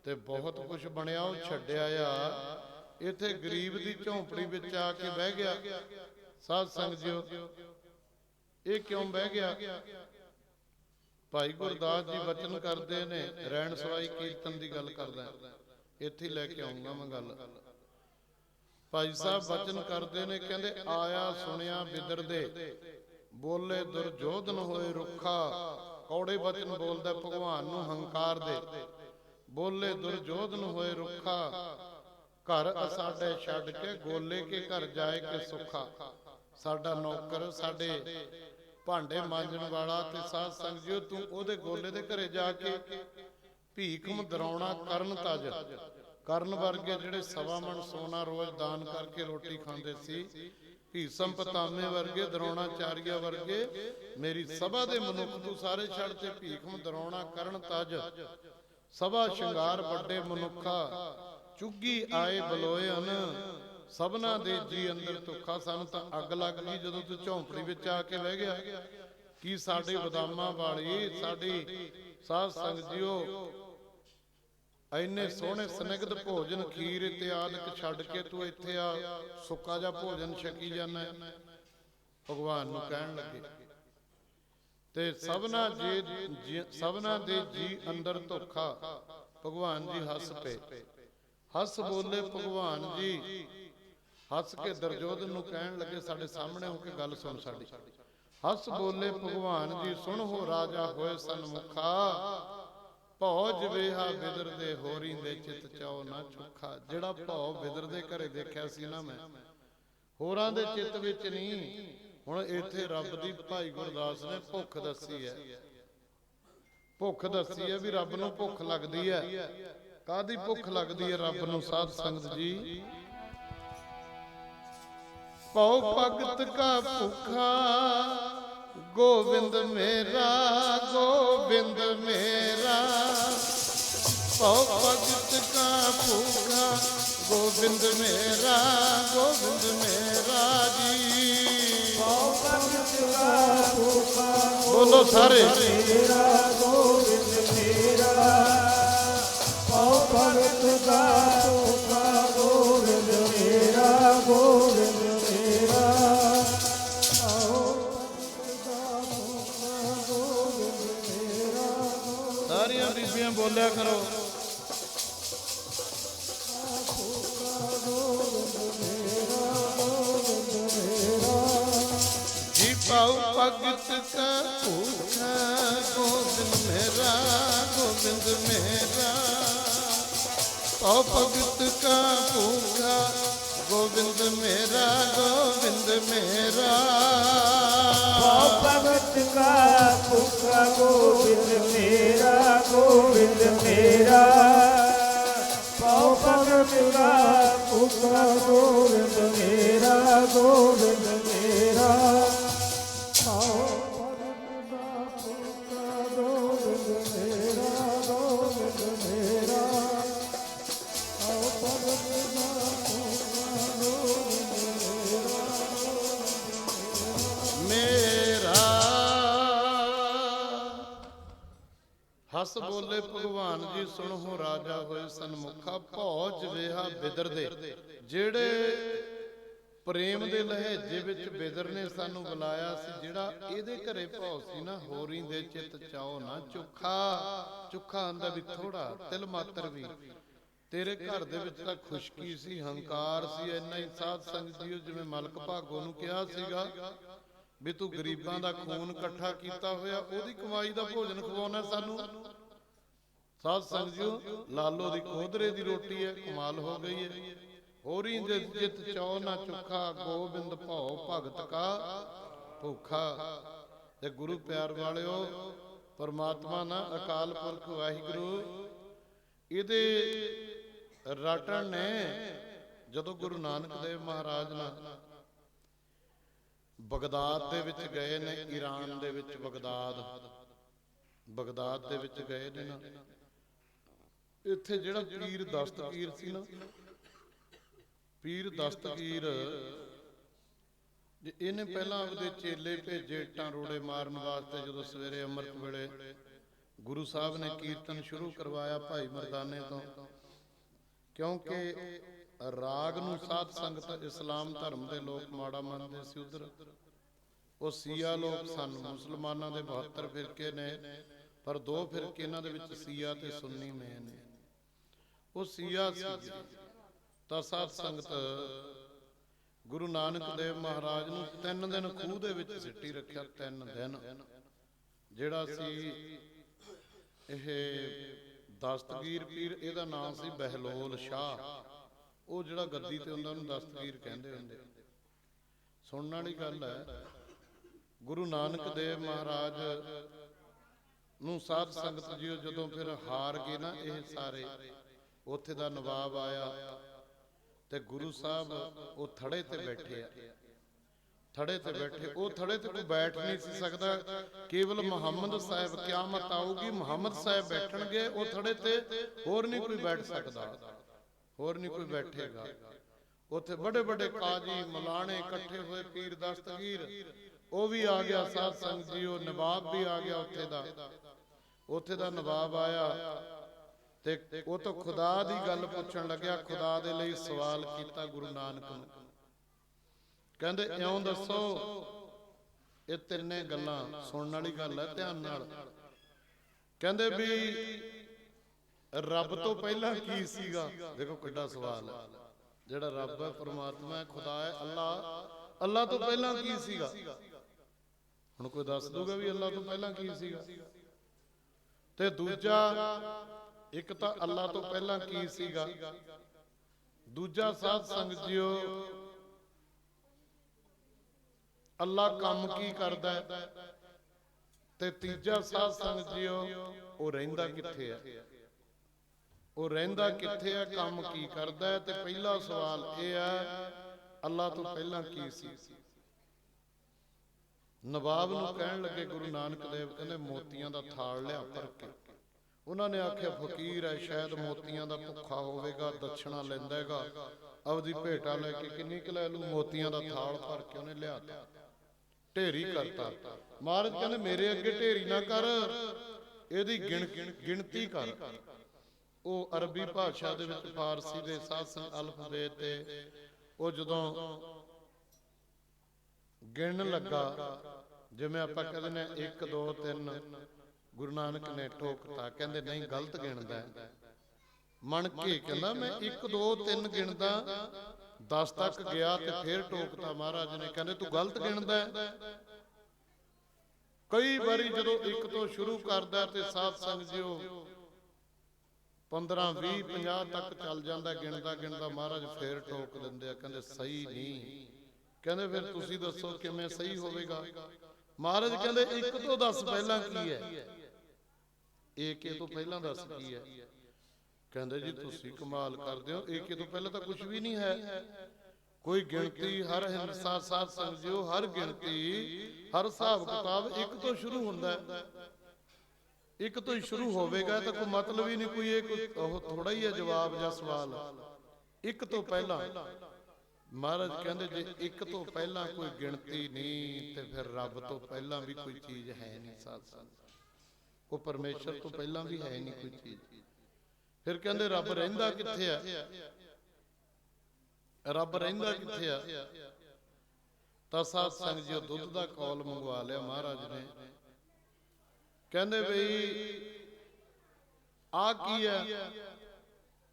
ਤੇ ਬਹੁਤ ਕੁਝ ਬਣਿਆ, ਉਹ ਛੱਡਿਆ ਆ। ਇੱਥੇ ਗਰੀਬ ਦੀ ਝੌਂਪੜੀ ਵਿੱਚ ਆ ਕੇ ਬਹਿ ਗਿਆ। ਸਾਧ ਸੰਗਤ ਜੀਓ, ਇਹ ਕਿਉਂ ਬਹਿ ਗਿਆ? ਭਾਈ ਗੁਰਦਾਸ ਜੀ ਬਚਨ ਕਰਦੇ ਨੇ, ਰੈਣ ਸਵਾਈ ਕੀਰਤਨ ਦੀ ਗੱਲ ਕਰਦਾ, ਇੱਥੇ ਲੈ ਕੇ ਆਉਂਗਾ ਮੈਂ ਗੱਲ। ਭਾਈ ਸਾਹਿਬ ਬਚਨ ਕਰਦੇ ਨੇ, ਕਹਿੰਦੇ ਆਇਆ ਸੁਣਿਆ ਬਿਦਰ ਦੇ, ਬੋਲੇ ਦੁਰਯੋਧਨ ਹੋਏ ਰੁੱਖਾ। ਕੌੜੇ ਬਚਨ ਬੋਲਦਾ ਭਗਵਾਨ ਨੂੰ ਹੰਕਾਰ ਦੇ। ਬੋਲੇ ਦੁਰਯੋਧਨ ਹੋਏ ਰੁੱਖਾ, ਘਰ ਅਸਾਡੇ ਛੱਡ ਕੇ ਗੋਲੇ ਕੇ ਘਰ ਜਾਏ ਕੇ ਸੁੱਖਾ। ਸਾਡਾ ਨੌਕਰ, ਸਾਡੇ ਭਾਂਡੇ ਮਾਂਜਣ ਵਾਲਾ ਤੇ ਸਾਧ ਸੰਗਤ ਜੀ, ਤੂੰ ਉਹਦੇ ਗੋਲੇ ਦੇ ਘਰੇ ਜਾ ਕੇ ਭੀਖ ਮਦਰਾਉਣਾ ਕਰਨ ਤਜ। ਕਰਨ ਵਰਗੇ ਜਿਹੜੇ ਸਵਾ ਮਣ ਸੋਨਾ ਰੋਜ਼ ਦਾਨ ਕਰਕੇ ਰੋਟੀ ਖਾਂਦੇ ਸੀ, ਭੀਸ਼ਮ ਪਤਾਮੇ ਵਰਗੇ, ਦਰੋਣਾਚਾਰੀਆ ਵਰਗੇ, ਮੇਰੀ ਸਭਾ ਦੇ ਮਨੁੱਖ ਤੂੰ ਸਾਰੇ ਛੱਡ ਤੇ ਭੀਖ ਮਦਰਾਉਣਾ ਕਰਨ ਤਜ। ਸਭਾ ਸ਼ਿੰਗਾਰ ਵੱਡੇ ਮਨੁੱਖਾ, ਚੁੱਗੀ ਆਏ ਬਲੋਇਨ। ਸਭਨਾ ਦੇ ਜੀ ਅੰਦਰ ਧੁੱਖਾ। ਸਾਨੂੰ ਤਾਂ ਅੱਗ ਲੱਗ ਗਈ ਜਦੋਂ ਤੂੰ ਝੌਂਪੜੀ ਵਿੱਚ ਆ ਕੇ ਬਹਿ ਗਿਆ। ਕੀ ਸਾਡੇ ਬਦਾਮਾਂ ਵਾਲੀ, ਸਾਡੀ ਸਾਧ ਸੰਗਤ ਜੀਓ, ਇੰਨੇ ਸੋਹਣੇ ਸਨਿਗਧ ਭੋਜਨ, ਖੀਰ ਇਤਿਆਦਿਕ ਛੱਡ ਕੇ ਤੂੰ ਇੱਥੇ ਆ ਸੁੱਕਾ ਜਿਹਾ ਭੋਜਨ ਛਕੀ ਜਾਂਦਾ। ਭਗਵਾਨ ਨੂੰ ਕਹਿਣ ਲੱਗੇ ਤੇ ਸਭਨਾ ਦੇ ਜੀ ਅੰਦਰ ਧੋਖਾ। ਭਗਵਾਨ ਜੀ ਹੱਸ ਪਏ। ਹੱਸ ਬੋਲੇ ਭਗਵਾਨ ਜੀ, ਹੱਸ ਕੇ ਦੁਰਯੋਧਨ ਨੂੰ ਕਹਿਣ ਲੱਗੇ, ਸਾਡੇ ਸਾਹਮਣੇ ਹੋ ਕੇ ਗੱਲ ਸੁਣ ਸਾਡੀ। ਹੱਸ ਬੋਲੇ ਭਗਵਾਨ ਜੀ, ਸੁਣ ਹੋ ਰਾਜਾ ਹੋਏ ਸਨਮੁਖਾ। ਭਉ ਜਵੇਹਾ ਬਿਦਰ ਦੇ ਹੋਰੀ ਦੇ ਚਿਤ ਚਾਉ ਨਾ ਚੁੱਖਾ। ਜਿਹੜਾ ਭਉ ਬਿਦਰ ਦੇ ਘਰੇ ਦੇਖਿਆ ਸੀ ਨਾ ਮੈਂ, ਹੋਰਾਂ ਦੇ ਚਿੱਤ ਵਿੱਚ ਨਹੀਂ। ਹੁਣ ਇੱਥੇ ਰੱਬ ਦੀ ਭਾਈ ਗੁਰਦਾਸ ਨੇ ਭੁੱਖ ਦੱਸੀ ਹੈ। ਭੁੱਖ ਦੱਸੀ ਹੈ ਵੀ ਰੱਬ ਨੂੰ ਭੁੱਖ ਲੱਗਦੀ ਹੈ। ਕਾਹਦੀ ਭੁੱਖ ਲੱਗਦੀ ਹੈ ਰੱਬ ਨੂੰ? ਸਾਧ ਸੰਗਤ ਜੀ, ਭਉ ਭਗਤ ਕਾ ਭੁੱਖਾ, ਗੋਬਿੰਦ ਮੇਰਾ, ਗੋਬਿੰਦ ਮੇਰਾ। ਭਉ ਭਗਤ ਕਾ ਭੁੱਖਾ, ਗੋਬਿੰਦ ਮੇਰਾ, ਗੋਬਿੰਦ ਮੇਰਾ ਜੀ। ਭਉ ਭਗਤ ਕਾ ਭੁੱਖਾ, ਬੋਲੋ ਸਾਰੇ, ਮੇਰਾ ਗੋਬਿੰਦ ਮੇਰਾ। ਭਉ ਭਗਤ ਕਾ ਭੁੱਖਾ, ਗੋਬਿੰਦ ਮੇਰਾ, ਗੋਬਿੰਦ ਮੇਰਾ। ਸਾਰੀਆਂ ਬੀਬੀਆਂ ਬੋਲਿਆ ਕਰੋ। ਜੀ ਭਉ ਭਗਤ ਕਾ ਭੁੱਖਾ, ਗੋਬਿੰਦ ਮੇਰਾ, ਗੋਬਿੰਦ ਮੇਰਾ। ਭਉ ਭਗਤ ਕਾ ਭੁੱਖਾ, ਗੋਬਿੰਦ ਮੇਰਾ, ਗੋਬਿੰਦ ਮੇਰਾ। ਭਉ ਭਗਤ ਕਾ ਭੁੱਖਾ, ਗੋਬਿੰਦ ਮੇਰਾ, ਗੋਬਿੰਦ ਮੇਰਾ। ਭਉ ਭਗਤ ਕਾ ਭੁੱਖਾ, ਗੋਬਿੰਦ ਮੇਰਾ, ਗੋਬਿੰਦ ਮੇਰਾ। ਭਉ ਭਗਤ ਕਾ ਭੁੱਖਾ, ਗੋਬਿੰਦ ਮੇਰਾ, ਗੋਬਿੰਦ ਮੇਰਾ। ਭਉ ਭਗਤ ਕਾ ਭੁੱਖਾ, ਗੋਬਿੰਦ ਮੇਰਾ, ਗੋਬਿੰਦ ਮੇਰਾ। ਹਸ ਬੋਲੇ ਭਗਵਾਨ ਜੀ ਸੁਣੋ ਰਾਜਾ ਹੋਏ ਸਨਮੁਖਾ, ਭਉ ਜਵੇਹਾ ਬਿਦਰ ਦੇ। ਜਿਹੜੇ ਪ੍ਰੇਮ ਦੇ ਲਹਿਜੇ ਵਿੱਚ ਬਿਦਰ ਨੇ ਸਾਨੂੰ ਬੁਲਾਇਆ ਸੀ, ਜਿਹੜਾ ਇਹਦੇ ਘਰੇ ਭਉ ਸੀ ਨਾ, ਹੋਰੀ ਦੇ ਚਿੱਤ ਚਾਓ ਨਾ ਚੁੱਖਾ। ਚੁੱਖਾ ਆਂਦਾ ਵੀ ਥੋੜਾ, ਤਿਲ ਮਾਤਰ ਵੀ। ਤੇਰੇ ਘਰ ਦੇ ਵਿੱਚ ਤਾਂ ਖੁਸ਼ਕੀ ਸੀ, ਹੰਕਾਰ ਸੀ, ਇੰਨਾ ਹੀ ਸਾਧ ਸੰਗਤ ਜੀਓ, ਜਿਵੇਂ ਮਲਕ ਭਾਗੋ ਨੂੰ ਕਿਹਾ ਸੀਗਾ ਵੀ ਤੂੰ ਗਰੀਬਾਂ ਦਾ ਖੂਨ ਇਕੱਠਾ ਕੀਤਾ ਹੋਇਆ, ਉਹਦੀ ਕਮਾਈ ਦਾ ਭੋਜਨ ਖਵਾਉਣਾ ਸਾਨੂੰ। ਸਾਧ ਸੰਗਤ ਜੀਓ, ਲਾਲੋ ਦੀ ਕੋਧਰੇ ਦੀ ਰੋਟੀ ਹੈ, ਕਮਾਲ ਹੋ ਗਈ ਹੈ। ਹੋਰੀ ਦੇ ਚਿੱਤ ਚਾਉ ਨਾ ਚੁੱਖਾ, ਗੋਬਿੰਦ ਭਉ ਭਗਤ ਕਾ ਭੁੱਖਾ। ਤੇ ਗੁਰੂ ਪਿਆਰ ਵਾਲਿਓ, ਪਰਮਾਤਮਾ ਨਾ ਅਕਾਲ ਪੁਰਖ ਵਾਹਿਗੁਰੂ ਇਹਦੇ ਰਟਣ ਨੇ ਜਦੋਂ ਗੁਰੂ ਨਾਨਕ ਦੇਵ ਮਹਾਰਾਜ ਨਾ ਬਗਦਾਦ ਦੇ ਵਿੱਚ ਗਏ ਨੇ, ਈਰਾਨ ਦੇ ਵਿੱਚ ਬਗਦਾਦ ਦੇ ਵਿੱਚ ਗਏ ਨੇ ਨਾ, ਇੱਥੇ ਜਿਹੜਾ ਪੀਰ ਦਸਤਗੀਰ ਸੀ ਨਾ, ਪੀਰ ਦਸਤਗੀਰ ਇਹਨੇ ਪਹਿਲਾਂ ਆਪਦੇ ਚੇਲੇ ਭੇਜੇ ਇੱਟਾਂ ਰੋੜੇ ਮਾਰਨ ਵਾਸਤੇ। ਜਦੋਂ ਸਵੇਰੇ ਅੰਮ੍ਰਿਤ ਵੇਲੇ ਗੁਰੂ ਸਾਹਿਬ ਨੇ ਕੀਰਤਨ ਸ਼ੁਰੂ ਕਰਵਾਇਆ ਭਾਈ ਮਰਦਾਨੇ ਤੋਂ, ਕਿਉਂਕਿ ਰਾਗ ਨੂੰ ਸਾਧ ਸੰਗਤ ਇਸਲਾਮ ਧਰਮ ਦੇ ਲੋਕ ਮਾੜਾ ਮੰਨਦੇ ਸੀ। ਉਧਰ ਉਹ ਸੀਆ ਲੋਕ ਸਨ, ਮੁਸਲਮਾਨਾਂ ਦੇ 72 ਫਿਰਕੇ ਨੇ, ਪਰ 2 ਫਿਰਕੇ ਇਹਨਾਂ ਦੇ ਵਿੱਚ ਸੀਆ ਤੇ ਸੁੰਨੀ ਮੇਨ ਨੇ। ਉਹ ਸੀਆ ਸੀ ਤਾਂ ਸਾਧ ਸੰਗਤ ਗੁਰੂ ਨਾਨਕ ਦੇਵ ਮਹਾਰਾਜ ਨੂੰ 3 ਦਿਨ ਖੂਹ ਦੇ ਵਿੱਚ ਸਿੱਟੀ ਰੱਖਿਆ। 3 ਦਿਨ ਜਿਹੜਾ ਸੀ ਇਹ ਦਸਤਗੀਰ ਪੀਰ, ਇਹਦਾ ਨਾਮ ਸੀ ਬਹਿਲੋਲ ਸ਼ਾਹ। ਉਹ ਜਿਹੜਾ ਗੱਦੀ ਤੇ ਹੁੰਦਾ ਉਹਨੂੰ ਦਸਤਗੀਰ ਕਹਿੰਦੇ ਹੁੰਦੇ। ਸੁਣਨ ਵਾਲੀ ਗੱਲ ਹੈ, ਗੁਰੂ ਨਾਨਕ ਦੇਵ ਮਹਾਰਾਜ ਨੂੰ ਸਾਧ ਸੰਗਤ ਜੀਓ ਜਦੋਂ ਫਿਰ ਹਾਰ ਗਏ ਨਾ ਇਹ ਸਾਰੇ, ਉੱਥੇ ਦਾ ਨਵਾਬ ਆਇਆ ਤੇ ਗੁਰੂ ਸਾਹਿਬ ਉਹ ਥੜੇ ਤੇ ਬੈਠੇ ਆ। ਥੜੇ ਤੇ ਬੈਠੇ, ਉਹ ਥੜੇ ਤੇ ਕੋਈ ਬੈਠ ਨਹੀਂ ਸੀ ਸਕਦਾ, ਕੇਵਲ ਮੁਹੰਮਦ ਸਾਹਿਬ, ਕਿਆਮਤ ਆਊਗੀ ਮੁਹੰਮਦ ਸਾਹਿਬ ਬੈਠਣਗੇ ਉਹ ਥੜੇ ਤੇ, ਹੋਰ ਨਹੀਂ ਕੋਈ ਬੈਠ ਸਕਦਾ, ਹੋਰ ਨਹੀਂ ਕੋਈ ਬੈਠੇਗਾ। ਉੱਥੇ ਵੱਡੇ ਵੱਡੇ ਕਾਜੀ ਮਲਾਣੇ ਇਕੱਠੇ ਹੋਏ, ਪੀਰ ਦਸਤਗੀਰ ਉਹ ਵੀ ਆ ਗਿਆ, ਸਾਧ ਸੰਗਤ ਜੀ ਉਹ ਨਵਾਬ ਵੀ ਆ ਗਿਆ ਉੱਥੇ ਦਾ ਨਵਾਬ ਆਇਆ ਤੇ ਉਹ ਤੋਂ ਖੁਦਾ ਦੀ ਗੱਲ ਪੁੱਛਣ ਲੱਗਿਆ। ਖੁਦਾ ਦੇ ਲਈ ਸਵਾਲ ਕੀਤਾ ਗੁਰੂ ਨਾਨਕ ਨੂੰ, ਕਹਿੰਦੇ ਇਉਂ ਦੱਸੋ, ਇਹ 3 ਗੱਲਾਂ ਸੁਣਨ ਵਾਲੀ ਗੱਲ ਹੈ, ਧਿਆਨ ਨਾਲ। ਕਹਿੰਦੇ ਵੀ ਰੱਬ ਤੋਂ ਪਹਿਲਾਂ ਕੀ ਸੀਗਾ? ਦੇਖੋ ਕਿੱਡਾ ਸਵਾਲ ਹੈ। ਜਿਹੜਾ ਰੱਬ ਹੈ, ਪਰਮਾਤਮਾ ਹੈ, ਖੁਦਾ ਹੈ, ਅੱਲਾ ਤੋਂ ਪਹਿਲਾਂ ਕੀ ਸੀਗਾ? ਹੁਣ ਕੋਈ ਦੱਸ ਦੂਗਾ ਵੀ ਅੱਲਾ ਤੋਂ ਪਹਿਲਾਂ ਕੀ ਸੀਗਾ? ਤੇ ਦੂਜਾ, ਇੱਕ ਤਾਂ ਅੱਲਾ ਤੋਂ ਪਹਿਲਾਂ ਕੀ ਸੀਗਾ, ਦੂਜਾ ਸਾਧ ਸੰਗਤ ਜੀਓ ਅੱਲਾ ਕੰਮ ਕੀ ਕਰਦਾ ਹੈ, ਤੇ ਤੀਜਾ ਸਾਧ ਸੰਗਤ ਜੀਓ ਉਹ ਰਹਿੰਦਾ ਕਿੱਥੇ ਹੈ? ਉਹ ਰਹਿੰਦਾ ਕਿੱਥੇ ਹੈ, ਕੰਮ ਕੀ ਕਰਦਾ ਹੈ? ਤੇ ਪਹਿਲਾ ਸਵਾਲ ਇਹ ਹੈ, ਅੱਲਾ ਤੋਂ ਪਹਿਲਾਂ ਕੀ ਸੀ? ਨਵਾਬ ਨੂੰ ਕਹਿਣ ਲੱਗੇ ਗੁਰੂ ਨਾਨਕ ਦੇਵ, ਕਹਿੰਦੇ ਮੋਤੀਆਂ ਦਾ ਥਾਲ ਲਿਆ ਭਰ ਕੇ। ਉਹਨਾਂ ਨੇ ਆਖਿਆ ਫਕੀਰ ਹੈ, ਸ਼ਾਇਦ ਮੋਤੀਆਂ ਦਾ ਭੁੱਖਾ ਹੋਵੇਗਾ, ਦਛਣਾ ਲੈਂਦਾ ਹੈਗਾ, ਆਪਦੀ ਭੇਟਾ ਲੈ ਕੇ ਕਿੰਨੀ ਕੁ ਲੈ ਲੂ। ਮੋਤੀਆਂ ਦਾ ਥਾਲ ਭਰ ਕੇ ਉਹਨੇ ਲਿਆਤਾ, ਢੇਰੀ ਕਰਤਾ। ਮਹਾਰਾਜ ਕਹਿੰਦੇ ਮੇਰੇ ਅੱਗੇ ਢੇਰੀ ਨਾ ਕਰ, ਇਹਦੀ ਗਿਣਤੀ ਕਰ। ਉਹ ਅਰਬੀ ਭਾਸ਼ਾ ਦੇ ਵਿੱਚ ਫਾਰਸੀ ਦੇ ਸਾਸਨ ਅਲਫਬੇ ਤੇ ਉਹ ਜਦੋਂ ਗਿਣਨ ਲੱਗਾ, ਜਿਵੇਂ ਆਪਾਂ ਕਹਿੰਦੇ ਨੇ 1 2 3, ਗੁਰੂ ਨਾਨਕ ਨੇ ਠੋਕਤਾ, ਕਹਿੰਦੇ ਨਹੀਂ ਗਲਤ ਗਿਣਦਾ। ਮਣ ਕੇ ਕਹਿੰਦਾ ਮੈਂ 1 2 3 ਗਿਣਦਾ, 10 ਤੱਕ ਗਿਆ ਤੇ ਫਿਰ ਟੋਕਤਾ ਮਹਾਰਾਜ ਨੇ, ਕਹਿੰਦੇ ਤੂੰ ਗਲਤ ਗਿਣਦਾ। ਕਈ ਵਾਰੀ ਜਦੋਂ 1 ਤੋਂ ਸ਼ੁਰੂ ਕਰਦਾ ਤੇ ਸਾਧ ਸੰਗਤ ਜੀਓ 15 20 50 ਤੱਕ ਚੱਲ ਜਾਂਦਾ, ਗਿਣਦਾ ਗਿਣਦਾ ਮਹਾਰਾਜ ਫੇਰ ਟੋਕ ਦਿੰਦੇ ਆ, ਕਹਿੰਦੇ ਸਹੀ ਨਹੀਂ। ਕਹਿੰਦੇ ਫਿਰ ਤੁਸੀਂ ਦੱਸੋ ਕਿਵੇਂ ਸਹੀ ਹੋਵੇਗਾ? ਮਹਾਰਾਜ ਕਹਿੰਦੇ 1 ਤੋਂ 10 ਪਹਿਲਾਂ ਕੀ ਹੈ? 1 ਤੋਂ ਪਹਿਲਾਂ ਦੱਸ ਕੀ ਹੈ? ਕਹਿੰਦੇ ਜੀ ਤੁਸੀਂ ਕਮਾਲ ਕਰਦੇ ਹੋ, 1 ਤੋਂ ਪਹਿਲਾਂ ਤਾਂ ਕੁਝ ਵੀ ਨਹੀਂ ਹੈ। ਕੋਈ ਗਿਣਤੀ ਹਰ ਹਿੰਸਾ ਸਾਧ ਸੰਗਤ ਜੀਓ, ਹਰ ਗਿਣਤੀ ਹਰ ਹਿਸਾਬ ਕਿਤਾਬ 1 ਤੋਂ ਸ਼ੁਰੂ ਹੁੰਦਾ ਹੈ। 1 ਤੋਂ ਹੀ ਸ਼ੁਰੂ ਹੋਵੇਗਾ ਤਾਂ ਕੋਈ ਮਤਲਬ ਹੀ ਨਹੀਂ, ਕੋਈ ਇਹ ਉਹ ਥੋੜਾ ਹੀ ਹੈ ਜਵਾਬ ਜਾਂ ਸਵਾਲ। 1 ਤੋਂ ਪਹਿਲਾਂ ਮਹਾਰਾਜ ਕਹਿੰਦੇ ਜੇ 1 ਤੋਂ ਪਹਿਲਾਂ ਕੋਈ ਗਿਣਤੀ ਨਹੀਂ ਤੇ ਫਿਰ ਰੱਬ ਤੋਂ ਪਹਿਲਾਂ ਵੀ ਕੋਈ ਚੀਜ਼ ਹੈ ਨਹੀਂ। ਸਾਧ ਸੰਗਤ ਉਹ ਪਰਮੇਸ਼ਰ ਤੋਂ ਪਹਿਲਾਂ ਵੀ ਹੈ ਨਹੀਂ ਕੋਈ ਚੀਜ਼। ਫਿਰ ਕਹਿੰਦੇ ਰੱਬ ਰਹਿੰਦਾ ਕਿੱਥੇ ਆ? ਰੱਬ ਰਹਿੰਦਾ ਕਿੱਥੇ ਆ? ਤਾਂ ਸਾਧ ਸੰਗਤ ਜੀ ਦੁੱਧ ਦਾ ਕੌਲ ਮੰਗਵਾ ਲਿਆ ਮਹਾਰਾਜ ਨੇ। ਕਹਿੰਦੇ ਬਈ ਆ ਕੀ ਹੈ?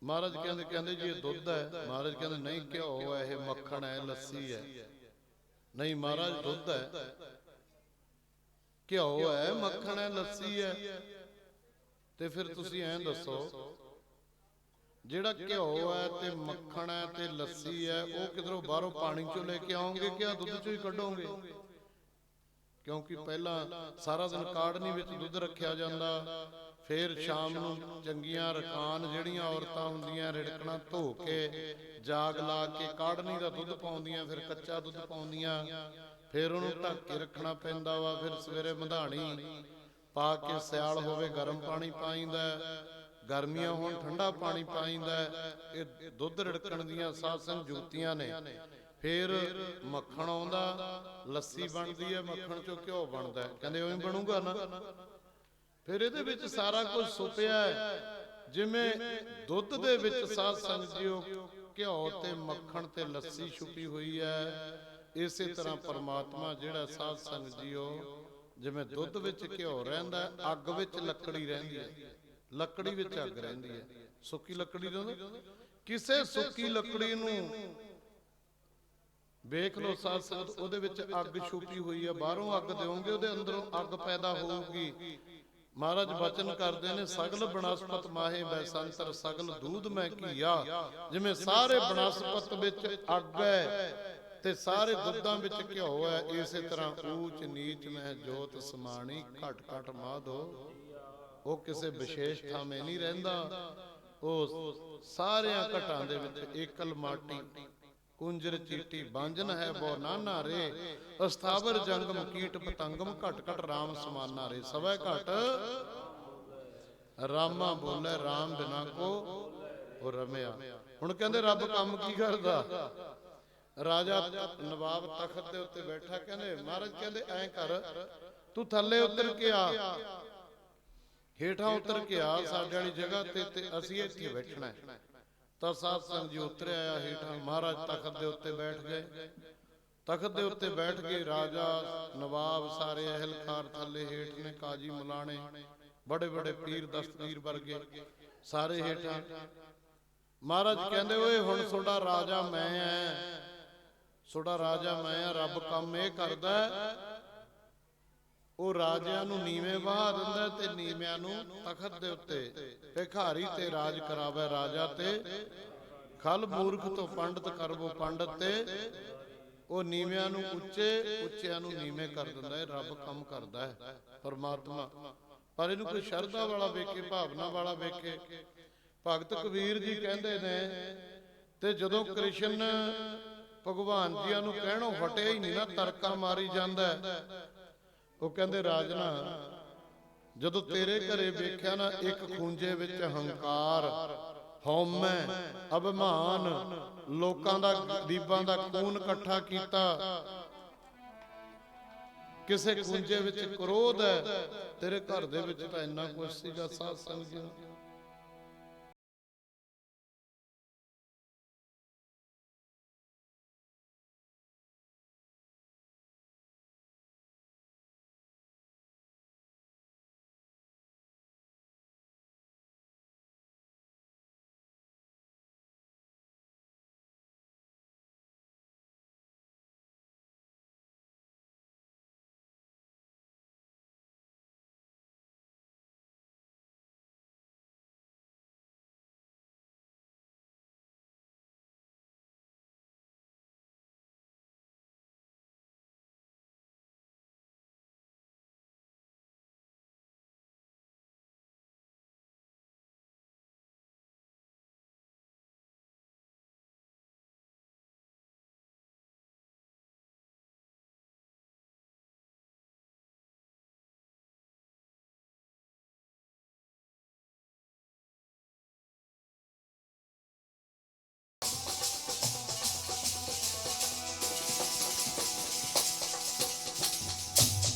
ਮਹਾਰਾਜ ਕਹਿੰਦੇ ਜੀ ਇਹ ਦੁੱਧ ਹੈ। ਮਹਾਰਾਜ ਕਹਿੰਦੇ ਨਹੀਂ, ਘਿਓ ਹੈ, ਇਹ ਮੱਖਣ ਹੈ, ਲੱਸੀ ਹੈ। ਨਹੀਂ ਮਹਾਰਾਜ, ਦੁੱਧ ਹੈ, ਘਿਓ ਹੈ, ਮੱਖਣ ਹੈ, ਲੱਸੀ ਹੈ। ਤੇ ਫਿਰ ਤੁਸੀਂ ਐਂ ਦੱਸੋ, ਜਿਹੜਾ ਘਿਓ ਹੈ ਤੇ ਮੱਖਣ ਹੈ ਤੇ ਲੱਸੀ ਹੈ, ਉਹ ਕਿਧਰੋਂ ਬਾਹਰੋਂ ਪਾਣੀ ਚੋਂ ਲੈ ਕੇ ਆਓਗੇ ਕਿ ਆ ਦੁੱਧ ਚੋਂ ਹੀ ਕੱਢੋਗੇ? ਕਿਉਂਕਿ ਪਹਿਲਾਂ ਸਾਰਾ ਦਿਨ ਕਾੜਨੀ ਵਿੱਚ ਦੁੱਧ ਰੱਖਿਆ ਜਾਂਦਾ, ਫਿਰ ਸ਼ਾਮ ਨੂੰ ਚੰਗੀਆਂ ਰਕਾਨ ਜਿਹੜੀਆਂ ਔਰਤਾਂ ਹੁੰਦੀਆਂ ਰਿੜਕਣਾ ਧੋ ਕੇ ਜਾਗ ਲਾ ਕੇ ਕਾੜਨੀ ਦਾ ਦੁੱਧ ਪਾਉਂਦੀਆਂ, ਫਿਰ ਕੱਚਾ ਦੁੱਧ ਪਾਉਂਦੀਆਂ, ਫਿਰ ਉਹਨੂੰ ਢੱਕ ਕੇ ਰੱਖਣਾ ਪੈਂਦਾ ਵਾ। ਫਿਰ ਸਵੇਰੇ ਮਧਾਣੀ ਪਾ ਕੇ, ਸਿਆਲ ਹੋਵੇ ਗਰਮ ਪਾਣੀ ਪਾਈਦਾ, ਗਰਮੀਆਂ ਹੋਣ ਠੰਡਾ ਪਾਣੀ ਪਾਈਦਾ। ਇਹ ਦੁੱਧ ਰਿੜਕਣ ਦੀਆਂ ਸਾਧ ਸੰਗਤ ਜੁਗਤੀਆਂ ਨੇ। ਫਿਰ ਮੱਖਣ ਆਉਂਦਾ, ਲੱਸੀ ਬਣਦੀ ਹੈ, ਮੱਖਣ ਚੋਂ ਘਿਓ ਬਣਦਾ। ਕਹਿੰਦੇ ਉਵੇਂ ਬਣੂਗਾ ਨਾ? ਫਿਰ ਇਹਦੇ ਵਿੱਚ ਸਾਰਾ ਕੁਝ ਛੁਪਿਆ ਹੈ। ਜਿਵੇਂ ਦੁੱਧ ਦੇ ਵਿੱਚ ਸਾਧ ਸੰਗਤ ਜੀਓ ਘਿਓ ਤੇ ਮੱਖਣ ਤੇ ਲੱਸੀ ਛੁਪੀ ਹੋਈ ਹੈ, ਇਸੇ ਤਰ੍ਹਾਂ ਪਰਮਾਤਮਾ ਜਿਹੜਾ ਸਾਧ ਸੰਗਤ ਜੀਓ ਜਿਵੇਂ ਦੁੱਧ ਵਿੱਚ ਘਿਓ ਰਹਿੰਦਾ, ਅੱਗ ਵਿੱਚ ਲੱਕੜੀ ਰਹਿੰਦੀ ਹੈ, ਲੱਕੜੀ ਵਿੱਚ ਅੱਗ ਰਹਿੰਦੀ ਹੈ। ਸੁੱਕੀ ਲੱਕੜੀ ਦਾ ਕਿਸੇ ਸੁੱਕੀ ਲੱਕੜੀ ਨੂੰ ਵੇਖ ਲਓ ਸਾਧ ਸੰਗਤ, ਉਹਦੇ ਵਿੱਚ ਅੱਗ ਛੁਪੀ ਹੋਈ ਹੈ। ਬਾਹਰੋਂ ਅੱਗ ਦਿਓਗੇ, ਉਹਦੇ ਅੰਦਰੋਂ ਅੱਗ ਪੈਦਾ ਹੋਊਗੀ। ਮਹਾਰਾਜ ਬਚਨ ਕਰਦੇ ਨੇ, ਸਗਲ ਬਨਸਪਤ ਮਾਹੇ ਬੈਸੰਤਰ ਸਗਲ ਦੂਧ ਮੈਂ ਘੀਆ। ਜਿਵੇਂ ਸਾਰੇ ਬਨਸਪਤ ਵਿੱਚ ਅੱਗ ਹੈ ਤੇ ਸਾਰੇ ਦੁੱਧਾਂ ਵਿੱਚ ਘਿਓ ਹੈ, ਇਸੇ ਤਰ੍ਹਾਂ ਊਚ ਨੀਚ ਮੈਂ ਜੋਤ ਸਮਾਣੀ ਘਟ ਘਟ ਮਾਧੋ। ਉਹ ਕਿਸੇ ਵਿਸ਼ੇਸ਼ ਥਾਵੇਂ ਨਹੀਂ ਰਹਿੰਦਾ, ਉਹ ਸਾਰਿਆਂ ਘਟਾਂ ਦੇ ਵਿੱਚ ਏਕਲ ਮਾਟੀ ਕੁੰਜਰ ਚੀਟੀ ਬਾਂਝਨ ਹੈ ਬੋ ਨਾਨਾ ਰੇ। ਅਸਥਾਵਰ ਜੰਗਮ ਕੀਟ ਪਤੰਗਮ ਘਟ ਘਟ ਰਾਮ ਸਮਾਨਾ ਰੇ। ਸਵੈ ਘਟ ਰਾਮਾ ਬੋਲੇ ਰਾਮ ਬਿਨਾ ਕੋ ਉਹ ਰਮਿਆ। ਹੁਣ ਕਹਿੰਦੇ ਰੱਬ ਕੰਮ ਕੀ ਕਰਦਾ? ਰਾਜਾ ਨਵਾਬ ਤਖਤ ਦੇ ਉੱਤੇ ਬੈਠਾ। ਕਹਿੰਦੇ ਮਹਾਰਾਜ ਕਹਿੰਦੇ ਐਂ ਕਰ, ਤੂੰ ਥੱਲੇ ਉਤਰ ਕੇ ਆ, ਹੇਠਾਂ ਉਤਰ ਕੇ ਆ ਸਾਡੇ ਵਾਲੀ ਜਗ੍ਹਾ ਤੇ ਅਸੀਂ ਇੱਥੇ ਬੈਠਣਾ ਹੈ। ਤਾਂ ਸਾਧ ਸੰਗਤ ਜੀ ਉਤਰਿਆ ਆਇਆ ਹੇਠਾਂ। ਮਹਾਰਾਜ ਤਖਤ ਦੇ ਉੱਤੇ ਬੈਠ ਗਏ। ਤਖਤ ਦੇ ਉੱਤੇ ਬੈਠ ਕੇ ਰਾਜਾ ਨਵਾਬ ਸਾਰੇ ਅਹਿਲਕਾਰ ਥੱਲੇ ਹੇਠ ਨੇ, ਕਾਜੀ ਮੁਲਾਣੇ ਬੜੇ ਬੜੇ ਪੀਰ ਦਸਤਗੀਰ ਵਰਗੇ ਸਾਰੇ ਹੇਠਾਂ। ਮਹਾਰਾਜ ਕਹਿੰਦੇ ਓਏ ਹੁਣ ਤੁਹਾਡਾ ਰਾਜਾ ਮੈਂ ਐ, ਤੁਹਾਡਾ ਰਾਜਾ ਮੈਂ ਆ। ਰੱਬ ਕੰਮ ਇਹ ਕਰਦਾ, ਉਹ ਰਾਜਿਆਂ ਨੂੰ ਨੀਵੇਂ ਬਹਾ ਦਿੰਦਾ ਤੇ ਨੀਵਿਆਂ ਨੂੰ ਤਖਤ ਦੇ ਉੱਤੇ। ਭਿਖਾਰੀ ਤੇ ਰਾਜ ਕਰਾਵੇ ਰਾਜਾ ਤੇ ਖਲ ਮੂਰਖ ਤੋਂ ਪੰਡਤ ਕਰਵੋ ਪੰਡਤ ਤੇ। ਉਹ ਨੀਵਿਆਂ ਨੂੰ ਉੱਚੇ, ਉੱਚਿਆਂ ਨੂੰ ਨੀਵੇਂ ਕਰ ਦਿੰਦਾ ਹੈ। ਰੱਬ ਕੰਮ ਕਰਦਾ ਹੈ ਪਰਮਾਤਮਾ। ਪਰ ਇਹਨੂੰ ਕੋਈ ਸ਼ਰਧਾ ਵਾਲਾ ਵੇਖੇ, ਭਾਵਨਾ ਵਾਲਾ ਵੇਖੇ। ਭਗਤ ਕਬੀਰ ਜੀ ਕਹਿੰਦੇ ਨੇ, ਤੇ ਜਦੋਂ ਕ੍ਰਿਸ਼ਨ ਭਗਵਾਨ ਜੀਆਂ ਨੂੰ ਕਹਿਣੋਂ ਹਟਿਆ ਹੀ ਨਹੀਂ ਨਾ, ਤਰਕਾ ਮਾਰੀ ਜਾਂਦਾ। ਉਹ ਕਹਿੰਦੇ ਰਾਜਨਾ, ਜਦੋਂ ਤੇਰੇ ਘਰੇ ਵੇਖਿਆ ਨਾ, ਇੱਕ ਖੂੰਜੇ ਵਿੱਚ ਹੰਕਾਰ, ਹਉਮੈ, ਅਭਿਮਾਨ, ਲੋਕਾਂ ਦਾ ਗਰੀਬਾਂ ਦਾ ਖੂਨ ਇਕੱਠਾ ਕੀਤਾ, ਕਿਸੇ ਖੂੰਜੇ ਵਿੱਚ ਕ੍ਰੋਧ ਹੈ, ਤੇਰੇ ਘਰ ਦੇ ਵਿੱਚ ਤਾਂ ਇੰਨਾ ਕੁਛ ਸੀਗਾ ਸਾਧ ਸੰਗਤ ਜੀ।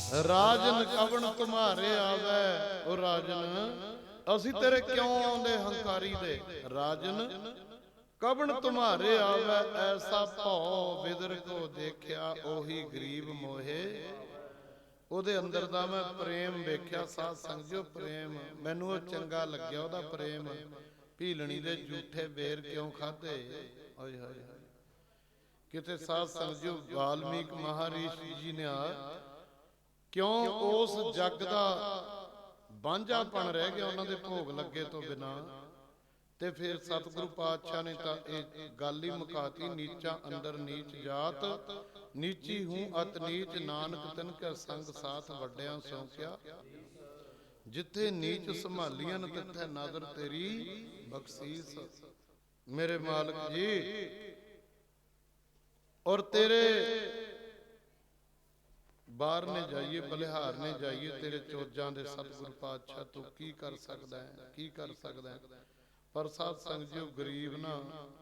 ਰਾਜਨ ਕਵਣ ਤੁਮਾਰੇ ਆਵੈ। ਉਹ ਰਾਜਨ ਅਸੀਂ ਤੇਰੇ ਕਿਉਂ ਆਉਂਦੇ ਹੰਕਾਰੀ ਦੇ। ਰਾਜਨ ਕਵਣ ਤੁਮਾਰੇ ਆਵੈ, ਐਸਾ ਭਉ ਬਿਦਰ ਕੋ ਦੇਖਿਆ, ਉਹੀ ਗਰੀਬ ਮੋਹੇ। ਉਹਦੇ ਅੰਦਰ ਦਾ ਮੈਂ ਪ੍ਰੇਮ ਵੇਖਿਆ ਸਾਧ ਸੰਗਤੋ, ਪ੍ਰੇਮ ਮੈਨੂੰ ਉਹ ਚੰਗਾ ਲੱਗਿਆ, ਉਹਦਾ ਪ੍ਰੇਮ। ਭੀਲਣੀ ਦੇ ਝੂਠੇ ਬੇਰ ਕਿਉਂ ਖਾਧੇ। ਹਾਏ ਹਾਏ ਹਾਏ। ਕਿਤੇ ਸਾਧ ਸੰਗਤੋ ਵਾਲਮੀਕ ਮਹਾਰਿਸ਼ੀ ਜੀ ਨੇ ਕਿਉਂ ਉਸ ਜੱਗ ਦਾ ਬਾਂਝਾਪਣ ਰਹਿ ਗਿਆ ਉਹਨਾਂ ਦੇ ਭੋਗ ਲੱਗੇ ਤੋਂ ਬਿਨਾ। ਤੇ ਫਿਰ ਸਤਿਗੁਰੂ ਪਾਤਸ਼ਾਹ ਨੇ ਤਾਂ ਇਹ ਗੱਲ ਹੀ ਮੁਕਾਤੀ, ਨੀਚਾ ਅੰਦਰ ਨੀਚ ਜਾਤ, ਨੀਚੀ ਹੂੰ ਅਤ ਨੀਚ, ਨਾਨਕ ਤਿਨ ਕੈ ਸੰਗ ਸਾਥ, ਵੱਡਿਆਂ ਸੌਂਕਿਆ। ਜਿੱਥੇ ਨੀਚ ਸੰਭਾਲੀਆਂ ਤਿੱਥੇ ਨਦਰ ਤੇਰੀ ਬਖਸ਼ੀਸ। ਮੇਰੇ ਮਾਲਕ ਜੀ ਔਰ ਤੇਰੇ ਬਾਹਰਨੇ ਜਾਈਏ, ਬਲਿਹਾਰਨੇ ਜਾਈਏ, ਤੇਰੇ ਚੋਜਾਂ ਦੇ ਸਤਿਗੁਰ ਪਾਤਸ਼ਾਹ ਤੂੰ ਕੀ ਕਰ ਸਕਦਾ ਹੈ, ਕੀ ਕਰ ਸਕਦਾ ਹੈ। ਪਰ ਸਾਧ ਸੰਗਤ ਜੀ ਗਰੀਬ ਨਾ,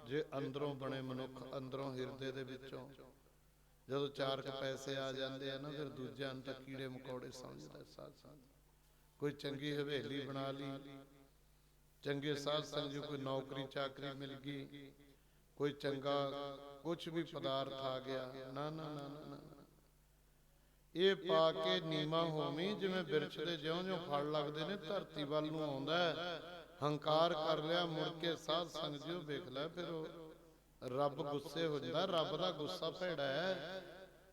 ਜੇ ਅੰਦਰੋਂ ਬਣੇ ਮਨੁੱਖ, ਅੰਦਰੋਂ ਹਿਰਦੇ ਦੇ ਵਿੱਚੋਂ ਜਦੋਂ ਚਾਰ ਕੁ ਪੈਸੇ ਆ ਜਾਂਦੇ ਆ ਨਾ, ਫਿਰ ਦੂਜਿਆਂ ਨੂੰ ਤਾਂ ਕੀੜੇ ਮਕੌੜੇ ਸਮਝਦਾ ਸਾਧ ਸੰਗਤ। ਕੋਈ ਚੰਗੀ ਹਵੇਲੀ ਬਣਾ ਲਈ, ਚੰਗੇ ਸਾਧ ਸੰਗਤ ਜੀ ਕੋਈ ਨੌਕਰੀ ਚਾਕਰੀ ਮਿਲ ਗਈ, ਕੋਈ ਚੰਗਾ ਕੁਛ ਵੀ ਪਦਾਰਥ ਆ ਗਿਆ, ਨਾ ਨਾ ਨਾ ਨਾ, ਇਹ ਪਾ ਕੇ ਨੀਵਾਂ ਹੋਵੀਂ। ਜਿਵੇਂ ਬਿਰਛ ਦੇ ਜਿਉਂ-ਜਿਉਂ ਫਲ ਲੱਗਦੇ ਨੇ ਧਰਤੀ ਵੱਲ ਨੂੰ ਆਉਂਦਾ, ਹੰਕਾਰ ਕਰ ਲਿਆ, ਮੁੜ ਕੇ ਸਾਧ ਸੰਗਤ ਜੀ ਵੇਖ ਲੈ, ਫਿਰ ਉਹ ਰੱਬ ਗੁੱਸੇ ਹੋ ਜਾਂਦਾ। ਰੱਬ ਦਾ ਗੁੱਸਾ ਭੈੜਾ ਹੈ,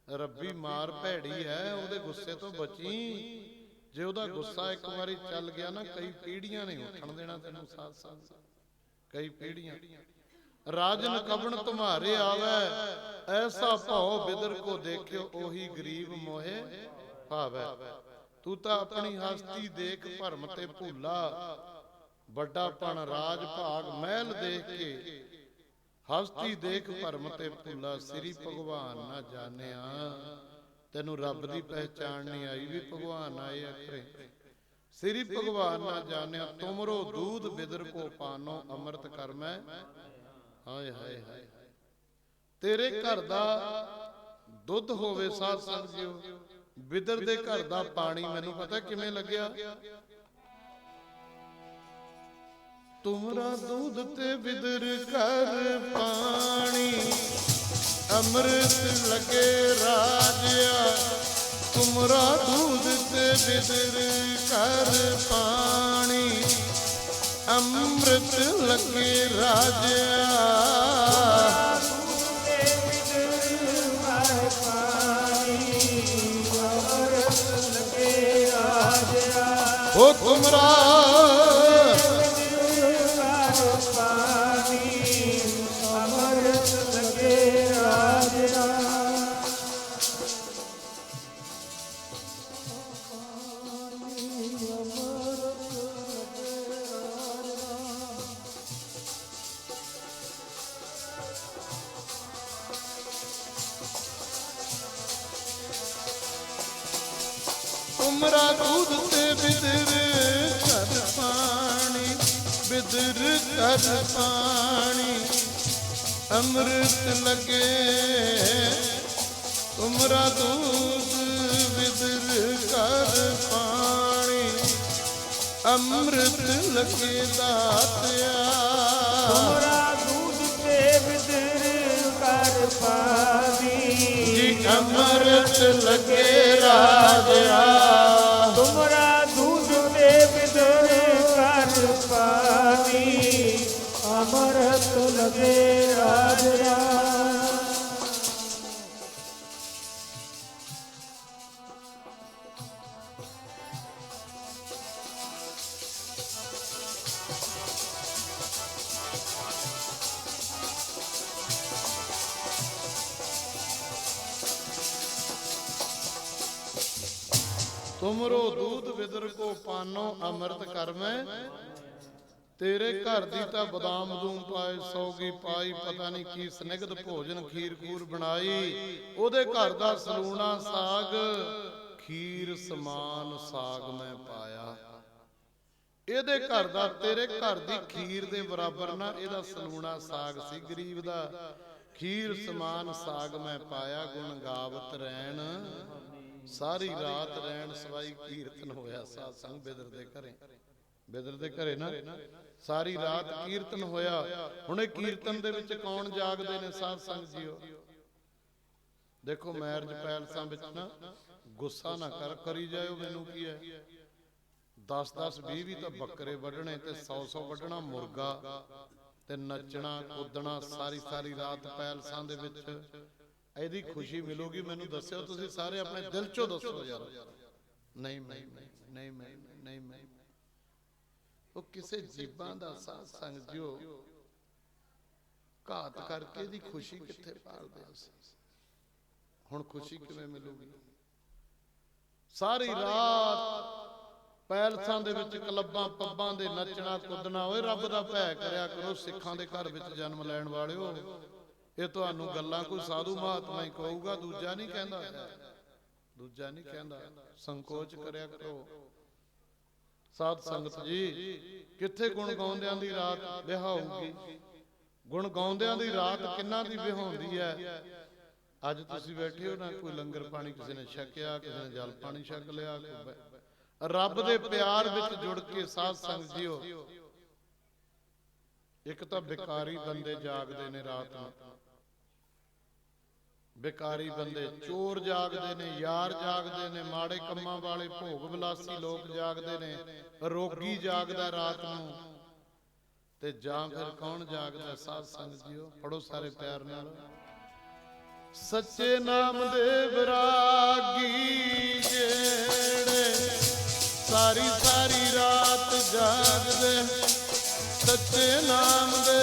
ਰੱਬੀ ਮਾਰ ਭੈੜੀ ਹੈ, ਉਹਦੇ ਗੁੱਸੇ ਤੋਂ ਬਚੀ। ਜੇ ਉਹਦਾ ਗੁੱਸਾ ਇੱਕ ਵਾਰੀ ਚੱਲ ਗਿਆ ਨਾ, ਕਈ ਪੀੜ੍ਹੀਆਂ ਨਹੀਂ ਉੱਠਣ ਦੇਣਾ ਤੈਨੂੰ ਸਾਧ ਸੰਗਤ, ਕਈ ਪੀੜ੍ਹੀਆਂ। ਰਾਜਨ ਕਵਣ ਤੁਮਾਰੇ ਆਵੈ, ਐਸਾ ਭਉ ਬਿਦਰ ਕੋ ਦੇਖਿਓ, ਉਹੀ ਗਰੀਬ ਮੋਹੇ ਭਾਵੈ। ਤੂੰ ਤਾਂ ਆਪਣੀ ਹਸਤੀ ਦੇਖ ਭਰਮ ਤੇ ਭੁੱਲਾ, ਵੱਡਾਪਣ ਰਾਜ ਭਾਗ ਮਹਿਲ ਦੇਖ ਕੇ। ਹਸਤੀ ਦੇਖ ਭਰਮ ਤੇ ਭੁੱਲਾ, ਸ੍ਰੀ ਭਗਵਾਨ ਨਾ ਜਾਣਿਆ। ਤੈਨੂੰ ਰੱਬ ਦੀ ਪਹਿਚਾਣ ਨਹੀਂ ਆਈ ਵੀ ਭਗਵਾਨ ਆਏ ਅਖਰੇ। ਸ੍ਰੀ ਭਗਵਾਨ ਨਾ ਜਾਣਿਆ, ਤੁਮਰੋ ਦੂਧ ਬਿਦਰ ਕੋ ਪਾਨੋ, ਅੰਮ੍ਰਿਤ ਕਰ ਮੈਂ। ਹਾਏ ਹਾਏ ਹਾਏ। ਤੇਰੇ ਘਰ ਦਾ ਦੁੱਧ ਹੋਵੇ ਸਾਧ ਸੰਗਤ ਜੀਓ, ਬਿਦਰ ਦੇ ਘਰ ਦਾ ਪਾਣੀ ਮੈਨੂੰ ਪਤਾ ਕਿਵੇਂ ਲੱਗਿਆ। ਤੁਮਰਾ ਦੁੱਧ ਤੇ ਬਿਦਰ ਘਰ ਪਾਣੀ, ਅੰਮ੍ਰਿਤ ਲਗੇ ਰਾਜਿਆ। ਤੁਮਰਾ ਦੁੱਧ ਤੇ ਬਿਦਰ ਘਰ ਪਾਣੀ, ਅੰਮ੍ਰਿਤ ਲਗੇ ਰਾਜਿਆ। ਉਹ ਤੁਮਰਾ ਤੁਮਰਾ ਦੁੱਧ ਤੇ ਬਿਦਰ ਘਰ ਪਾਣੀ, ਬਿਦਰ ਘਰ ਪਾਣੀ, ਅੰਮ੍ਰਿਤ ਲਗੇ। ਤੁਮਰਾ ਦੁੱਧ ਬਿਦਰ ਘਰ ਪਾਣੀ, ਅੰਮ੍ਰਿਤ ਲਗੇ ਦਾਤਿਆ। ਤੁਮਰਾ ਦੁੱਧ ਤੇ ਬਿਦਰ ਘਰ ਪਾਣੀ, ਜੀ ਅੰਮ੍ਰਿਤ ਲਗੇ ਰਾਜਿਆ। ਤੁਮਰਾ ਦੁੱਧ ਤੇ ਬਿਦਰ ਘਰ ਪਾਣੀ, ਅੰਮ੍ਰਿਤ ਲਗੇ ਰਾਜਿਆ। ਤੁਮਰੋ ਦੂਧ ਬਿਦਰ ਕੋ ਪਾਨੋ, ਅੰਮ੍ਰਿਤ ਕਰ ਮੈਂ। ਤੇਰੇ ਘਰ ਦੀ ਤਾਂ ਬਦਾਮ ਦੂਮ ਪਾਏ, ਸੌਗੀ ਪਾਈ, ਪਤਾ ਨਹੀਂ ਕੀ ਸਨਿਗਧ ਭੋਜਨ ਖੀਰ ਖੂਰ ਬਣਾਈ। ਉਹਦੇ ਘਰ ਦਾ ਸਲੂਣਾ ਸਾਗ, ਖੀਰ ਸਮਾਨ ਸਾਗ ਮੈਂ ਪਾਇਆ। ਇਹਦੇ ਘਰ ਦਾ, ਤੇਰੇ ਘਰ ਦੀ ਖੀਰ ਦੇ ਬਰਾਬਰ ਨਾ ਇਹਦਾ ਸਲੂਣਾ ਸਾਗ ਸੀ ਗਰੀਬ ਦਾ। ਖੀਰ ਸਮਾਨ ਸਾਗ ਮੈਂ ਪਾਇਆ, ਗੁਣ ਗਾਵਤ ਰਹਿਣ ਸਾਰੀ ਰਾਤ ਰੈਣ ਸਵਾਈ ਕੀਰਤਨ ਹੋਇਆ ਸਾਧ ਸੰਗ ਬਿਦਰ ਦੇ ਘਰੇ। ਬਿਦਰ ਦੇ ਘਰੇ ਨਾ ਸਾਰੀ ਰਾਤ ਕੀਰਤਨ ਹੋਇਆ। ਹੁਣ ਇਹ ਕੀਰਤਨ ਦੇ ਵਿੱਚ ਕੌਣ ਜਾਗਦੇ ਨੇ ਸਾਧ ਸੰਗ ਜੀਓ? ਦੇਖੋ ਮੈਰਿਜ ਪੈਲਸਾਂ ਵਿੱਚ ਨਾ ਗੁੱਸਾ ਨਾ ਕਰੀ ਜਾਇਓ, ਮੈਨੂੰ ਕੀ ਹੈ 10-10 20 ਤਾਂ ਬੱਕਰੇ ਵੱਢਣੇ ਤੇ 100-100 ਵੱਢਣਾ ਮੁਰਗਾ ਤੇ ਨੱਚਣਾ ਕੁੱਦਣਾ ਸਾਰੀ ਰਾਤ ਪੈਲਸਾਂ ਦੇ ਵਿੱਚ। ਇਹਦੀ ਖੁਸ਼ੀ ਮਿਲੂਗੀ ਮੈਨੂੰ ਦੱਸਿਓ ਤੁਸੀਂ ਸਾਰੇ ਆਪਣੇ ਦਿਲ ਚੋਂ ਦੱਸੋ ਯਾਰ। ਨਹੀਂ ਮੈਂ ਉਹ ਕਿਸੇ ਜੀਬਾਂ ਦਾ ਸਾਧ ਸੰਗ ਜਿਓ ਘਾਤ ਕਰਕੇ ਦੀ ਖੁਸ਼ੀ ਕਿੱਥੇ ਪਾਲਦੇ ਅਸੀਂ? ਹੁਣ ਖੁਸ਼ੀ ਕਿਵੇਂ ਮਿਲੂਗੀ? ਸਾਰੀ ਰਾਤ ਪੈਲਸਾਂ ਦੇ ਵਿੱਚ ਕਲੱਬਾਂ ਪੱਬਾਂ ਦੇ ਨੱਚਣਾ ਕੁੱਦਣਾ। ਓਏ ਰੱਬ ਦਾ ਭੈ ਕਰਿਆ ਕਰੋ ਸਿੱਖਾਂ ਦੇ ਘਰ ਵਿੱਚ ਜਨਮ ਲੈਣ ਵਾਲਿਓ। ਇਹ ਤੁਹਾਨੂੰ ਗੱਲਾਂ ਕੋਈ ਸਾਧੂ ਮਹਾਤਮਾ ਹੀ ਕਹੂਗਾ, ਦੂਜਾ ਨਹੀਂ ਕਹਿੰਦਾ। ਸੰਕੋਚ ਕਰਿਆ ਕਰੋ ਸਾਧ ਸੰਗਤ ਜੀ। ਕਿੱਥੇ ਗੁਣ ਗਾਉਂਦਿਆਂ ਦੀ ਰਾਤ ਵਿਹਾਊਗੀ? ਗੁਣ ਗਾਉਂਦਿਆਂ ਦੀ ਰਾਤ ਕਿੰਨਾ ਦੀ ਵਿਹਾਉਂਦੀ ਹੈ? ਅੱਜ ਤੁਸੀਂ ਬੈਠੇ ਹੋ ਨਾ, ਕੋਈ ਲੰਗਰ ਪਾਣੀ ਕਿਸੇ ਨੇ ਛਕਿਆ, ਕਿਸੇ ਨੇ ਜਲ ਪਾਣੀ ਛਕ ਲਿਆ। ਰੱਬ ਦੇ ਪਿਆਰ ਵਿੱਚ ਜੁੜ ਕੇ ਸਾਧ ਸੰਗਤ ਜੀਓ, ਇੱਕ ਤਾਂ ਬਿਕਾਰੀ ਬੰਦੇ ਜਾਗਦੇ ਨੇ ਰਾਤ ਨੂੰ, ਬਿਕਾਰੀ ਬੰਦੇ ਚੋਰ ਜਾਗਦੇ ਨੇ, ਯਾਰ ਜਾਗਦੇ ਨੇ, ਮਾੜੇ ਕੰਮਾਂ ਵਾਲੇ ਭੋਗ ਵਿਲਾਸੀ ਲੋਕ ਜਾਗਦੇ ਨੇ, ਰੋਗੀ ਜਾਗਦਾ ਰਾਤ ਨੂੰ। ਤੇ ਜਾਂ ਫਿਰ ਕੌਣ ਜਾਗਦਾ ਸਾਧ ਸੰਗਤ ਜੀਓ? ਪੜੋ ਸਾਰੇ ਪਿਆਰ ਨਾਲ। ਸੱਚੇ ਨਾਮ ਦੇ ਵਿਰਾਗੀ ਜਿਹੜੇ ਸਾਰੀ ਰਾਤ ਜਾਗਦੇ, ਸੱਚੇ ਨਾਮ ਦੇ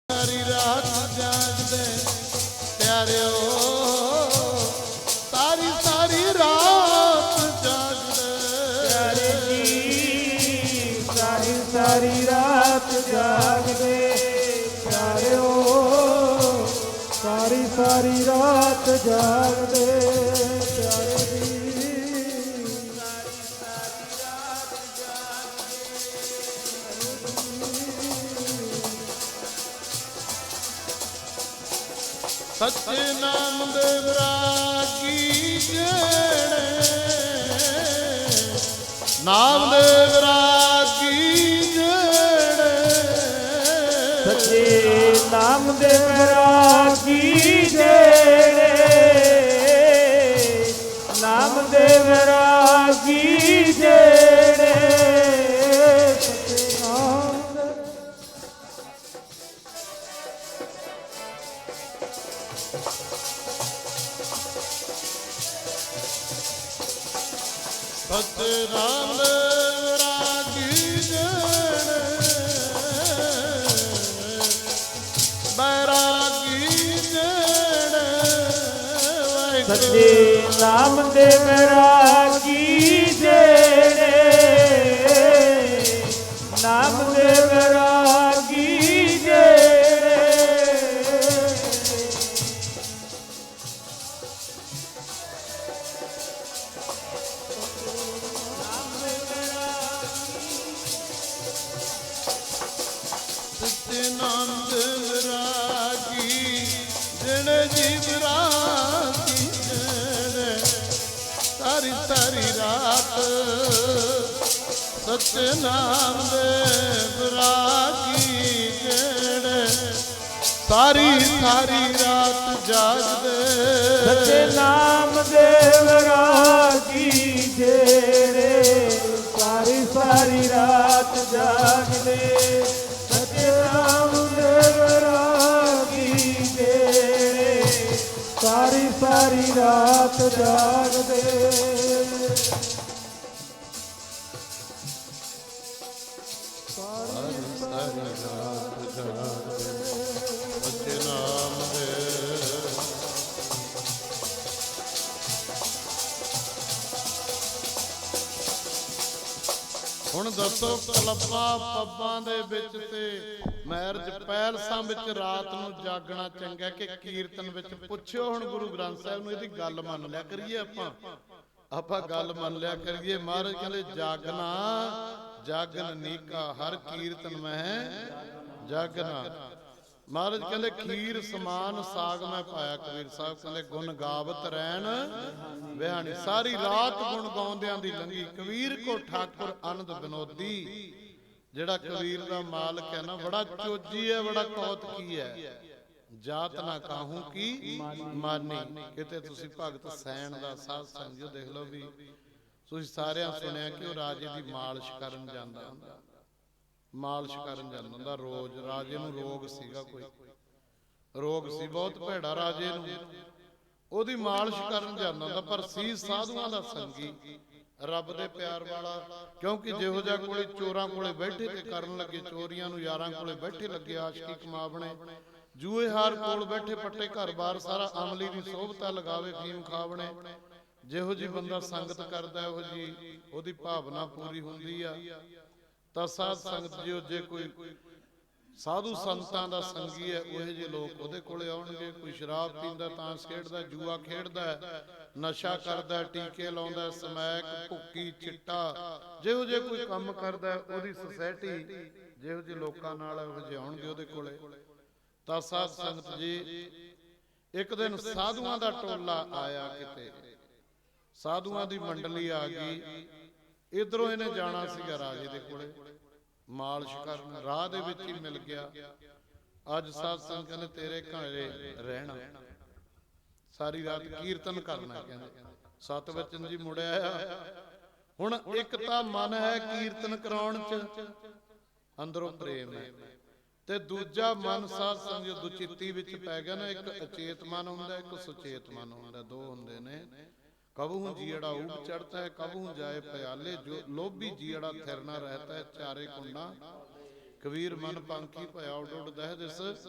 ਸਾਰੀ ਰਾਤ ਜਾਗਦੇ ਪਿਆਰਿਓ, ਸਾਰੀ ਰਾਤ ਜਾਗਦੇ ਪਿਆਰੇ ਜੀ, ਸਾਰੀ ਰਾਤ ਜਾਗਦੇ ਪਿਆਰਿਓ, ਸਾਰੀ ਰਾਤ ਜਾਗਦੇ ਪਿਆਰੇ ਜੀ। ਸੱਚੇ ਨਾਮ ਦੇ ਵਿਰਾਗੀ ਜਿਹੜੇ, ਨਾਮ ਦੇ ਵਿਰਾਗੀ ਜਿਹੜੇ, ਸੱਚੇ ਨਾਮ ਦੇ ਵਿਰਾਗੀ ਜਿਹੜੇ, ਨਾਮ ਦੇ ਵਿਰਾਗੀ ਜਿਹੜੇ, ਸੱਚੇ ਨਾਮ ਦੇ ਸੱਚੇ ਨਾਮ ਦੇ ਵਿਰਾਗੀ ਜਿਹੜੇ, ਬੈਰਾਗੀ ਜਿਹੜੇ, ਸੱਚੇ ਨਾਮ ਦੇ ਵਿਰਾਗੀ ਜਿਹੜੇ, ਸਚਿਨਾਨੰਦ ਵਿਰਾਗੀ ਜਿਹੜੇ ਜੀਵ ਰਾਗੀ ਜਿਹੜੇ ਸਾਰੀ ਸਾਰੀ ਰਾਤ ਸਚਿਨਾਨੰਦ ਵਿਰਾਗੀ ਜਿਹੜੇ ਸਾਰੀ ਸਾਰੀ ਰਾਤ ਜਾਗਦੇ ਸੱਚੇ ਨਾਮ ਦੇ ਵਿਰਾਗੀ ਜਿਹੜੇ ਸਾਰੀ ਸਾਰੀ ਰਾਤ ਜਾਗਦੇ ਸੱਚੇ ਨਾਮ ਦੇ ਵਿਰਾਗੀ ਜਿਹੜੇ ਸਾਰੀ ਸਾਰੀ ਰਾਤ ਜਾਗਦੇ ਸਾਰੀ ਸਾਰੀ ਰਾਤ ਜਾਗਦੇ ਸੱਚੇ ਨਾਮ ਦੇ ਹੁਣ ਦੱਸੋ ਕਲੱਬਾਂ ਪੱਬਾਂ ਦੇ ਵਿੱਚ ਤੇ ਮੈਰਿਜ ਪੈਲਸਾਂ ਵਿੱਚ ਰਾਤ ਨੂੰ ਜਾਗਣਾ ਚੰਗਾ ਕਿ ਕੀਰਤਨ ਵਿੱਚ? ਪੁੱਛਿਓ ਹੁਣ ਗੁਰੂ ਗ੍ਰੰਥ ਸਾਹਿਬ ਨੂੰ, ਇਹਦੀ ਗੱਲ ਮੰਨ ਲਿਆ ਕਰੀਏ ਆਪਾਂ ਗੱਲ ਮੰਨ ਲਿਆ ਕਰੀਏ। ਮਹਾਰਾਜ ਕਹਿੰਦੇ ਜਾਗਣਾ ਜਾਗਨ ਨੀਕਾ ਹਰ ਕੀਰਤਨ ਮਹਿ ਜਾਗਨਾ। ਮਹਾਰਾਜ ਕਹਿੰਦੇ ਖੀਰ ਸਮਾਨ ਸਾਗ ਮੈਂ ਪਾਇਆ। ਕਬੀਰ ਸਾਹਿਬ ਕਹਿੰਦੇ ਗੁਣ ਗਾਵਤ ਰਹਿਣ ਵਿਹਾਣੀ। ਸਾਰੀ ਰਾਤ ਗੁਣ ਗਾਉਂਦਿਆਂ ਦੀ ਲੰਗੀ। ਕਬੀਰ ਕੋ ਠਾਕੁਰ ਆਨੰਦ ਵਿਨੋਦੀ। ਜਿਹੜਾ ਕਬੀਰ ਦਾ ਮਾਲਕ ਹੈ ਨਾ, ਬੜਾ ਚੋਜੀ ਹੈ, ਬੜਾ ਕੌਤਕੀ ਹੈ। ਜਾਤ ਨਾ ਕਾਹੂ ਕੀ ਮਾਨੀ। ਕਿਤੇ ਤੁਸੀਂ ਭਗਤ ਸੈਣ ਦਾ ਸਾਧ ਸੰਗਿਓ ਦੇਖ ਲਓ ਵੀ, ਤੁਸੀਂ ਸਾਰਿਆਂ ਸੁਣਿਆ ਕਿ ਉਹ ਰਾਜੇ ਦੀ ਮਾਲਿਸ਼ ਕਰਨ ਜਾਂਦਾ ਹੁੰਦਾ, ਮਾਲਿਸ਼ ਕਰਨ ਜਾਂਦਾ ਹੁੰਦਾ ਰੋਜ਼। ਰਾਜੇ ਨੂੰ ਰੋਗ ਸੀਗਾ, ਕੋਈ ਰੋਗ ਸੀ ਬਹੁਤ ਭੈੜਾ ਰਾਜੇ ਨੂੰ, ਉਹਦੀ ਮਾਲਿਸ਼ ਕਰਨ ਜਾਂਦਾ ਹੁੰਦਾ। ਪਰ ਸੀ ਸਾਧੂਆਂ ਦਾ ਸੰਗੀ, ਰੱਬ ਦੇ ਪਿਆਰ ਵਾਲਾ। ਕਿਉਂਕਿ ਜਿਹੋ ਜਿਹਾ ਕੋਲੇ ਚੋਰਾਂ ਕੋਲੇ ਬੈਠੇ ਤੇ ਕਰਨ ਲੱਗੇ ਚੋਰੀਆਂ ਨੂੰ, ਯਾਰਾਂ ਕੋਲੇ ਬੈਠੇ ਲੱਗੇ ਆਸ਼ਕੀ ਕਮਾਵਣੇ, ਜੂਏ ਹਾਰ ਕੋਲ ਬੈਠੇ ਪੱਟੇ ਘਰ-ਬਾਰ ਸਾਰਾ ਅਮਲੀ ਦੀ ਸੋਭਤਾ ਲਗਾਵੇ ਫੀਮ ਖਾਵਣੇ। ਜਿਹੋ ਜੀ ਬੰਦਾ ਸੰਗਤ ਕਰਦਾ ਉਹੋ ਜੀ ਉਹਦੀ ਭਾਵਨਾ ਪੂਰੀ ਹੁੰਦੀ ਆ। ਤਾਂ ਸਾਧ ਸੰਗਤ ਜਿਓ ਜੇ ਕੋਈ ਸਾਧੂ ਸੰਤਾਂ ਦਾ ਸੰਗੀ ਹੈ, ਉਹੋ ਜਿਹੇ ਲੋਕ ਉਹਦੇ ਕੋਲੇ ਆਉਣਗੇ। ਕੋਈ ਸ਼ਰਾਬ ਪੀਂਦਾ, ਤਾਂਸ ਖੇਡਦਾ, ਜੂਆ ਖੇਡਦਾ, ਨਸ਼ਾ ਕਰਦਾ, ਟੀਕੇ ਲਾਉਂਦਾ, ਸਮੈਕ, ਭੁੱਕੀ, ਚਿੱਟਾ, ਜਿਹੋ ਜਿਹੇ ਕੋਈ ਕੰਮ ਕਰਦਾ ਉਹਦੀ ਸੁਸਾਇਟੀ ਜਿਹੋ ਜਿਹੇ ਲੋਕਾਂ ਨਾਲ ਉਹੋ ਜਿਹੇ ਆਉਣਗੇ ਉਹਦੇ ਕੋਲੇ। ਤਾਂ ਸਾਧ ਸੰਗਤ ਜੀ ਇੱਕ ਦਿਨ ਸਾਧੂਆਂ ਦਾ ਟੋਲਾ ਆਇਆ, ਕਿਤੇ ਸਾਧੂਆਂ ਦੀ ਮੰਡਲੀ ਆ ਗਈ। ਇਧਰੋਂ ਇਹਨੇ ਜਾਣਾ ਸੀਗਾ ਰਾਜੇ ਦੇ ਕੋਲੇ ਮਾਲਿਸ਼ ਕਰਨ, ਰਾਹ ਦੇ ਵਿੱਚ ਹੀ ਮਿਲ ਗਿਆ। ਅੱਜ ਸਾਧ ਸੰਗਤ ਕਹਿੰਦੇ ਤੇਰੇ ਘਰੇ ਰਹਿਣਾ, ਸਾਰੀ ਰਾਤ ਕੀਰਤਨ ਕਰਨਾ। ਕਹਿੰਦੇ ਸਤਿਵਚਨ ਜੀ ਮੁੜਿਆ। ਹੁਣ ਇੱਕ ਤਾਂ ਮਨ ਹੈ ਕੀਰਤਨ ਕਰਾਉਣ ਚ, ਅੰਦਰੋਂ ਪ੍ਰੇਮ ਹੈ, ਤੇ ਦੂਜਾ ਮਨ ਸਾਧ ਸੰਗਤ ਦੁਚਿੱਤੀ ਵਿੱਚ ਪੈ ਗਿਆ ਨਾ। ਇੱਕ ਅਚੇਤ ਮਨ ਹੁੰਦਾ, ਇੱਕ ਸੁਚੇਤ ਮਨ ਹੁੰਦਾ, ਦੋ ਹੁੰਦੇ ਨੇ। ਕਬਹੂ ਜੀੜਾ ਊਬ ਚੜਤਾ ਹੈ, ਕਬਹੂ ਜਾਏ ਪਿਆਲੇ, ਜੋ ਲੋਭੀ ਜੀੜਾ ਥਿਰ ਨਾ ਰਹਤਾ ਹੈ, ਚਾਰੇ ਕੁੰਡਾ ਕਬੀਰ ਮਨ ਪੰਖੀ ਭਇਆ ਉੱਡ ਉੱਡ ਦਹਿ ਦਿਸ।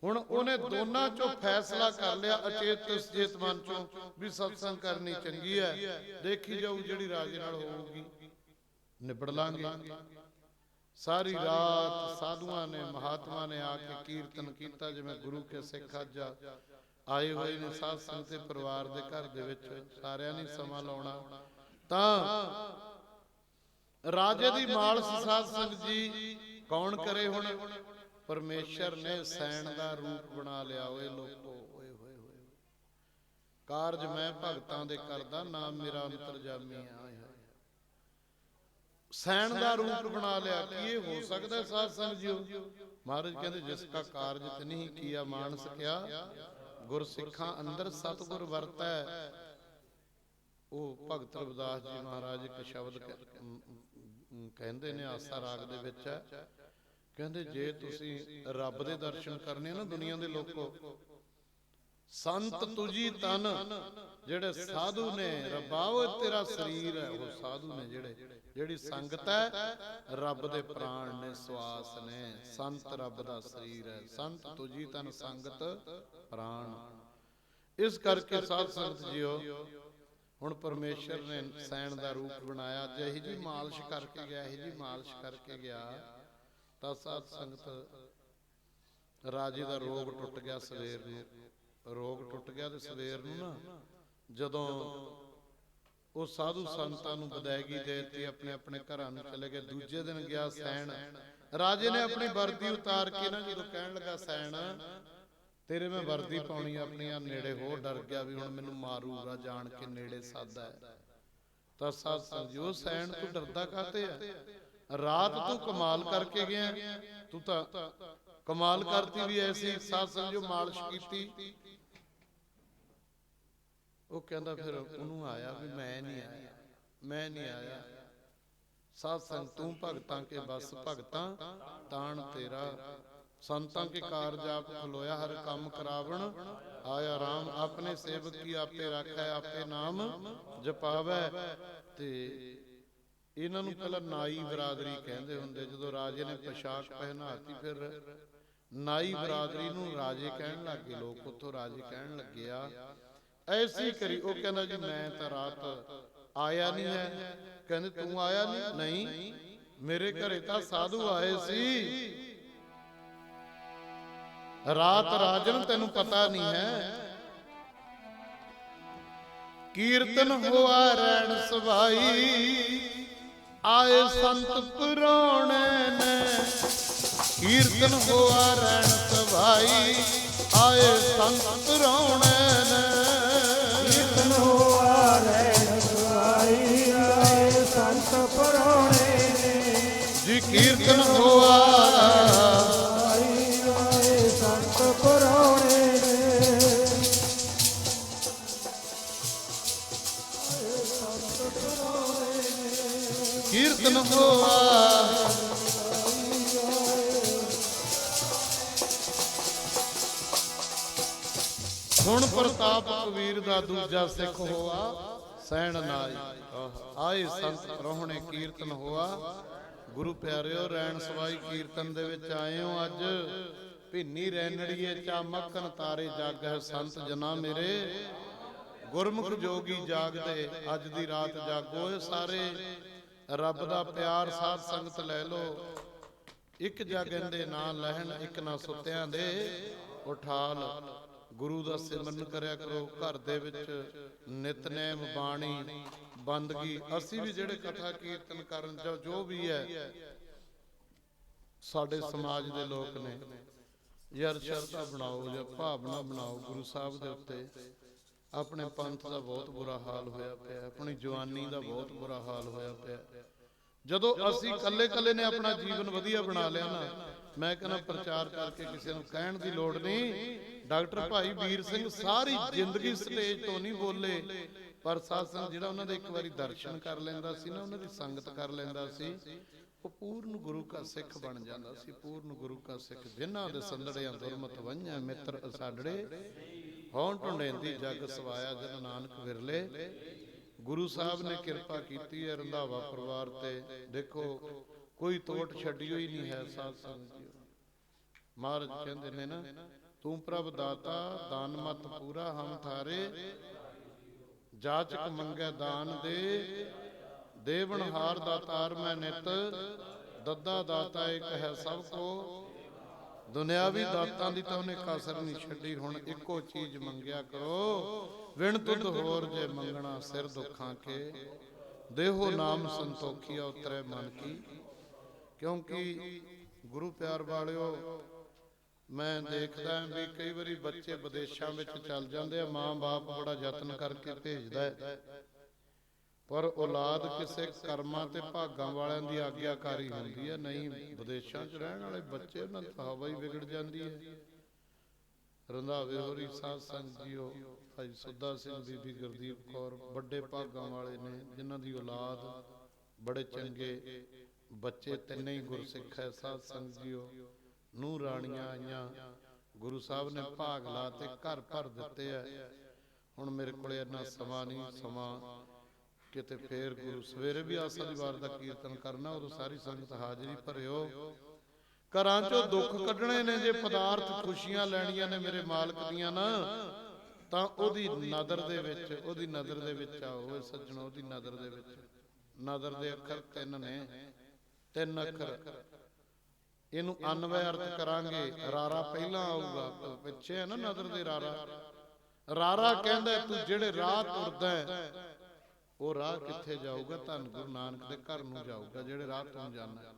ਹੁਣ ਉਹਨੇ ਦੋਨਾਂ ਚੋਂ ਫੈਸਲਾ ਕਰ ਲਿਆ, ਅਚੇਤ ਤੇ ਸੁਚੇਤ ਮਨ ਚੋਂ, ਵੀ ਸਤਸੰਗ ਕਰਨੀ ਚੰਗੀ ਹੈ, ਦੇਖੀ ਜਾਊ ਜਿਹੜੀ ਰਾਜੇ ਨਾਲ ਹੋਊਗੀ ਨਿਬੜ ਲਾਂਗੇ। ਸਾਰੀ ਰਾਤ ਸਾਧੂਆਂ ਨੇ ਮਹਾਤਮਾ ਨੇ ਆ ਕੇ ਕੀਰਤਨ ਕੀਤਾ, ਜਿਵੇਂ ਗੁਰੂ ਕੇ ਸਿੱਖ ਅੱਜ ਆਏ ਹੋਏ ਨੇ ਸਾਧ ਸੰਗਤ ਦੇ ਪਰਿਵਾਰ ਦੇ ਘਰ ਦੇ ਵਿੱਚ। ਸਾਰਿਆਂ ਨੇ ਸਮਾਂ ਲਾਉਣਾ। ਤਾਂ ਰਾਜੇ ਦੀ ਮਾਲਿਸ਼ ਸਾਧ ਸੰਗਤ ਜੀ ਕੌਣ ਕਰੇ? ਹੁਣ ਪਰਮੇਸ਼ਰ ਨੇ ਸੈਣ ਦਾ ਰੂਪ ਬਣਾ ਲਿਆ। ਓਏ ਲੋਕੋ ਓਏ ਹੋਏ ਹੋਏ, ਕਾਰਜ ਮੈਂ ਭਗਤਾਂ ਦੇ ਕਰਦਾ, ਨਾਮ ਮੇਰਾ ਅੰਤਰਜਾਮੀ ਆ। ਸੈਣ ਦਾ ਰੂਪ ਬਣਾ ਲਿਆ। ਕੀ ਇਹ ਹੋ ਸਕਦਾ ਸਾਧ ਸੰਗਤ ਜੀ? ਮਹਾਰਾਜ ਕਹਿੰਦੇ ਜਿਸ ਕਾ ਕਾਰਜ ਤਿਨਹੀ ਕੀਆ ਮਾਨਸ ਕਿਆ, ਗੁਰ ਸਿੱਖਾਂ ਅੰਦਰ ਸਤਿਗੁਰ ਵਰਤੈ। ਉਹ ਭਗਤ ਰਵਿਦਾਸ ਜੀ ਮਹਾਰਾਜ ਇੱਕ ਸ਼ਬਦ ਕਹਿੰਦੇ ਨੇ, ਆਸਾ ਰਾਗ ਦੇ ਵਿੱਚ ਹੈ। ਕਹਿੰਦੇ ਜੇ ਤੁਸੀਂ ਰੱਬ ਦੇ ਦਰਸ਼ਨ ਕਰਨੇ ਨਾ ਦੁਨੀਆ ਦੇ ਲੋਕੋ, ਸੰਤ ਤੁਜੀ ਤਨ, ਜਿਹੜੇ ਸਾਧੂ ਨੇ, ਰੱਬਾ ਉਹ ਤੇਰਾ ਸਰੀਰ ਹੈ, ਉਹ ਸਾਧੂ ਨੇ ਜਿਹੜੀ ਸੰਗਤ ਹੈ, ਰੱਬ ਦੇ ਪ੍ਰਾਣ ਨੇ, ਸਵਾਸ ਨੇ। ਸੰਤ ਰੱਬ ਦਾ ਸਰੀਰ ਹੈ, ਸੰਤ ਤੁਜੀ ਤਨ ਸੰਗਤ ਪ੍ਰਾਣ। ਇਸ ਕਰਕੇ ਸਾਧ ਸੰਗਤ ਜੀਓ ਹੁਣ ਪਰਮੇਸ਼ਰ ਨੇ ਸੈਣ ਦਾ ਰੂਪ ਬਣਾਇਆ। ਜਿਹੀ ਜੀ ਮਾਲਿਸ਼ ਕਰਕੇ ਗਿਆ, ਇਹੀ ਜੀ ਮਾਲਿਸ਼ ਕਰਕੇ ਗਿਆ। ਤਾਂ ਸਾਧ ਸੰਗਤ ਰਾਜੇ ਦਾ ਰੋਗ ਟੁੱਟ ਗਿਆ। ਸਵੇਰ ਨੂੰ ਰੋਗ ਟੁੱਟ ਗਿਆ, ਤੇ ਸਵੇਰ ਨੂੰ ਨਾ ਜਦੋਂ ਉਹ ਸਾਧੂ ਸੰਤਾਂ ਨੂੰ ਵਿਦਾਇਗੀ ਦੇ ਦਿੱਤੀ, ਆਪਣੇ ਆਪਣੇ ਘਰਾਂ ਨੂੰ ਚਲੇ ਗਏ। ਦੂਜੇ ਦਿਨ ਗਿਆ ਸੈਣ ਰਾਜੇ ਨੇ ਆਪਣੀ ਵਰਦੀ ਉਤਾਰ ਕੇ ਨਾ ਜਦੋਂ ਕਹਿਣ ਲੱਗਾ ਸੈਣ ਤੇਰੇ ਮੈਂ ਵਰਦੀ ਪਾਉਣੀ ਆਪਣੀਆਂ ਨੇੜੇ ਹੋ, ਡਰ ਗਿਆ ਵੀ ਹੁਣ ਮੈਨੂੰ ਮਾਰੂਗਾ, ਜਾਣ ਕੇ ਨੇੜੇ ਸਾਦਾ ਹੈ। ਤਾਂ ਸਾਧ ਸੰਗਿਓ ਸੈਣ ਤੂੰ ਡਰਦਾ ਕਾਹਤੇ ਆ? ਰਾਤ ਤੂੰ ਕਮਾਲ ਕਰਕੇ ਗਿਆ, ਤੂੰ ਤਾਂ ਕਮਾਲ ਕਰਤੀ ਵੀ ਐਸੀ ਸਾਧ ਸੰਗਿਓ ਮਾਲਿਸ਼ ਕੀਤੀ। ਉਹ ਕਹਿੰਦਾ ਫਿਰ ਉਹਨੂੰ ਆਇਆ ਵੀ ਮੈਂ ਨਹੀਂ ਆਇਆ, ਮੈਂ ਨਹੀਂ ਆਇਆ। ਸਾਧ ਸੰਗ ਤੂੰ ਭਗਤਾਂ ਕੇ ਬਸ ਭਗਤਾਂ ਤਾਣ ਤੇਰਾ, ਸੰਤਾਂ ਕੇ ਕਾਰਜ ਆਪ ਖਲੋਇਆ, ਹਰ ਕੰਮ ਕਰਾਵਣ ਆਇਆ ਰਾਮ। ਆਪਣੇ ਸੇਵਕ ਕੀ ਆਪੇ ਰੱਖੈ, ਆਪੇ ਨਾਮ ਜਪਾਵੈ। ਤੇ ਇਹਨਾਂ ਨੂੰ ਪਹਿਲਾਂ ਨਾਈ ਬਰਾਦਰੀ ਕਹਿੰਦੇ ਹੁੰਦੇ। ਜਦੋਂ ਰਾਜੇ ਨੇ ਪੋਸ਼ਾਕ ਪਹਿਨਾਤੀ ਫਿਰ ਨਾਈ ਬਰਾਦਰੀ ਨੂੰ ਰਾਜੇ ਕਹਿਣ ਲੱਗੇ ਲੋਕ, ਉੱਥੋਂ ਰਾਜੇ ਕਹਿਣ ਲੱਗੇ ਆ ਐਸੀ ਕਰੀ। ਉਹ ਕਹਿੰਦਾ ਜੀ ਮੈਂ ਤਾਂ ਰਾਤ ਆਇਆ ਨਹੀਂ ਹੈ। ਕਹਿੰਦੇ ਤੂੰ ਆਇਆ ਨਹੀਂ? ਨਹੀਂ, ਮੇਰੇ ਘਰੇ ਤਾਂ ਸਾਧੂ ਆਏ ਸੀ ਰਾਤ ਰਾਜਨ, ਤੈਨੂੰ ਪਤਾ ਨਹੀਂ ਹੈ। ਕੀਰਤਨ ਹੋਆ ਰੈਣ ਸਵਾਈ, ਆਏ ਸੰਤ ਪੁਰਾਣੇ ਨੇ। ਕੀਰਤਨ ਹੋਆ ਰੈਣ ਸਵਾਈ, ਆਏ ਸੰਤ ਪੁਰਾਣੇ ਨੇ। ਕੀਰਤਨ ਹੋਆ ਰੈਣ ਸਵਾਈ, ਆਏ ਸੰਤ ਪੁਰਾਣੇ ਨੇ। ਜੀ ਕੀਰਤਨ ਹੋਆ ਪੁਰਾਣੇ ਨੇ। ਕੀਰਤਨ ਹੋਆ ਸੁਣ ਪ੍ਰਤਾਪ ਕਬੀਰ ਦਾ ਦੂਜਾ ਸਿੱਖ ਹੋਆ ਸੈਣ ਨਾਈ, ਆਏ ਸੰਤ ਪਰਹੁਣੇ ਕੀਰਤਨ ਹੋਆ। ਗੁਰੂ ਪਿਆਰਿਓ ਰੈਣ ਸਵਾਈ ਕੀਰਤਨ ਦੇ ਵਿੱਚ ਆਏ ਹੋ ਅੱਜ। ਭਿੰਨੀ ਰੈਣੜੀਏ ਚਾ ਮੱਖਣ ਤਾਰੇ ਜਾਗੈ, ਸੰਤ ਜਨਾ ਮੇਰੇ ਗੁਰਮੁਖ ਜੋਗੀ ਜਾਗਦੇ। ਅੱਜ ਦੀ ਰਾਤ ਜਾਗੋ ਏ ਸਾਰੇ, ਰੱਬ ਦਾ ਪਿਆਰ ਸਾਧ ਸੰਗਤ ਲੈ ਲੋ। ਇੱਕ ਜਾਗਣ ਦੇ ਨਾਂ ਲੈਣ, ਇੱਕ ਨਾ ਸੁੱਤਿਆਂ ਦੇ ਉਠਾਲ। ਗੁਰੂ ਦਾ ਸਿਮਰਨ ਕਰਿਆ ਕਰੋ ਘਰ ਦੇ ਵਿੱਚ, ਨਿਤਨੇਮ ਬਾਣੀ ਬੰਦਗੀ। ਅਸੀਂ ਵੀ ਜਿਹੜੇ ਕਥਾ ਕੀਰਤਨ ਕਰਨ ਜੋ ਵੀ ਹੈ ਸਾਡੇ ਸਮਾਜ ਦੇ ਲੋਕ ਨੇ, ਯਾਰ ਸ਼ਰਧਾ ਬਣਾਓ ਜਾਂ ਭਾਵਨਾ ਬਣਾਓ ਗੁਰੂ ਸਾਹਿਬ ਦੇ ਉੱਤੇ। ਆਪਣੇ ਪੰਥ ਦਾ ਬਹੁਤ ਬੁਰਾ ਹਾਲ ਹੋਇਆ ਪਿਆ, ਆਪਣੀ ਜਵਾਨੀ ਦਾ ਬਹੁਤ ਬੁਰਾ ਹਾਲ ਹੋਇਆ ਪਿਆ। ਜਦੋਂ ਅਸੀਂ ਕੱਲੇ ਨੇ ਆਪਣਾ ਜੀਵਨ ਵਧੀਆ ਬਣਾ ਲਿਆ ਨਾ, ਮੈਂ ਕਹਿੰਦਾ ਪ੍ਰਚਾਰ ਕਰਕੇ ਕਿਸੇ ਨੂੰ ਕਹਿਣ ਦੀ ਲੋੜ ਨਹੀਂ। ਡਾਕਟਰ ਭਾਈ ਵੀਰ ਸਿੰਘ ਸਾਰੀ ਜ਼ਿੰਦਗੀ ਸਟੇਜ ਤੋਂ ਨਹੀਂ ਬੋਲੇ, ਪਰ ਸਾਧ ਸੰਗਤ ਜਿਹੜਾ ਉਹਨਾਂ ਦੇ ਇੱਕ ਵਾਰੀ ਦਰਸ਼ਨ ਕਰ ਲੈਂਦਾ ਸੀ ਨਾ, ਉਹਨਾਂ ਦੀ ਸੰਗਤ ਕਰ ਲੈਂਦਾ ਸੀ, ਉਹ ਪੂਰਨ ਗੁਰੂ ਕਾ ਸਿੱਖ ਬਣ ਜਾਂਦਾ ਸੀ। ਪੂਰਨ ਗੁਰੂ ਕਾ ਸਿੱਖ। ਜਿਨ੍ਹਾਂ ਦੇ ਸੰਦੜਿਆਂ ਦੁਰਮਤ ਵੰਝਾਂ, ਮਿੱਤਰ ਅਸਾਡੜੇ ਹੋਣ ਢੁੰਡੇਂਦੀ ਜਗ ਸਵਾਇਆ, ਜਨ ਨਾਨਕ ਵਿਰਲੇ। ਗੁਰੂ ਸਾਹਿਬ ਨੇ ਕਿਰਪਾ ਕੀਤੀ ਹੈ ਰੰਧਾਵਾ ਪਰਿਵਾਰ ਤੇ। ਦੇਖੋ ਕੋਈ ਤੋਟ ਛੱਡੀ ਹੋਈ ਨਹੀਂ ਹੈ ਸਾਧ ਸੰਗਤ ਜੀ। ਮਹਾਰਾਜ ਕਹਿੰਦੇ ਨੇ ਨਾ, ਤੂੰ ਪ੍ਰਭ ਦਾਤਾ ਦਾਨ ਮਤ ਪੂਰਾ, ਹਮ ਥਾਰੇ ਜਾਚਕ ਮੰਗੈ ਦਾਨ ਦੇ। ਦੇਵਨ ਹਾਰ ਦਾਤਾਰ ਮੈਂ ਨਿਤ, ਦੱਦਾ ਦਾਤਾ ਇੱਕ ਹੈ ਸਭ ਕੋ। ਦੁਨਿਆਵੀ ਦਾਤਾਂ ਦੀ ਤਾਂ ਉਹਨੇ ਕਸਰ ਨਹੀਂ ਛੱਡੀ। ਹੁਣ ਇੱਕੋ ਚੀਜ਼ ਮੰਗਿਆ ਕਰੋ, ਵਿਣ ਤੁਧ ਹੋਰ ਜੇ ਮੰਗਣਾ ਸਿਰ ਦੁੱਖਾਂ ਕੇ। ਦੇਹੋ ਨਾਮ ਸੰਤੋਖੀਆ ਉਤਰੇ ਮਨ ਕੀ। ਕਿਉਂਕਿ ਗੁਰੂ ਪਿਆਰ ਵਾਲਿਓ, ਮੈਂ ਦੇਖਦਾ ਵੀ ਕਈ ਵਾਰੀ ਬੱਚੇ ਵਿਦੇਸ਼ਾਂ ਵਿੱਚ ਚੱਲ ਜਾਂਦੇ ਆ, ਮਾਂ ਬਾਪ ਬੜਾ ਯਤਨ ਕਰਕੇ ਭੇਜਦਾ ਹੈ, ਪਰ ਔਲਾਦ ਕਿਸੇ ਕਰਮਾਂ ਤੇ ਭਾਗਾਂ ਵਾਲਿਆਂ ਦੀ ਆਗਿਆਕਾਰੀ ਹੁੰਦੀ ਹੈ। ਨਹੀਂ, ਵਿਦੇਸ਼ਾਂ 'ਚ ਰਹਿਣ ਵਾਲੇ ਬੱਚੇ, ਉਹਨਾਂ ਦੀ ਹਵਾ ਹੀ ਵਿਗੜ ਜਾਂਦੀ ਹੈ। ਰੰਧਾਵੇ ਹੋਰੀ ਸਾਧ ਸੰਗਤ ਜੀਓ, ਭਾਈ ਸੁੱਧਾ ਸਿੰਘ, ਬੀਬੀ ਗੁਰਦੀਪ ਕੌਰ ਵੱਡੇ ਭਾਗਾਂ ਵਾਲੇ ਨੇ, ਜਿਨ੍ਹਾਂ ਦੀ ਔਲਾਦ ਬੜੇ ਚੰਗੇ ਬੱਚੇ, ਤਿੰਨੇ ਹੀ ਗੁਰਸਿੱਖ ਹੈ ਸਾਧ ਸੰਗਤ ਜੀਓ। ਨੂੰਹ ਰਾਣੀਆਂ ਆਈਆਂ, ਗੁਰੂ ਸਾਹਿਬ ਨੇ ਭਾਗ ਲਾ ਤੇ ਘਰ ਭਰ ਦਿੱਤੇ ਆ। ਹੁਣ ਮੇਰੇ ਕੋਲੇ ਇੰਨਾ ਸਮਾਂ ਨਹੀਂ, ਸਮਾਂ ਕਿਤੇ ਫੇਰ ਗੁਰੂ ਸਵੇਰੇ ਵੀ ਆਸਾ ਦੀ ਵਾਰ ਦਾ ਕੀਰਤਨ ਕਰਨਾ, ਉਦੋਂ ਸਾਰੀ ਸੰਗਤ ਹਾਜ਼ਰੀ ਭਰਿਓ। ਘਰਾਂ ਚੋਂ ਦੁੱਖ ਕੱਢਣੇ ਨੇ, ਜੇ ਪਦਾਰਥ ਖੁਸ਼ੀਆਂ ਲੈਣੀਆਂ ਨੇ ਮੇਰੇ ਮਾਲਕ ਦੀਆਂ ਨਾ, ਤਾਂ ਉਹਦੀ ਨਦਰ ਦੇ ਵਿੱਚ ਆਓ ਸੱਜਣੋ। ਉਹਦੀ ਨਦਰ ਦੇ ਵਿੱਚ, ਨਦਰ ਦੇ ਅੱਖਰ ਤਿੰਨ ਨੇ, ਤਿੰਨ ਅੱਖਰ। ਇਹਨੂੰ ਅਨਵੈ ਅਰਥ ਕਰਾਂਗੇ। ਰਾਰਾ ਪਹਿਲਾਂ ਆਊਗਾ, ਪਿੱਛੇ ਹੈ ਨਾ ਨਦਰ ਦੇ ਰਾਰਾ। ਰਾਰਾ ਕਹਿੰਦਾ ਤੂੰ ਜਿਹੜੇ ਰਾਹ ਤੁਰਦਾ ਉਹ ਰਾਹ ਕਿੱਥੇ ਜਾਊਗਾ? ਧੰਨ ਗੁਰੂ ਨਾਨਕ ਦੇ ਘਰ ਨੂੰ ਜਾਊਗਾ। ਜਿਹੜੇ ਰਾਹ ਤੂੰ ਜਾਣਾ,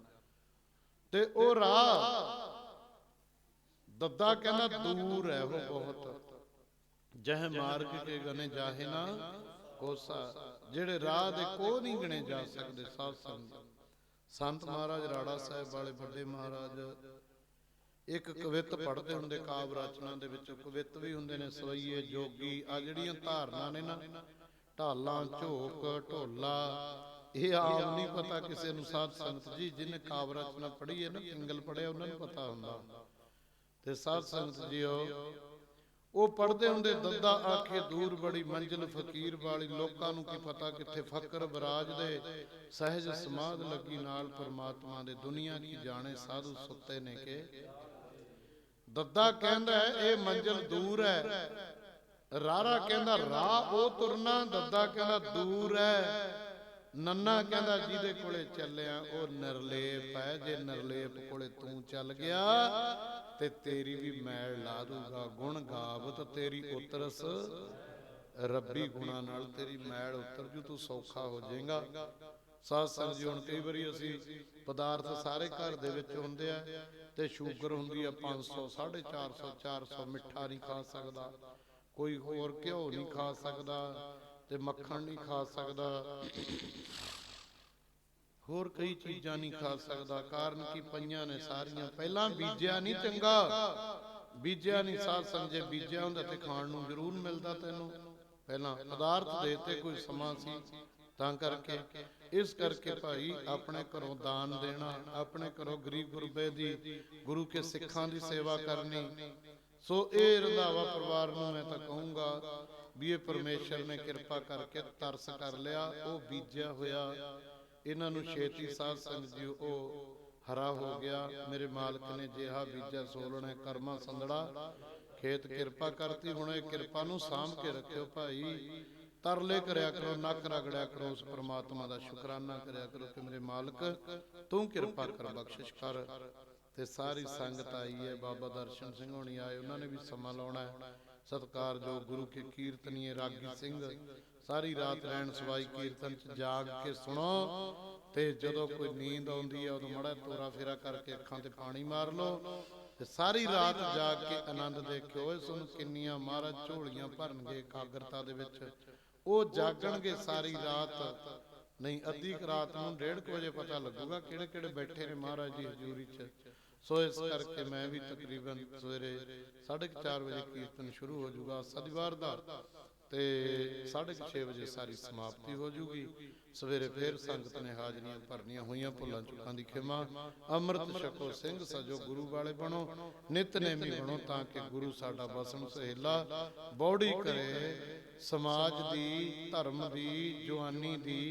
ਤੇ ਉਹ ਰਾਹ ਦੱਦਾ ਕਹਿੰਦਾ ਦੂਰ ਹੈ ਉਹ ਬਹੁਤ, ਜਹ ਮਾਰਗ ਕੇ ਗਨੇ ਜਾਹੇ ਨਾ ਕੋਸਾ, ਜਿਹੜੇ ਰਾਹ ਦੇ ਕੋ ਨਹੀਂ ਗਣੇ ਜਾ ਸਕਦੇ। ਸਾਧ ਸੰਗਤ, ਸੰਤ ਮਹਾਰਾਜ ਰਾੜਾ ਸਾਹਿਬ ਵਾਲੇ ਵੱਡੇ ਮਹਾਰਾਜ ਇੱਕ ਕਵਿਤ ਪੜ੍ਹਦੇ ਹੁੰਦੇ, ਕਾਵ ਰਚਨਾ ਦੇ ਵਿੱਚ ਕਵਿਤ ਵੀ ਹੁੰਦੇ ਨੇ, ਸਵਈਏ ਜੋਗੀ, ਆ ਜਿਹੜੀਆਂ ਧਾਰਨਾ ਨੇ ਨਾ, ਢਾਲਾਂ ਝੋਕ ਢੋਲਾ, ਇਹ ਆਮ ਨਹੀਂ ਪਤਾ ਕਿਸੇ ਨੂੰ। ਸਾਧ ਸੰਗਤ ਜੀ ਜਿਹਨੇ ਕਾਵ ਰਚਨਾ ਪੜ੍ਹੀ ਹੈ ਨਾ, ਪਿੰਗਲ ਪੜ੍ਹਿਆ, ਉਹਨਾਂ ਨੂੰ ਪਤਾ ਹੁੰਦਾ। ਤੇ ਸਾਧ ਸੰਗਤ ਜੀ ਉਹ ਪੜ੍ਹਦੇ ਹੁੰਦੇ, ਦੱਦਾ ਆਖੇ ਦੂਰ ਬੜੀ ਮੰਜ਼ਿਲ ਫਕੀਰ ਵਾਲੀ, ਲੋਕਾਂ ਨੂੰ ਕੀ ਪਤਾ ਕਿੱਥੇ ਫਕਰ ਬਰਾਜ ਦੇ, ਸਹਿਜ ਸਮਾਧ ਲੱਗੀ ਨਾਲ ਪਰਮਾਤਮਾ ਦੇ, ਦੁਨੀਆ ਕੀ ਜਾਣੇ ਸਾਧੂ ਸੁੱਤੇ ਨੇ ਕੇ। ਦੱਦਾ ਕਹਿੰਦਾ ਇਹ ਮੰਜ਼ਿਲ ਦੂਰ ਹੈ, ਰਾਰਾ ਕਹਿੰਦਾ ਰਾਹ ਉਹ ਤੁਰਨਾ, ਦੱਦਾ ਕਹਿੰਦਾ ਦੂਰ ਹੈ, ਨੰਨਾ ਕਹਿੰਦਾ ਜਿਹਦੇ ਕੋਲੇ ਚੱਲਿਆ ਉਹ ਨਿਰਲੇਪ ਹੈ, ਜੇ ਨਿਰਲੇਪ ਕੋਲੇ ਤੂੰ ਚੱਲ ਗਿਆ ਤੇ ਤੇਰੀ ਵੀ ਮੈਲ ਲਾ ਦੂਗਾ। ਗੁਣ ਗਾਵਤ ਤੇਰੀ ਉਤਰਸ ਰੱਬੀ, ਗੁਣਾ ਨਾਲ ਤੇਰੀ ਮੈਲ ਉਤਰ ਜੂ, ਤੂੰ ਸੌਖਾ ਹੋ ਜਾਏਗਾ। ਸਾਧ ਸੰਗਤ ਜੀ, ਹੁਣ ਕਈ ਵਾਰੀ ਅਸੀਂ ਪਦਾਰਥ ਸਾਰੇ ਘਰ ਦੇ ਵਿੱਚ ਹੁੰਦੇ ਆ ਤੇ ਸ਼ੂਗਰ ਹੁੰਦੀ ਆ 500 450 400, ਮਿੱਠਾ ਨਹੀਂ ਖਾ ਸਕਦਾ, ਕੋਈ ਹੋਰ ਘਿਓ ਨਹੀਂ ਖਾ ਸਕਦਾ ਤੇ ਮੱਖਣ ਨਹੀਂ ਖਾ ਸਕਦਾ, ਹੋਰ ਕਈ ਚੀਜ਼ਾਂ ਨਹੀਂ ਖਾ ਸਕਦਾ। ਕਾਰਨ ਕੀ ਪਈਆਂ ਨੇ ਸਾਰੀਆਂ, ਪਹਿਲਾਂ ਬੀਜਿਆ ਨਹੀਂ ਚੰਗਾ, ਬੀਜਿਆ ਨਹੀਂ। ਸਾਧ ਸੰਗਤ ਜੇ ਬੀਜਿਆ ਹੁੰਦਾ ਤੇ ਖਾਣ ਨੂੰ ਜ਼ਰੂਰ ਮਿਲਦਾ ਤੈਨੂੰ, ਪਹਿਲਾਂ ਪਦਾਰਥ ਦੇ ਤੇ ਕੋਈ ਸਮਾਂ ਸੀ ਤਾਂ ਕਰਕੇ। ਇਸ ਕਰਕੇ ਭਾਈ ਆਪਣੇ ਘਰੋਂ ਦਾਨ ਦੇਣਾ, ਆਪਣੇ ਘਰੋਂ ਗਰੀਬ ਗੁਰਬੇ ਦੀ, ਗੁਰੂ ਕੇ ਸਿੱਖਾਂ ਦੀ ਸੇਵਾ ਕਰਨੀ। ਸੋ ਇਹ ਰੰਧਾਵਾ ਪਰਿਵਾਰ ਨੂੰ ਮੈਂ ਤਾਂ ਕਹੂੰਗਾ ਵੀ ਇਹ ਪਰਮੇਸ਼ਰ ਨੇ ਕਿਰਪਾ ਕਰਕੇ ਤਰਸ ਕਰ ਲਿਆ, ਉਹ ਬੀਜਿਆ ਹੋਇਆ ਇਹਨਾਂ ਨੂੰ ਛੇਤੀ ਸਾਧ ਸੰਗਤ ਜੀ ਉਹ ਹਰਾ ਹੋ ਗਿਆ। ਮੇਰੇ ਮਾਲਕ ਨੇ ਜਿਹਾ ਬੀਜਾ ਸੋਲਣਾ, ਕਰਮਾ ਸੰਦੜਾ ਖੇਤ ਕਿਰਪਾ ਕਰਤੀ। ਹੁਣ ਇਹ ਕਿਰਪਾ ਨੂੰ ਸਾਂਭ ਕੇ ਰੱਖਿਓ ਭਾਈ, ਤਰਲੇ ਕਰਿਆ ਕਰੋ, ਨੱਕ ਰਗੜਿਆ ਕਰੋ, ਉਸ ਪ੍ਰਮਾਤਮਾ ਦਾ ਸ਼ੁਕਰਾਨਾ ਕਰਿਆ ਕਰੋ ਕਿ ਮੇਰੇ ਮਾਲਕ ਤੂੰ ਕਿਰਪਾ ਕਰ, ਬਖਸ਼ਿਸ਼ ਕਰ। ਤੇ ਸਾਰੀ ਸੰਗਤ ਆਈ ਹੈ, ਬਾਬਾ ਦਰਸ਼ਨ ਸਿੰਘ ਹੋਣੀ ਆਏ, ਉਹਨਾਂ ਨੇ ਵੀ ਸਮਾਂ ਲਾਉਣਾ ਹੈ। ਸਤਿਕਾਰ ਜੋ ਗੁਰੂ ਕੇ ਕੀਰਤਨੀਏ ਰਾਗੀ ਸਿੰਘ ਸਾਰੀ ਰਾਤ ਰਹਿਣ ਸਵਾਈ ਕੀਰਤਨ ਚ ਜਾਗ ਕੇ ਸੁਣੋ, ਤੇ ਜਦੋਂ ਕੋਈ ਨੀਂਦ ਆਉਂਦੀ ਹੈ ਉਦੋਂ ਮਾੜਾ ਤੋਰਾ ਫੇਰਾ ਕਰਕੇ ਅੱਖਾਂ ਤੇ ਪਾਣੀ ਮਾਰ ਲਓ, ਤੇ ਸਾਰੀ ਰਾਤ ਜਾਗ ਕੇ ਆਨੰਦ ਦੇਖਿਓ। ਇਸ ਨੂੰ ਕਿੰਨੀਆਂ ਮਹਾਰਾਜ ਝੋਲੀਆਂ ਭਰਨਗੇ ਇਕਾਗਰਤਾ ਦੇ ਵਿੱਚ, ਉਹ ਜਾਗਣਗੇ ਸਾਰੀ ਰਾਤ। ਨਹੀਂ ਅੱਧੀ ਰਾਤ ਨੂੰ 1:30 ਵਜੇ ਪਤਾ ਲੱਗੂਗਾ ਕਿਹੜੇ ਕਿਹੜੇ ਬੈਠੇ ਨੇ ਮਹਾਰਾਜ ਦੀ ਹਜ਼ੂਰੀ ਚ। ਸੋ ਇਸ ਕਰਕੇ ਮੈਂ ਵੀ ਤਕਰੀਬਨ ਸਵੇਰੇ 4:30 ਵਜੇ ਕੀਰਤਨ ਸ਼ੁਰੂ ਹੋ ਜਾਊਗਾ ਸ਼ਨੀਵਾਰ ਦਾ, ਤੇ 6:30 ਵਜੇ ਸਾਰੀ ਸਮਾਪਤੀ ਹੋ ਜੂਗੀ। ਸਵੇਰੇ ਫੇਰ ਸੰਗਤ ਨੇ ਹਾਜ਼ਰੀਆਂ ਭਰਨੀਆਂ ਹੋਈਆਂ, ਭੁੱਲਾਂ ਚੁੱਕਾਂ ਦੀ ਖਿਮਾ। ਅੰਮ੍ਰਿਤ ਛਕੋ ਸਿੰਘ ਸਜੋ, ਗੁਰੂ ਵਾਲੇ ਬਣੋ, ਨਿਤਨੇਮੀ ਬਣੋ, ਤਾਂ ਕਿ ਗੁਰੂ ਸਾਡਾ ਬਸਣ ਸਹੇਲਾ ਬੌੜੀ ਕਰੇ। ਸਮਾਜ ਦੀ, ਧਰਮ ਦੀ, ਜਵਾਨੀ ਦੀ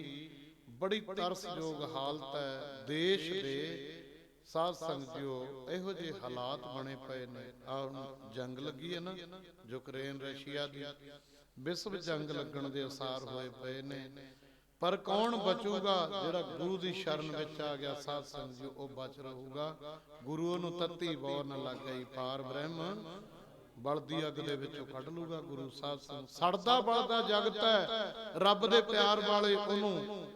ਬੜੀ ਤਰਸਯੋਗ ਹਾਲਤ ਹੈ ਦੇਸ਼ ਦੇ। ਸਾਧ ਸੰਗਤ ਜੀਓ ਇਹੋ ਜਿਹੇ ਹਾਲਾਤ ਬਣੇ ਪਏ ਨੇ। ਆਹ ਜੰਗ ਲੱਗੀ ਹੈ ਨਾ ਯੂਕਰੇਨ ਰਸ਼ੀਆ ਦੀ, ਵਿਸ਼ਵ ਜੰਗ ਲੱਗਣ ਦੇ ਅਸਾਰ ਹੋਏ ਪਏ ਨੇ, ਪਰ ਕੌਣ ਬਚੂਗਾ? ਜਿਹੜਾ ਗੁਰੂ ਦੀ ਸ਼ਰਨ ਵਿੱਚ ਆ ਗਿਆ ਸਾਧ ਸੰਗਤ ਜੀ, ਉਹ ਬਚ ਰਹੂਗਾ। ਗੁਰੂ ਨੂੰ ਤੱਤੀ ਬੋ ਨਾ ਲੱਗ ਗਈ, ਪਾਰ ਬ੍ਰਹਮ ਬਲਦੀ ਅੱਗ ਦੇ ਵਿੱਚੋਂ ਕੱਢ ਲੂਗਾ ਗੁਰੂ। ਸਾਧ ਸੰਗਤ ਸੜਦਾ ਬਲਦਾ ਜਗਤ ਹੈ, ਰੱਬ ਦੇ ਪਿਆਰ ਵਾਲੇ ਉਹਨੂੰ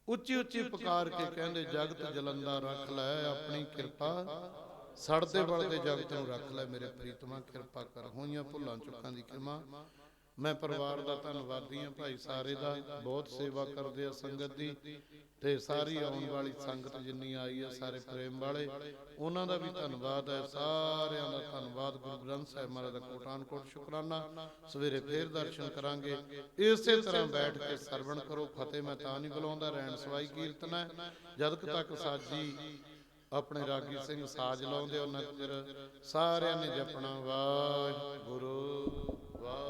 ਉੱਚੀ ਉੱਚੀ ਪੁਕਾਰ ਕੇ ਕਹਿੰਦੇ, ਜਗਤ ਜਲੰਦਾ ਰੱਖ ਲੈ ਆਪਣੀ ਕਿਰਪਾ, ਸੜਦੇ ਬਲਦੇ ਜਗਤ ਨੂੰ ਰੱਖ ਲੈ ਮੇਰੇ ਪ੍ਰੀਤਮਾ, ਕਿਰਪਾ ਕਰ। ਹੋਈਆਂ ਭੁੱਲਾਂ ਚੁੱਕਾਂ ਦੀ ਖਿਮਾ। ਮੈਂ ਪਰਿਵਾਰ ਦਾ ਧੰਨਵਾਦੀ ਹਾਂ ਭਾਈ ਸਾਰੇ ਦਾ, ਬਹੁਤ ਸੇਵਾ ਕਰਦੇ ਆ ਸੰਗਤ ਦੀ, ਤੇ ਸਾਰੀ ਆਉਣ ਵਾਲੀ ਸੰਗਤ ਜਿੰਨੀ ਆਈ ਹੈ ਸਾਰੇ ਪ੍ਰੇਮ ਵਾਲੇ, ਉਹਨਾਂ ਦਾ ਵੀ ਧੰਨਵਾਦ ਹੈ। ਸਾਰਿਆਂ ਦਾ ਧੰਨਵਾਦ। ਗੁਰੂ ਗ੍ਰੰਥ ਸਾਹਿਬ ਮਹਾਰਾਜ ਦਾ ਕੋਟਾਨ ਕੋਟ ਸ਼ੁਕਰਾਨਾ। ਸਵੇਰੇ ਫੇਰ ਦਰਸ਼ਨ ਕਰਾਂਗੇ, ਇਸੇ ਤਰ੍ਹਾਂ ਬੈਠ ਕੇ ਸਰਵਣ ਕਰੋ। ਫਤਿਹ ਮੈਂ ਤਾਂ ਨਹੀਂ ਬੁਲਾਉਂਦਾ, ਰਹਿਣ ਸਵਾਈ ਕੀਰਤਨ ਹੈ। ਜਦ ਤੱਕ ਸਾਜੀ ਆਪਣੇ ਰਾਗੀ ਸਿੰਘ ਸਾਜ ਲਾਉਂਦੇ ਉਹਨਾਂ ਚਿਰ ਸਾਰਿਆਂ ਨੇ ਜਪਣਾ ਵਾਹਿਗੁਰੂ ਵਾਹਿਗੁਰੂ।